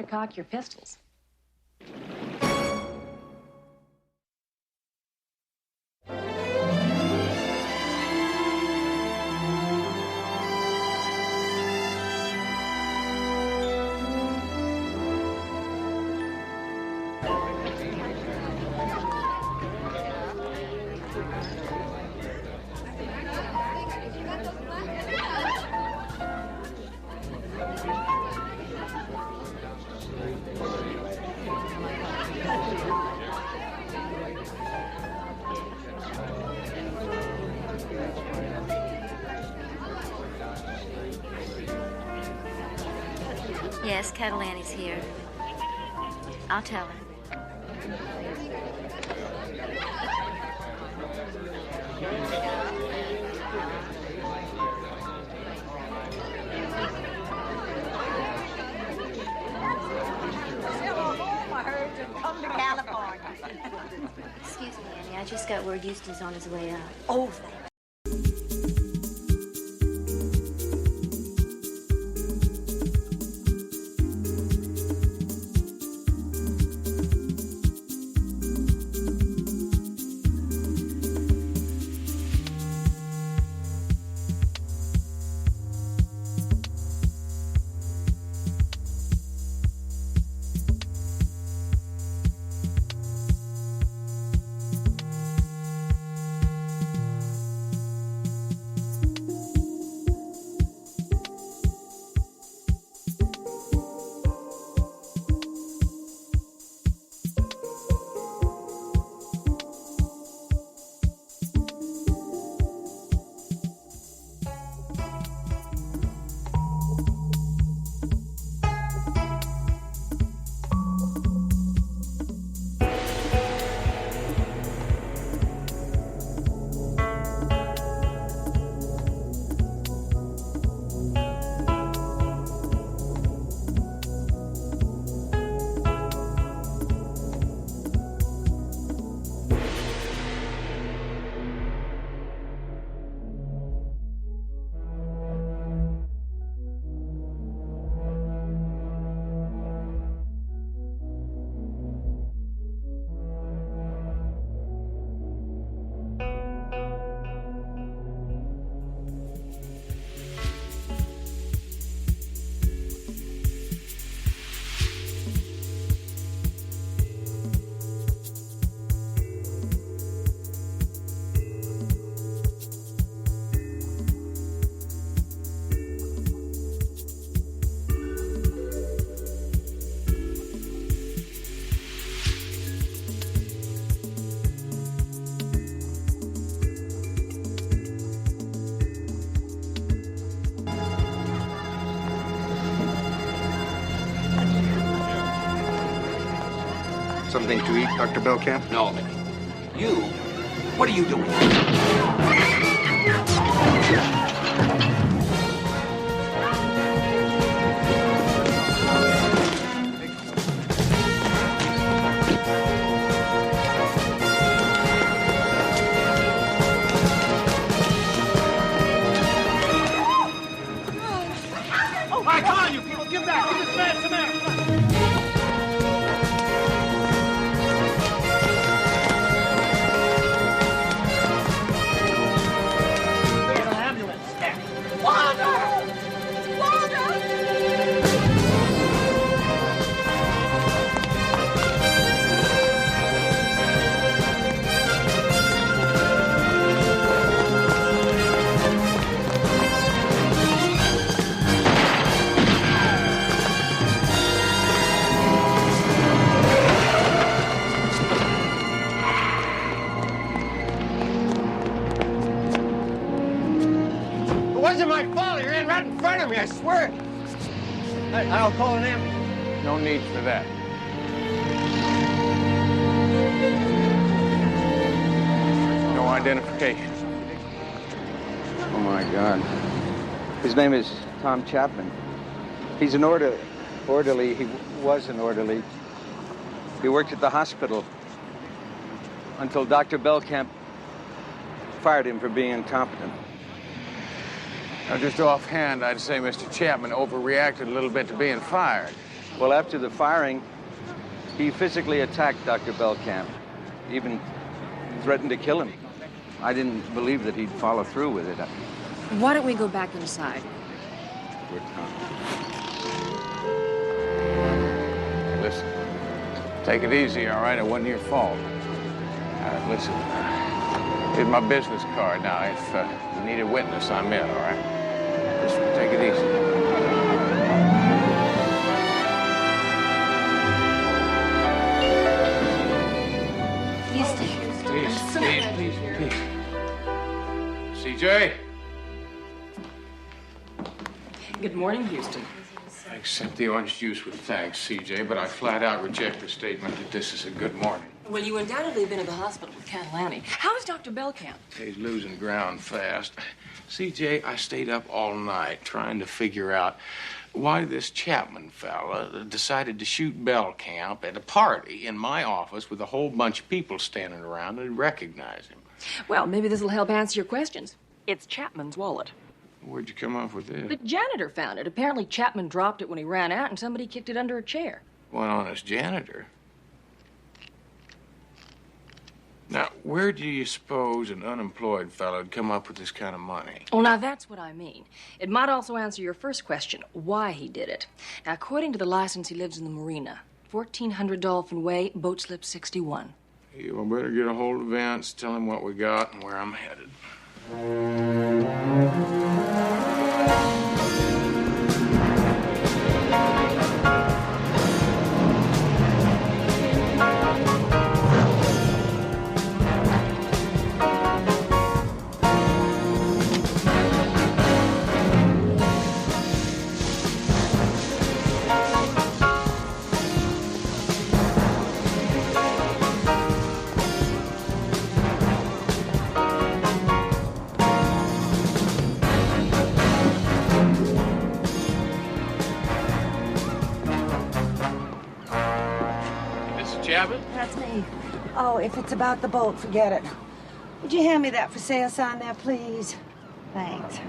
Cock your pistols. Yes, Catalani's here. I'll tell her. Come to California. Excuse me, Annie. I just got word Houston's on his way up. Oh, thank Something to eat, Dr. Belkamp? No. You? What are you doing? I call you people, get back, give this man some air. It wasn't my fault. He ran right in front of me, I swear. I'll call an ambulance. No need for that. No identification. Oh, my God. His name is Tom Chapman. He's an orderly. He was an orderly. He worked at the hospital until Dr. Belkamp fired him for being incompetent. Now, just offhand, I'd say Mr. Chapman overreacted a little bit to being fired. Well, after the firing, he physically attacked Dr. Belkamp, even threatened to kill him. I didn't believe that he'd follow through with it. Why don't we go back inside? Poor Tom. Listen, take it easy, all right? It wasn't your fault. Listen, here's my business card. Now, if you need a witness, I'm in, all right? Just take it easy. Houston. Peace. CJ? Good morning, Houston. I accept the orange juice with thanks, CJ, but I flat out reject the statement that this is a good morning. Well, you undoubtedly have been at the hospital with Catalani. How is Dr. Belkamp? He's losing ground fast. CJ, I stayed up all night trying to figure out why this Chapman fella decided to shoot Belkamp at a party in my office with a whole bunch of people standing around and recognize him. Well, maybe this will help answer your questions. It's Chapman's wallet. Where'd you come up with this? The janitor found it. Apparently, Chapman dropped it when he ran out, and somebody kicked it under a chair. One honest janitor. Now, where do you suppose an unemployed fellow would come up with this kind of money? Well, now, that's what I mean. It might also answer your first question, why he did it. Now, according to the license, he lives in the marina. 1400 Dolphin Way, boat slip 61. You better get a hold of Vance, tell him what we got and where I'm headed. Chapman? That's me. Oh, if it's about the boat, forget it. Would you hand me that for sale sign there, please? Thanks.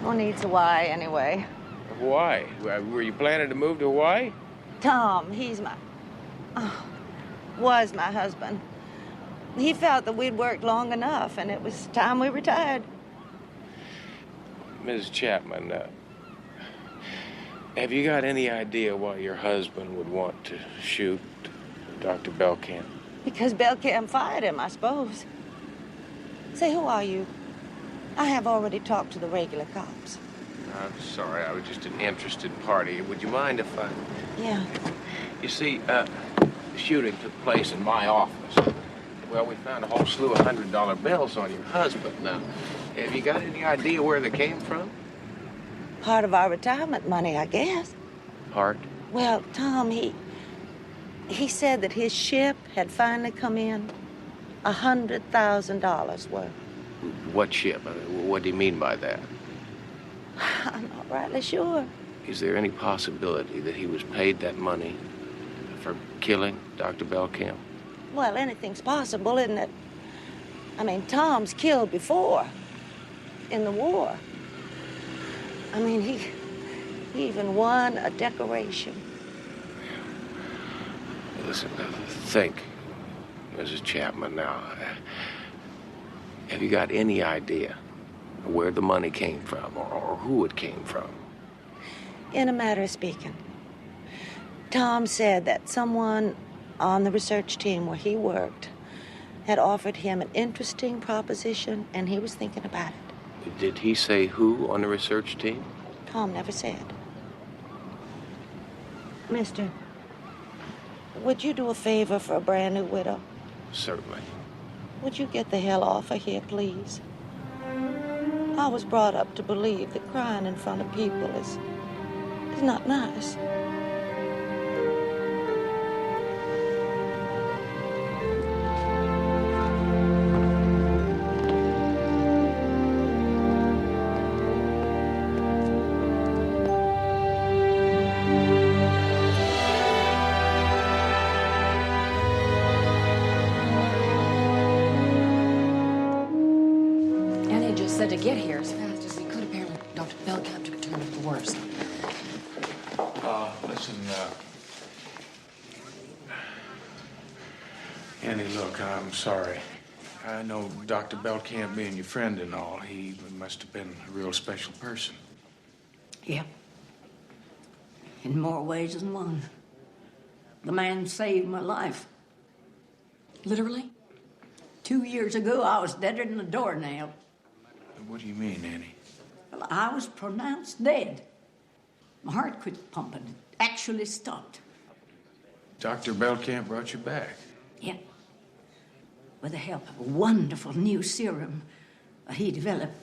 No need to why, anyway. Hawaii? Were you planning to move to Hawaii? Tom, he's was my husband. He felt that we'd worked long enough, and it was time we retired. Mrs. Chapman, have you got any idea why your husband would want to shoot Dr. Belkamp? Because Belkamp fired him, I suppose. Say, who are you? I have already talked to the regular cops. I'm sorry, I was just an interested party. Would you mind if I... Yeah. You see, the shooting took place in my office. Well, we found a whole slew of $100 bills on your husband. Now, have you got any idea where they came from? Part of our retirement money, I guess. Part? Well, Tom, He said that his ship had finally come in $100,000 worth. What ship? What do you mean by that? I'm not rightly sure. Is there any possibility that he was paid that money for killing Dr. Belkamp? Well, anything's possible, isn't it? I mean, Tom's killed before, in the war. I mean, he even won a decoration. Listen, think, Mrs. Chapman, now. Have you got any idea where the money came from or who it came from? In a matter of speaking, Tom said that someone on the research team where he worked had offered him an interesting proposition, and he was thinking about it. Did he say who on the research team? Tom never said. Mister, would you do a favor for a brand new widow? Certainly. Would you get the hell off of here, please? I was brought up to believe that crying in front of people is not nice. Annie just said to get here as fast as we could. Apparently, Dr. Belkamp took a turn for the worse. Listen, Annie, look, I'm sorry. I know Dr. Belkamp being your friend and all, he must have been a real special person. Yeah. In more ways than one. The man saved my life. Literally? 2 years ago, I was deader than a doornail. What do you mean, Annie? Well, I was pronounced dead. My heart quit pumping. It actually stopped. Dr. Belkamp brought you back. Yeah. With the help of a wonderful new serum he developed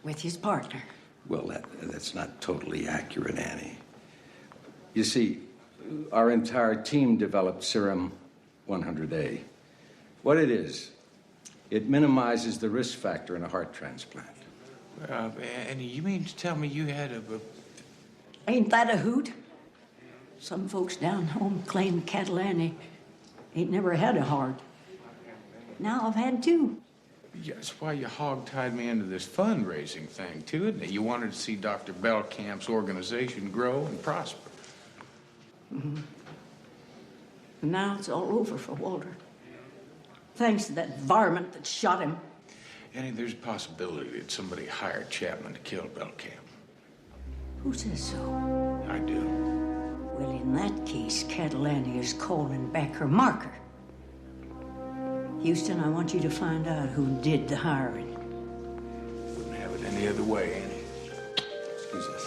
with his partner. Well, that's not totally accurate, Annie. You see, our entire team developed Serum 100A. What it is, it minimizes the risk factor in a heart transplant. Annie, you mean to tell me you had a... Ain't that a hoot? Some folks down home claim Catalani ain't never had a heart. Now I've had two. Yeah, that's why you hog-tied me into this fundraising thing, too, isn't it? You wanted to see Dr. Belkamp's organization grow and prosper. Mm-hmm. Now it's all over for Walter. Thanks to that varmint that shot him. Annie, there's a possibility that somebody hired Chapman to kill Belkamp. Who says so? I do. Well, in that case, Catalani is calling back her marker. Houston, I want you to find out who did the hiring. Wouldn't have it any other way, Annie. Excuse us.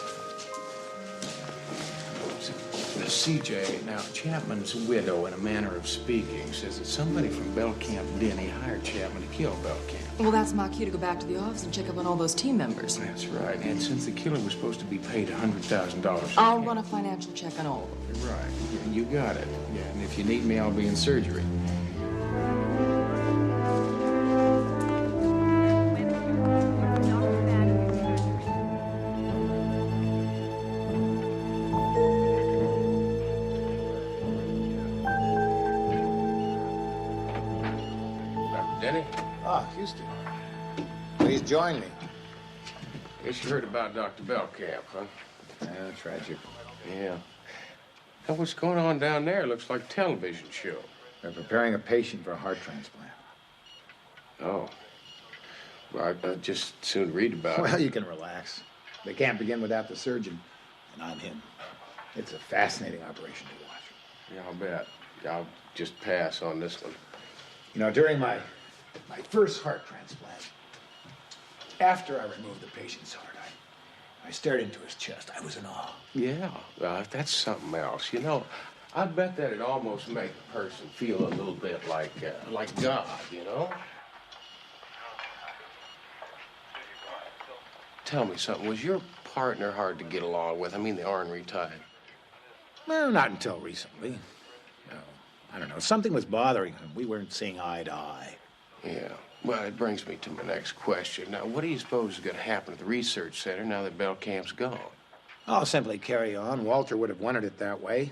CJ, now, Chapman's widow, in a manner of speaking, says that somebody from Belkamp Denny hired Chapman to kill Belkamp. Well, that's my cue to go back to the office and check up on all those team members. That's right. And since the killer was supposed to be paid $100,000... I'll run a financial check on all of them. Right. You got it. Yeah, and if you need me, I'll be in surgery. Denny? Ah, Houston. Please join me. Guess you heard about Dr. Belkamp, huh? Yeah, tragic. Yeah. Now, what's going on down there? Looks like a television show. They're preparing a patient for a heart transplant. Oh. Well, I'd just soon read about it. Well, you can relax. They can't begin without the surgeon, and I'm him. It's a fascinating operation to watch. Yeah, I'll bet. I'll just pass on this one. You know, during my first heart transplant, after I removed the patient's heart, I stared into his chest. I was in awe. Yeah, that's something else. You know, I bet that it almost make a person feel a little bit like God, you know? Tell me something. Was your partner hard to get along with? I mean, the ornery type. Well, not until recently. I don't know. Something was bothering him. We weren't seeing eye to eye. Yeah. Well, it brings me to my next question. Now, what do you suppose is going to happen at the research center now that Belcamp's gone? I'll simply carry on. Walter would have wanted it that way.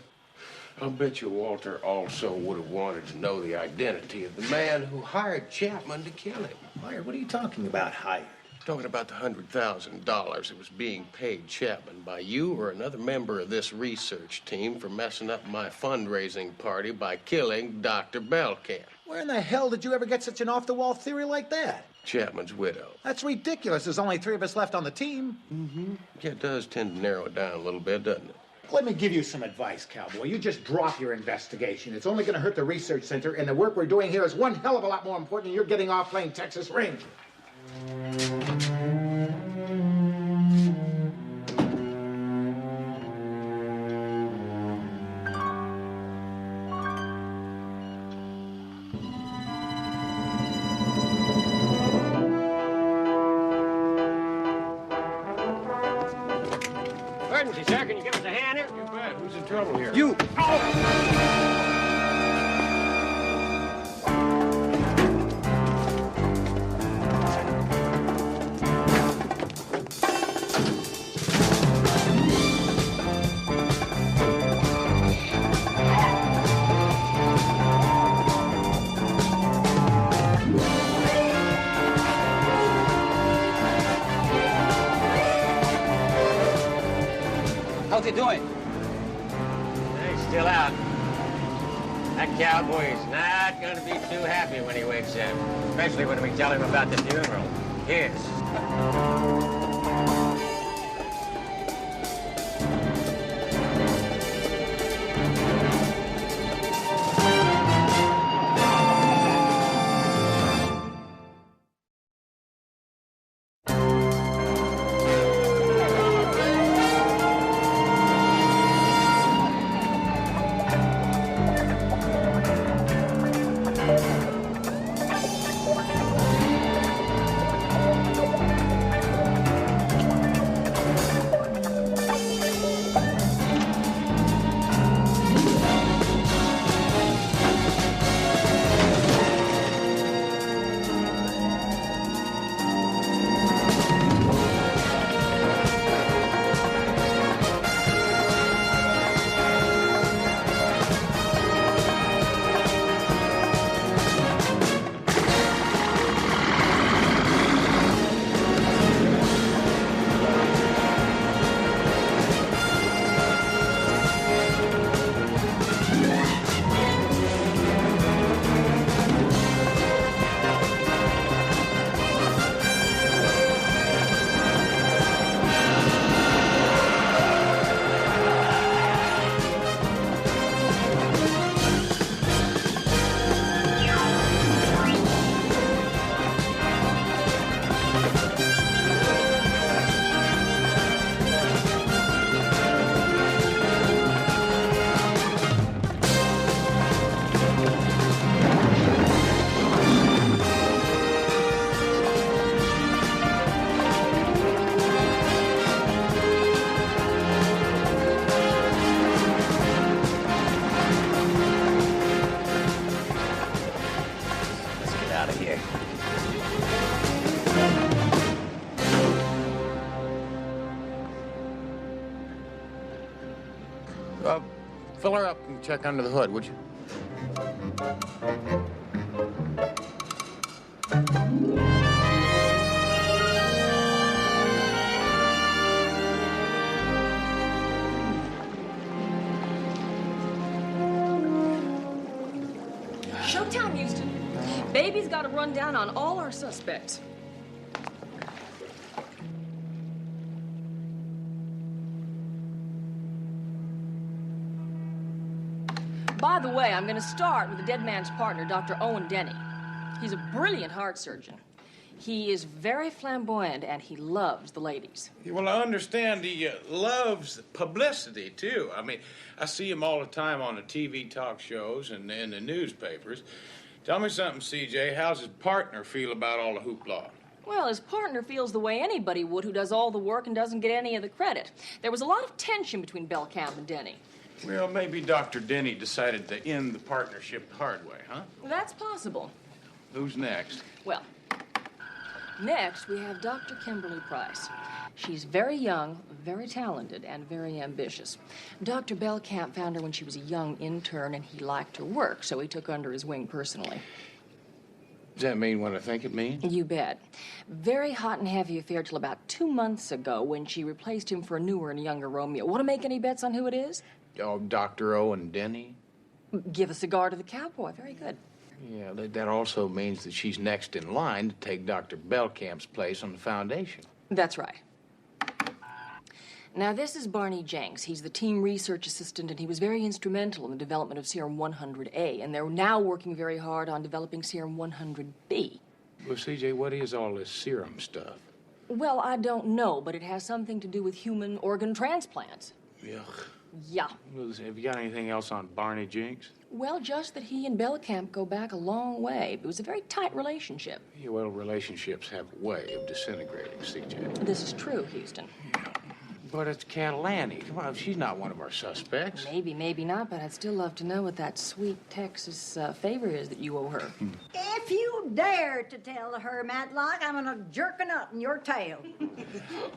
I'll bet you Walter also would have wanted to know the identity of the man who hired Chapman to kill him. Hired? What are you talking about, hired? Talking about the $100,000 that was being paid Chapman by you or another member of this research team for messing up my fundraising party by killing Dr. Belcamp. Where in the hell did you ever get such an off-the-wall theory like that? Chapman's widow. That's ridiculous. There's only 3 of us left on the team. Mm-hmm. Yeah, it does tend to narrow it down a little bit, doesn't it? Let me give you some advice, cowboy. You just drop your investigation. It's only going to hurt the research center, and the work we're doing here is one hell of a lot more important than you're getting off playing Texas Ranger. Emergency, sir. Can you give us a hand here? You bet. Who's in trouble here? You! How's he doing? He's still out. That cowboy is not going to be too happy when he wakes up, especially when we tell him about the funeral. Yes. Fill her up and check under the hood, would you? Showtime, Houston. Baby's got a rundown on all our suspects. By the way, I'm going to start with the dead man's partner, Dr. Owen Denny. He's a brilliant heart surgeon. He is very flamboyant, and he loves the ladies. Well, I understand he loves publicity, too. I mean, I see him all the time on the TV talk shows and in the newspapers. Tell me something, CJ. How's his partner feel about all the hoopla? Well, his partner feels the way anybody would who does all the work and doesn't get any of the credit. There was a lot of tension between Belcamp and Denny. Well, maybe Dr. Denny decided to end the partnership the hard way, huh? That's possible. Who's next? Well, next we have Dr. Kimberly Price. She's very young, very talented, and very ambitious. Dr. Belcamp found her when she was a young intern, and he liked her work, so he took her under his wing personally. Does that mean what I think it means? You bet. Very hot and heavy affair till about 2 months ago when she replaced him for a newer and younger Romeo. Want to make any bets on who it is? Oh, Dr. Owen Denny? Give a cigar to the cowboy. Very good. Yeah, that also means that she's next in line to take Dr. Belcamp's place on the foundation. That's right. Now, this is Barney Jenks. He's the team research assistant, and he was very instrumental in the development of Serum 100A, and they're now working very hard on developing Serum 100B. Well, CJ, what is all this serum stuff? Well, I don't know, but it has something to do with human organ transplants. Yuck. Yeah. Well, have you got anything else on Barney Jenks? Well, just that he and Belcamp go back a long way. It was a very tight relationship. Yeah, well, relationships have a way of disintegrating, CJ. This is true, Houston. But it's Catalani. Come on, she's not one of our suspects. Maybe, maybe not, but I'd still love to know what that sweet Texas favor is that you owe her. If you dare to tell her, Matlock, I'm gonna jerk a nut in your tail.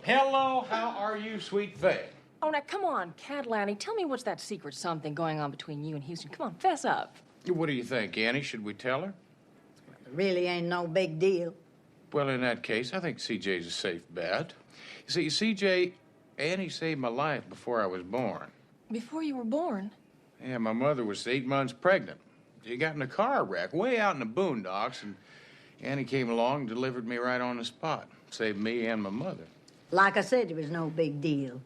Hello, how are you, sweet Faye? Oh, now, come on, Catalani. Tell me what's that secret something going on between you and Houston. Come on, fess up. What do you think, Annie? Should we tell her? Really ain't no big deal. Well, in that case, I think CJ's a safe bet. You see, CJ, Annie saved my life before I was born. Before you were born? Yeah, my mother was 8 months pregnant. She got in a car wreck way out in the boondocks, and Annie came along and delivered me right on the spot. Saved me and my mother. Like I said, it was no big deal.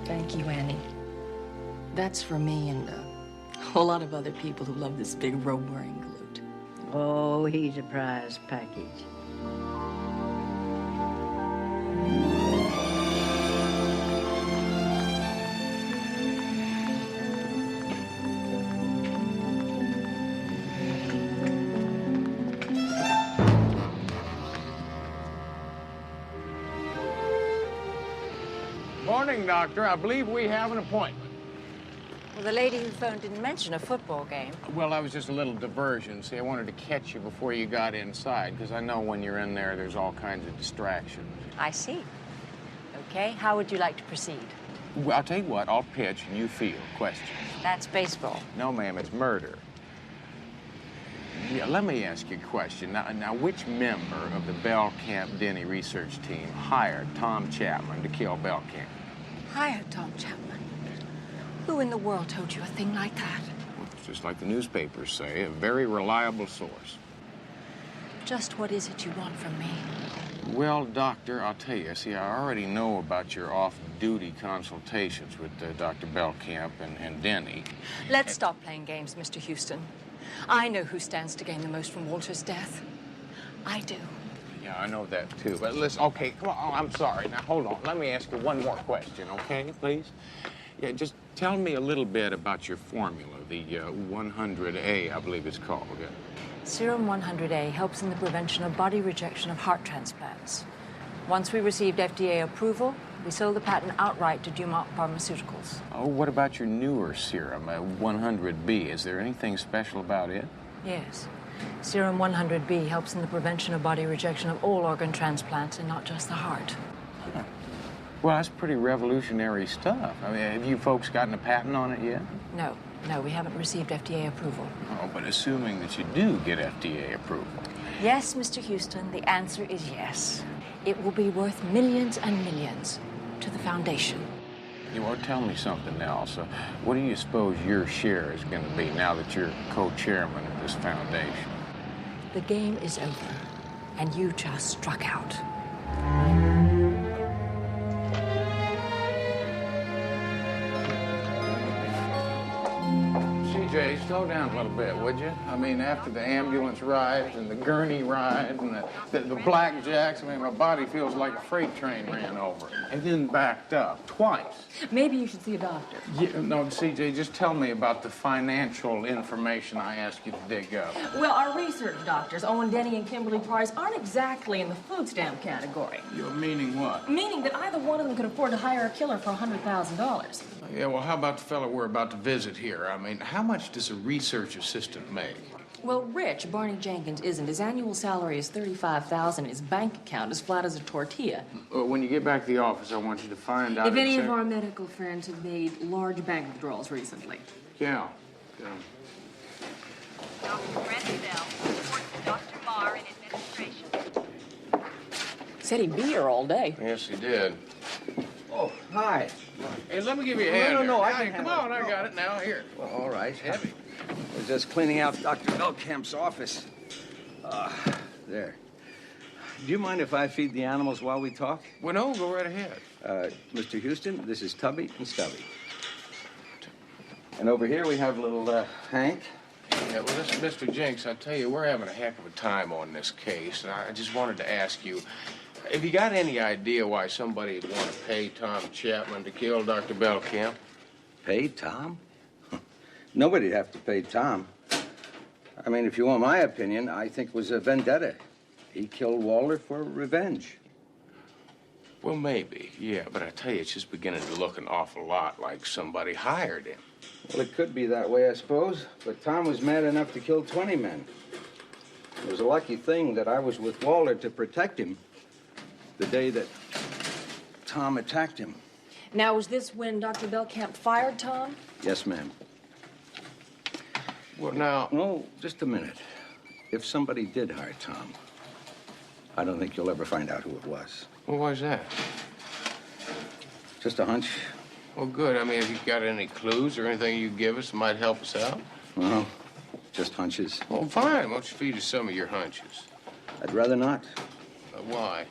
Thank you, Annie. That's for me and a whole lot of other people who love this big robe-wearing galoot. Oh, he's a prize package. Morning, Doctor. I believe we have an appointment. Well, the lady who phoned didn't mention a football game. Well, that was just a little diversion. See, I wanted to catch you before you got inside, because I know when you're in there, there's all kinds of distractions. I see. Okay, how would you like to proceed? Well, I'll tell you what. I'll pitch and you field questions. That's baseball. No, ma'am, it's murder. Yeah, let me ask you a question. Now, which member of the Belcamp Denny research team hired Tom Chapman to kill Belcamp? Hired Tom Chapman? Who in the world told you a thing like that? Well, it's just like the newspapers say, a very reliable source. Just what is it you want from me? Well, Doctor, I'll tell you. See, I already know about your off-duty consultations with Dr. Belcamp and Denny. Let's stop playing games, Mr. Houston. I know who stands to gain the most from Walter's death. I do. Yeah, I know that, too. But listen, okay, come on. Oh, I'm sorry. Now, hold on. Let me ask you one more question, okay, please? Yeah, just tell me a little bit about your formula, the 100A, I believe it's called. Yeah. Serum 100A helps in the prevention of body rejection of heart transplants. Once we received FDA approval, we sold the patent outright to Dumont Pharmaceuticals. Oh, what about your newer serum, 100B? Is there anything special about it? Yes. Serum 100B helps in the prevention of body rejection of all organ transplants and not just the heart. Huh. Well, that's pretty revolutionary stuff. I mean, have you folks gotten a patent on it yet? No, we haven't received FDA approval. Oh, but assuming that you do get FDA approval. Yes, Mr. Houston, the answer is yes. It will be worth millions and millions to the foundation. You won't tell me something else. What do you suppose your share is going to be now that you're co-chairman of this foundation? The game is over, and you just struck out. CJ's. slow down a little bit, would you? I mean, after the ambulance ride and the gurney ride and the blackjacks, I mean, my body feels like a freight train ran over it and then backed up twice. Maybe you should see a doctor. Yeah, no, CJ, just tell me about the financial information I asked you to dig up. Well, our research doctors, Owen Denny and Kimberly Price, aren't exactly in the food stamp category. You're meaning what? Meaning that either one of them could afford to hire a killer for $100,000. Yeah, well, how about the fellow we're about to visit here? I mean, how much does a research assistant make? Well, Rich, Barney Jenkins, isn't. His annual salary is $35,000. His bank account is flat as a tortilla. When you get back to the office, I want you to find out... If any of our medical friends have made large bank withdrawals recently. Yeah. Dr. Brent Bell reports to Dr. Marr in administration. Said he'd be here all day. Yes, he did. Oh, hi. Hey, let me give you a hand. No, here. I can Come on, I got it now. Here. Well, all right. It's heavy. We're just cleaning out Dr. Belkamp's office. There. Do you mind if I feed the animals while we talk? Well, no, go right ahead. Mr. Houston, this is Tubby and Stubby. And over here we have little Hank. Yeah, well, listen, Mr. Jenks, I tell you, we're having a heck of a time on this case, and I just wanted to ask you, have you got any idea why somebody would want to pay Tom Chapman to kill Dr. Belkamp? Pay Tom? Nobody'd have to pay Tom. I mean, if you want my opinion, I think it was a vendetta. He killed Walter for revenge. Well, maybe, yeah, but I tell you, it's just beginning to look an awful lot like somebody hired him. Well, it could be that way, I suppose, but Tom was mad enough to kill 20 men. It was a lucky thing that I was with Walter to protect him the day that Tom attacked him. Now, was this when Dr. Belkamp fired Tom? Yes, ma'am. Well, now... No, just a minute. If somebody did hire Tom, I don't think you'll ever find out who it was. Well, why's that? Just a hunch. Well, good. I mean, have you got any clues or anything you can give us that might help us out? No, just hunches. Well, fine. Why don't you feed us some of your hunches? I'd rather not. Why?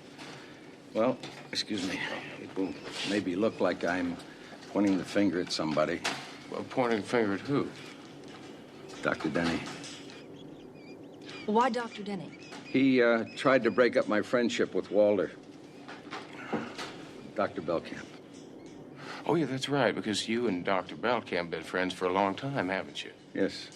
Well, excuse me. It will maybe look like I'm pointing the finger at somebody. Well, pointing the finger at who? Dr. Denny. Why Dr. Denny? He tried to break up my friendship with Walter. Dr. Belkamp. Oh, yeah, that's right, because you and Dr. Belkamp have been friends for a long time, haven't you? Yes.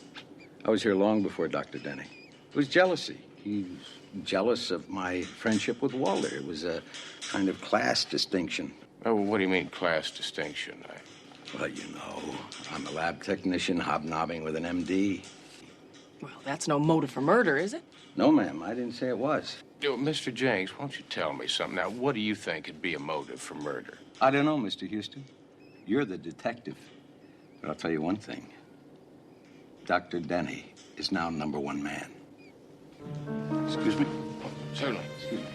I was here long before Dr. Denny. It was jealousy. He was jealous of my friendship with Walter. It was a kind of class distinction. Oh, well, what do you mean, class distinction? Well, you know, I'm a lab technician hobnobbing with an MD. Well, that's no motive for murder, is it? No, ma'am, I didn't say it was. Mr. Jenks, why don't you tell me something? Now, what do you think could be a motive for murder? I don't know, Mr. Houston. You're the detective. But I'll tell you one thing. Dr. Denny is now #1 man. Excuse me? Certainly. Excuse me.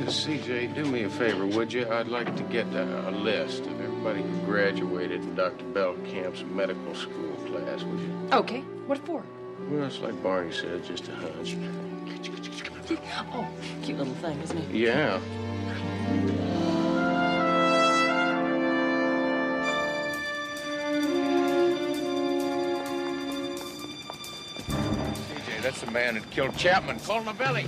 CJ, do me a favor, would you? I'd like to get a list of everybody who graduated in Dr. Belkamp's medical school class, would you? Okay. What for? Well, it's like Barney said, just a hunch. Oh, cute little thing, isn't he? Yeah. CJ, that's the man that killed Chapman. Call him a belly.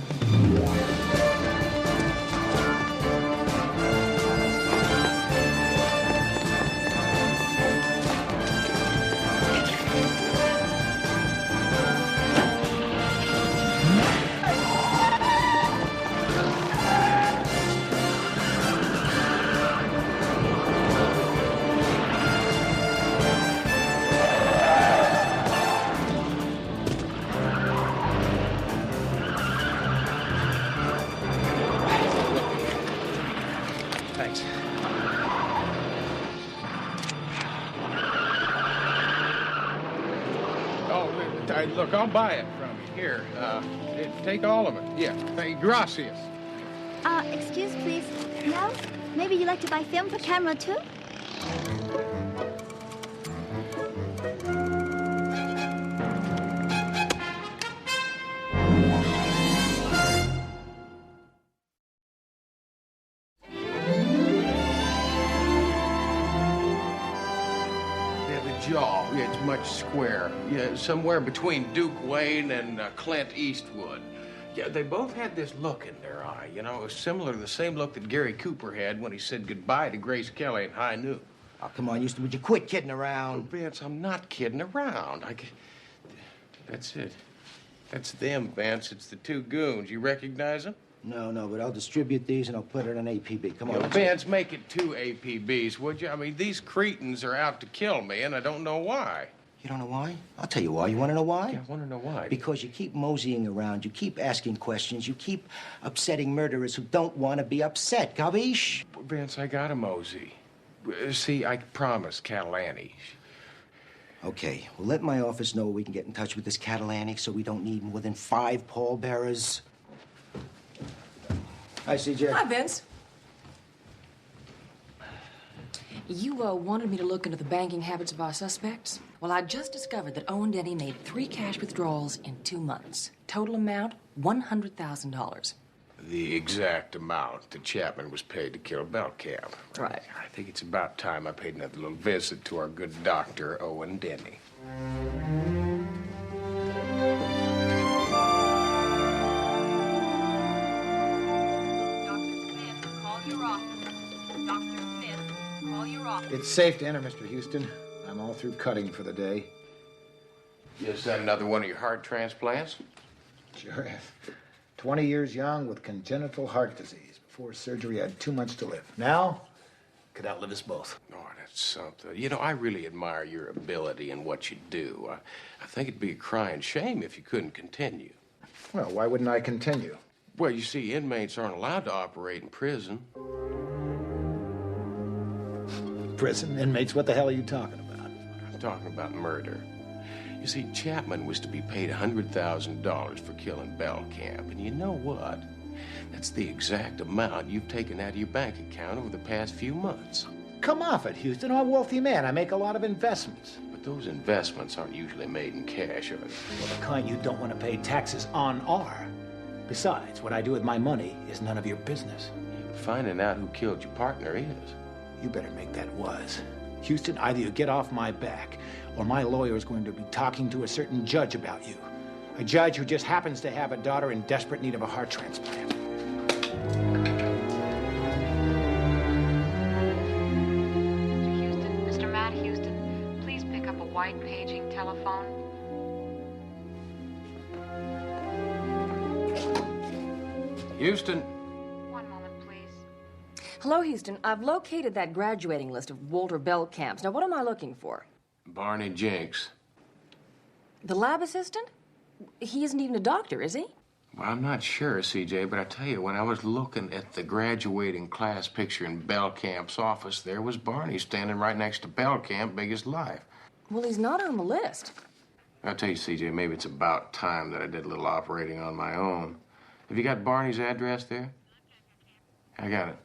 Thanks. Oh, look, I'll buy it from you. Here, take all of it. Yeah, thank you. Gracias. Excuse, please. No? Maybe you like to buy film for camera, too? much square. Yeah, somewhere between Duke Wayne and Clint Eastwood. Yeah, they both had this look in their eye. You know, it was similar to the same look that Gary Cooper had when he said goodbye to Grace Kelly in High Noon. Oh, come on, Houston, would you quit kidding around? Oh, Vance, I'm not kidding around. That's it. That's them, Vance. It's the two goons. You recognize them? No, but I'll distribute these and I'll put it on APB. Come on. Vance, make it 2 APBs, would you? I mean, these cretins are out to kill me, and I don't know why. You don't know why? I'll tell you why. You want to know why? Yeah, I want to know why. Because you keep moseying around, you keep asking questions, you keep upsetting murderers who don't want to be upset, capiche? Vance, I got a mosey. See, I promised Catalani. Okay, well, let my office know we can get in touch with this Catalani so we don't need more than 5 pallbearers. Hi, CJ. Hi, Vince. You wanted me to look into the banking habits of our suspects? Well, I just discovered that Owen Denny made 3 cash withdrawals in 2 months. Total amount, $100,000. The exact amount that Chapman was paid to kill Belcamp. Right. I think it's about time I paid another little visit to our good doctor, Owen Denny. It's safe to enter, Mr. Houston. I'm all through cutting for the day. Is that another one of your heart transplants? Sure. 20 years young with congenital heart disease. Before surgery, I had 2 months to live. Now, could outlive us both. Oh, that's something. You know, I really admire your ability and what you do. I think it'd be a crying shame if you couldn't continue. Well, why wouldn't I continue? Well, you see, inmates aren't allowed to operate in prison. Prison? Inmates? What the hell are you talking about? I'm talking about murder. You see, Chapman was to be paid $100,000 for killing Belcamp, and you know what? That's the exact amount you've taken out of your bank account over the past few months. Come off it, Houston. I'm a wealthy man. I make a lot of investments. But those investments aren't usually made in cash, are they? Well, the kind you don't want to pay taxes on are. Besides, what I do with my money is none of your business. Finding out who killed your partner is. You better make that was. Houston, either you get off my back, or my lawyer is going to be talking to a certain judge about you. A judge who just happens to have a daughter in desperate need of a heart transplant. Mr. Matt Houston, please pick up a white paging telephone. Houston. One moment, please. Hello, Houston. I've located that graduating list of Walter Belcamp's. Now, what am I looking for? Barney Jenks. The lab assistant? He isn't even a doctor, is he? Well, I'm not sure, CJ, but I tell you, when I was looking at the graduating class picture in Belcamp's office, there was Barney standing right next to Belcamp, big as life. Well, he's not on the list. I'll tell you, CJ, maybe it's about time that I did a little operating on my own. Have you got Barney's address there? I got it.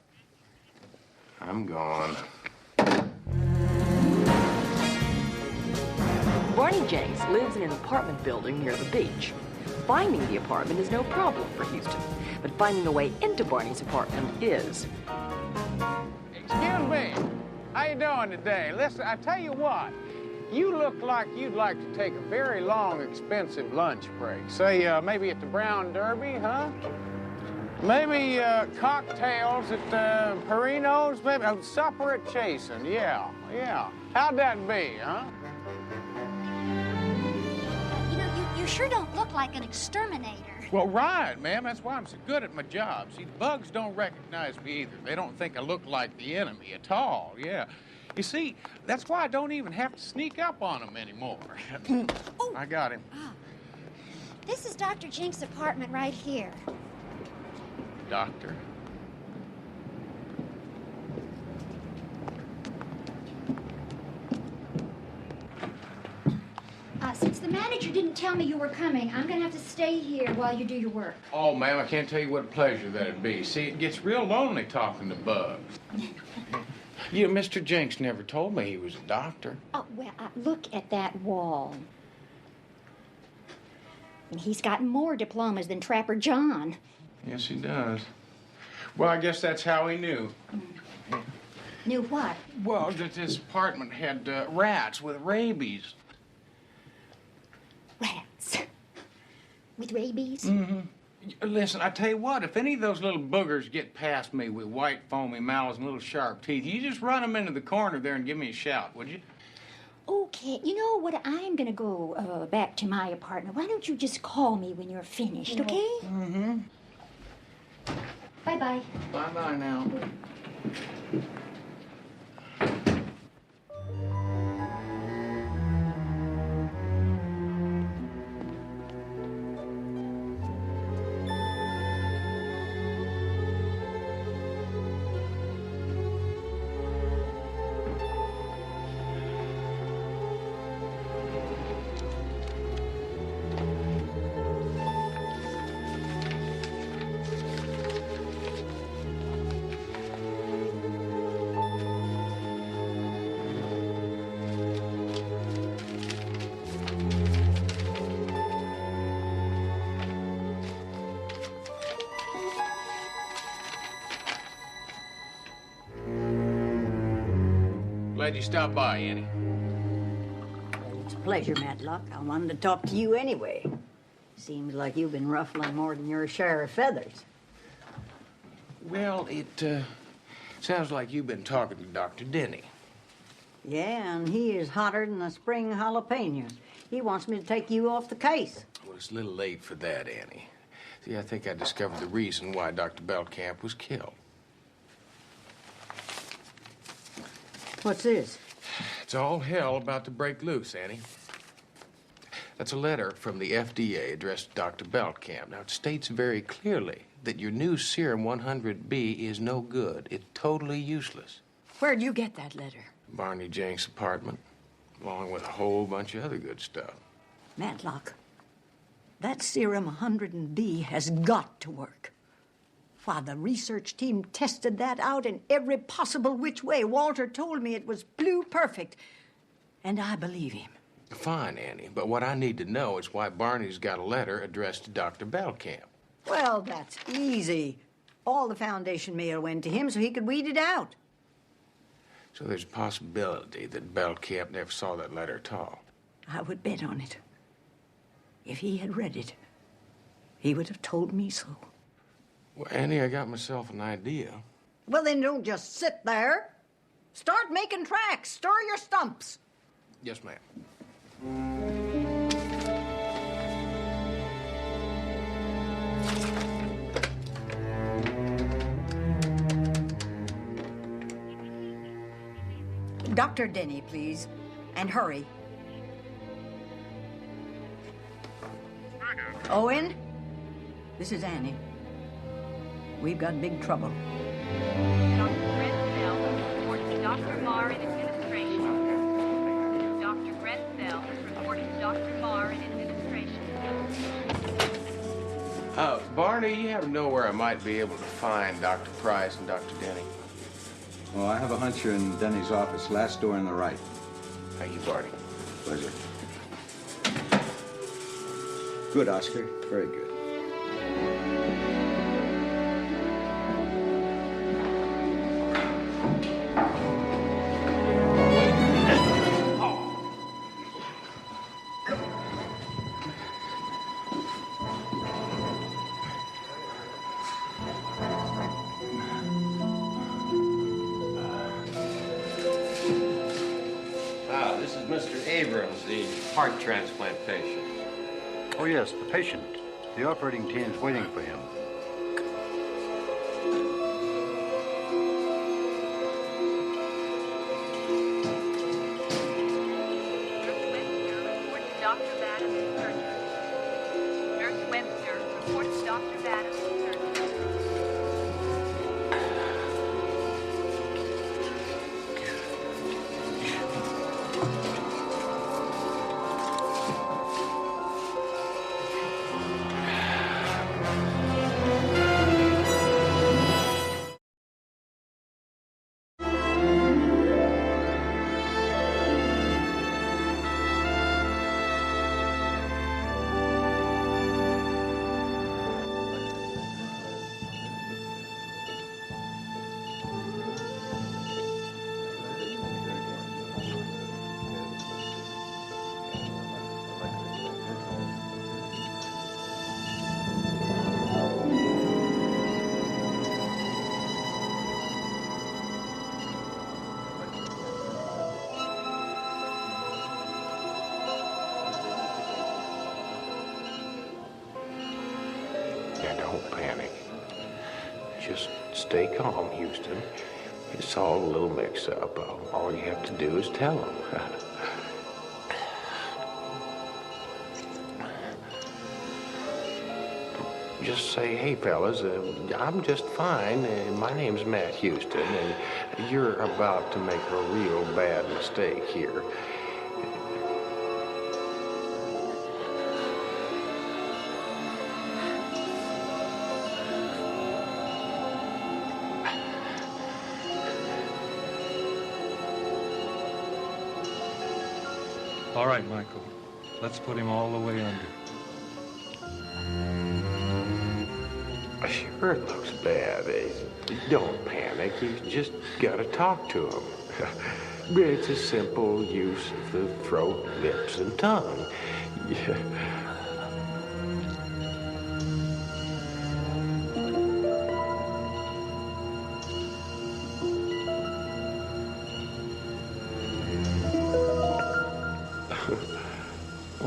I'm gone. Barney Jenks lives in an apartment building near the beach. Finding the apartment is no problem for Houston, but finding a way into Barney's apartment is. Excuse me. How you doing today? Listen, I tell you what. You look like you'd like to take a very long, expensive lunch break. Say, maybe at the Brown Derby, huh? Maybe cocktails at Perino's, maybe a supper at Chasen. Yeah. How'd that be, huh? You know, you sure don't look like an exterminator. Well, right, ma'am. That's why I'm so good at my job. See, the bugs don't recognize me either. They don't think I look like the enemy at all, yeah. You see, that's why I don't even have to sneak up on them anymore. I got him. This is Dr. Jenks' apartment right here. Doctor? Since the manager didn't tell me you were coming, I'm gonna have to stay here while you do your work. Oh, ma'am, I can't tell you what a pleasure that'd be. See, it gets real lonely talking to bugs. You know, Mr. Jenks never told me he was a doctor. Oh, well, look at that wall. And he's got more diplomas than Trapper John. Yes, he does. Well, I guess that's how he knew. Knew what? Well, that this apartment had rats with rabies. Rats. With rabies? Mm-hmm. Listen, I tell you what, if any of those little boogers get past me with white foamy mouths and little sharp teeth, you just run them into the corner there and give me a shout, would you? Okay, you know what? I'm gonna go back to my apartment. Why don't you just call me when you're finished, okay? Mm-hmm. Bye-bye. Bye-bye now. Glad you stopped by, Annie. It's a pleasure, Matlock. I wanted to talk to you anyway. Seems like you've been ruffling more than your share of feathers. Well, it sounds like you've been talking to Dr. Denny. Yeah, and he is hotter than a spring jalapeno. He wants me to take you off the case. Well, it's a little late for that, Annie. See, I think I discovered the reason why Dr. Belcamp was killed. What's this? It's all hell about to break loose, Annie. That's a letter from the FDA addressed to Dr. Belcamp. Now, it states very clearly that your new serum 100B is no good. It's totally useless. Where'd you get that letter? Barney Jenks' apartment, along with a whole bunch of other good stuff. Matlock, that serum 100B has got to work. Why, the research team tested that out in every possible which way. Walter told me it was blue perfect, and I believe him. Fine, Annie, but what I need to know is why Barney's got a letter addressed to Dr. Belcamp. Well, that's easy. All the Foundation mail went to him so he could weed it out. So there's a possibility that Belcamp never saw that letter at all. I would bet on it. If he had read it, he would have told me so. Well, Annie, I got myself an idea. Well, then don't just sit there. Start making tracks. Stir your stumps. Yes, ma'am. Dr. Denny, please. And hurry. Owen? This is Annie. We've got big trouble. Dr. Grenfell reports to Dr. Marr in administration. Dr. Grenfell reporting to Dr. Marr in administration. Barney, you happen to know where I might be able to find Dr. Price and Dr. Denny? Well, I have a hunch you're in Denny's office, last door on the right. Thank you, Barney. Pleasure. Good, Oscar. Very good. This is Mr. Abrams, the heart transplant patient. Oh, yes, the patient. The operating team's waiting for him. Dr. Madden's surgery. Nurse Webster reports Dr. Madden's surgery. just stay calm, Houston. It's all a little mix-up. All you have to do is tell them. Just say, hey, fellas, I'm just fine. My name's Matt Houston, and you're about to make a real bad mistake here. All right, Michael. Let's put him all the way under. Sure, it looks bad. Don't panic. You just gotta talk to him. It's a simple use of the throat, lips, and tongue. Yeah.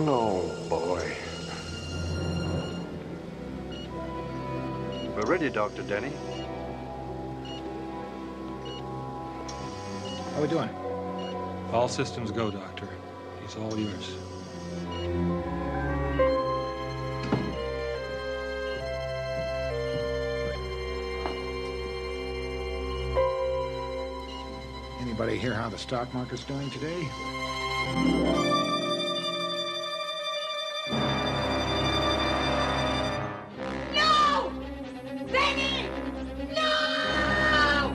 Oh, boy. We're ready, Dr. Denny. How we doing? All systems go, Doctor. He's all yours. Anybody hear how the stock market's doing today? No! Benny! No!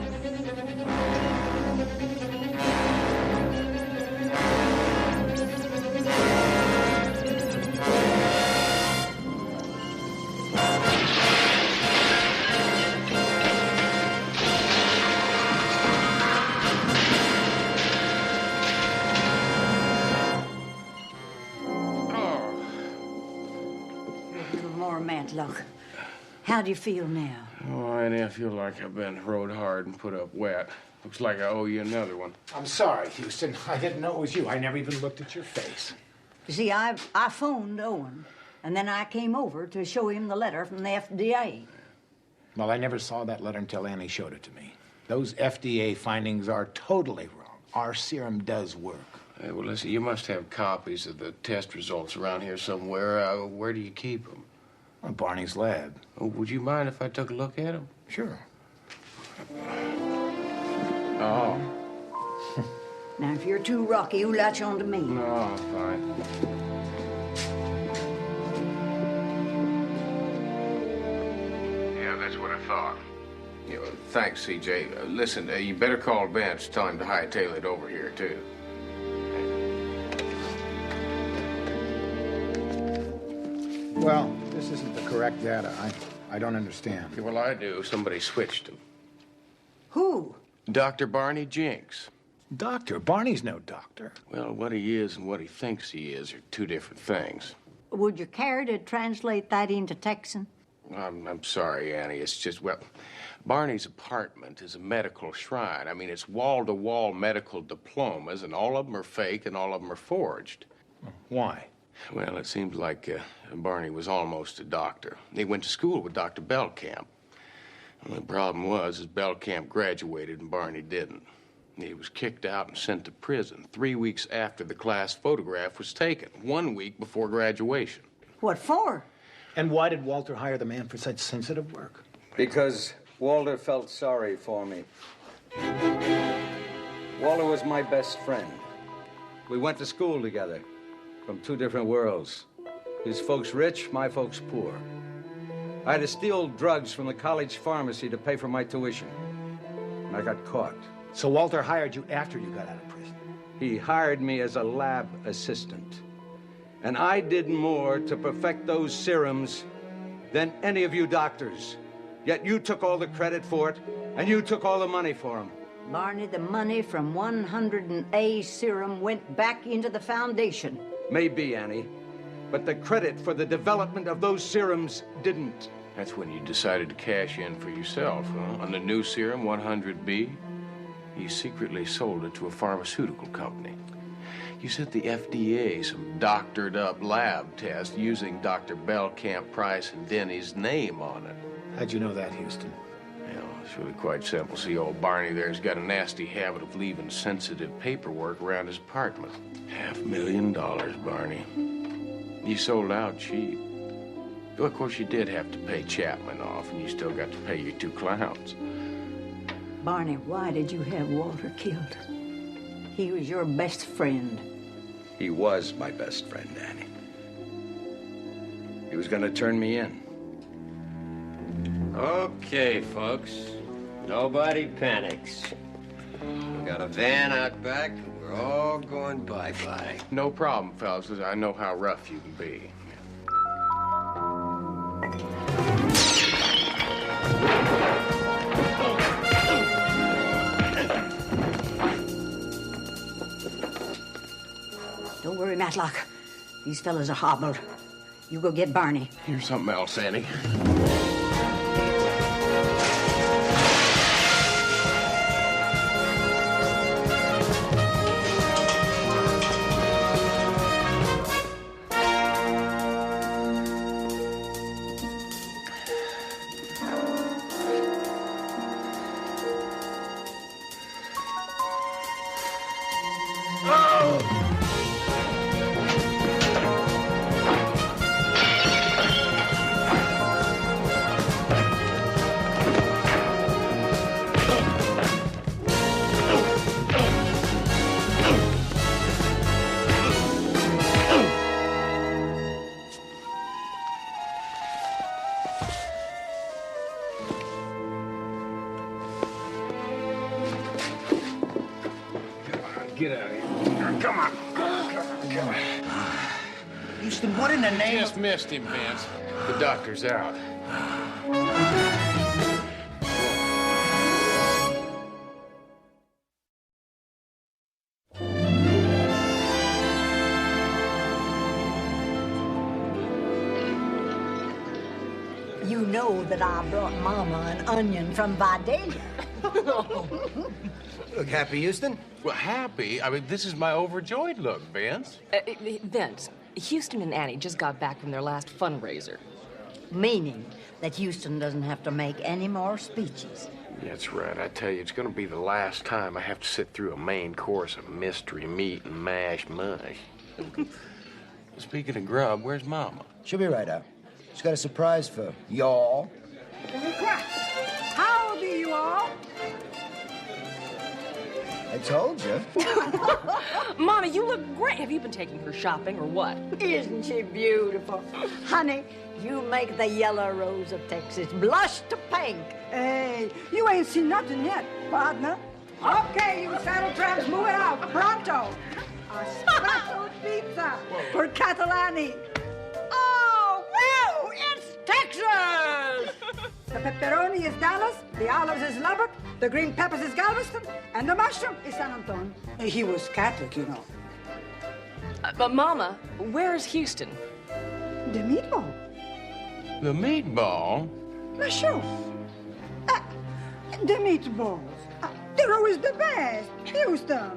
More Matlock. How do you feel now? Oh, Annie, I feel like I've been rode hard and put up wet. Looks like I owe you another one. I'm sorry, Houston. I didn't know it was you. I never even looked at your face. You see, I phoned Owen, and then I came over to show him the letter from the FDA. Well, I never saw that letter until Annie showed it to me. Those FDA findings are totally wrong. Our serum does work. Hey, well, listen, you must have copies of the test results around here somewhere. Where do you keep them? Well, Barney's lab. Oh, would you mind if I took a look at them? Sure. Oh. Now, if you're too rocky, you latch on to me. No, fine. Yeah, that's what I thought. You know, thanks, CJ. Listen, you better call Vance. Tell him to hightail it over here, too. Well, this isn't the correct data. I don't understand. Yeah, well, I do. Somebody switched him. Who? Dr. Barney Jinks. Doctor? Barney's no doctor. Well, what he is and what he thinks he is are two different things. Would you care to translate that into Texan? I'm sorry, Annie. It's just, well, Barney's apartment is a medical shrine. I mean, it's wall-to-wall medical diplomas, and all of them are fake and all of them are forged. Why? Well, it seems like Barney was almost a doctor. He went to school with Dr. Belkamp. Well, the problem was Belkamp graduated and Barney didn't. He was kicked out and sent to prison 3 weeks after the class photograph was taken, 1 week before graduation. What for? And why did Walter hire the man for such sensitive work? Because Walter felt sorry for me. Walter was my best friend. We went to school together, from two different worlds. His folks rich, my folks poor. I had to steal drugs from the college pharmacy to pay for my tuition. And I got caught. So Walter hired you after you got out of prison? He hired me as a lab assistant. And I did more to perfect those serums than any of you doctors. Yet you took all the credit for it, and you took all the money for them. Barney, the money from 100A serum went back into the foundation. Maybe, Annie, but the credit for the development of those serums didn't. That's when you decided to cash in for yourself, huh? On the new serum, 100B? You secretly sold it to a pharmaceutical company. You sent the FDA some doctored-up lab test using Dr. Belkamp, Price, and Denny's name on it. How'd you know that, Houston? Yeah, It's really quite simple. See, old Barney there's got a nasty habit of leaving sensitive paperwork around his apartment. $500,000, Barney. You sold out cheap. Well, of course, you did have to pay Chapman off, and you still got to pay your 2 clowns. Barney, why did you have Walter killed? He was your best friend. He was my best friend, Annie. He was going to turn me in. Okay, folks. Nobody panics. We got a van out back, and we're all going bye-bye. No problem, fellas. I know how rough you can be. Don't worry, Matlock. These fellas are hobbled. You go get Barney. Here's something else, Annie. Get out of here. Come on. Come on. Houston, what in the name Just missed him, Vance. The doctor's out. You know that I brought Mama an onion from Vidalia. Look happy, Houston? Well, happy? I mean, this is my overjoyed look, Vance. Vince, Houston and Annie just got back from their last fundraiser. Meaning that Houston doesn't have to make any more speeches. That's right. I tell you, it's going to be the last time I have to sit through a main course of mystery meat and mashed mush. Speaking of grub, where's Mama? She'll be right out. She's got a surprise for y'all. How do you all? I told you. Mama, you look great. Have you been taking her shopping or what? Isn't she beautiful? Honey, you make the yellow rose of Texas blush to pink. Hey, you ain't seen nothing yet, partner. Okay, you saddle tramps, move it out, pronto. A special pizza for Catalani. Oh, wow, it's Texas! The pepperoni is Dallas, the olives is Lubbock, the green peppers is Galveston, and the mushroom is San Antonio. He was Catholic, you know. But Mama, where's Houston? The meatball. The meatball? Monsieur. The meatballs. They're always the best. Houston.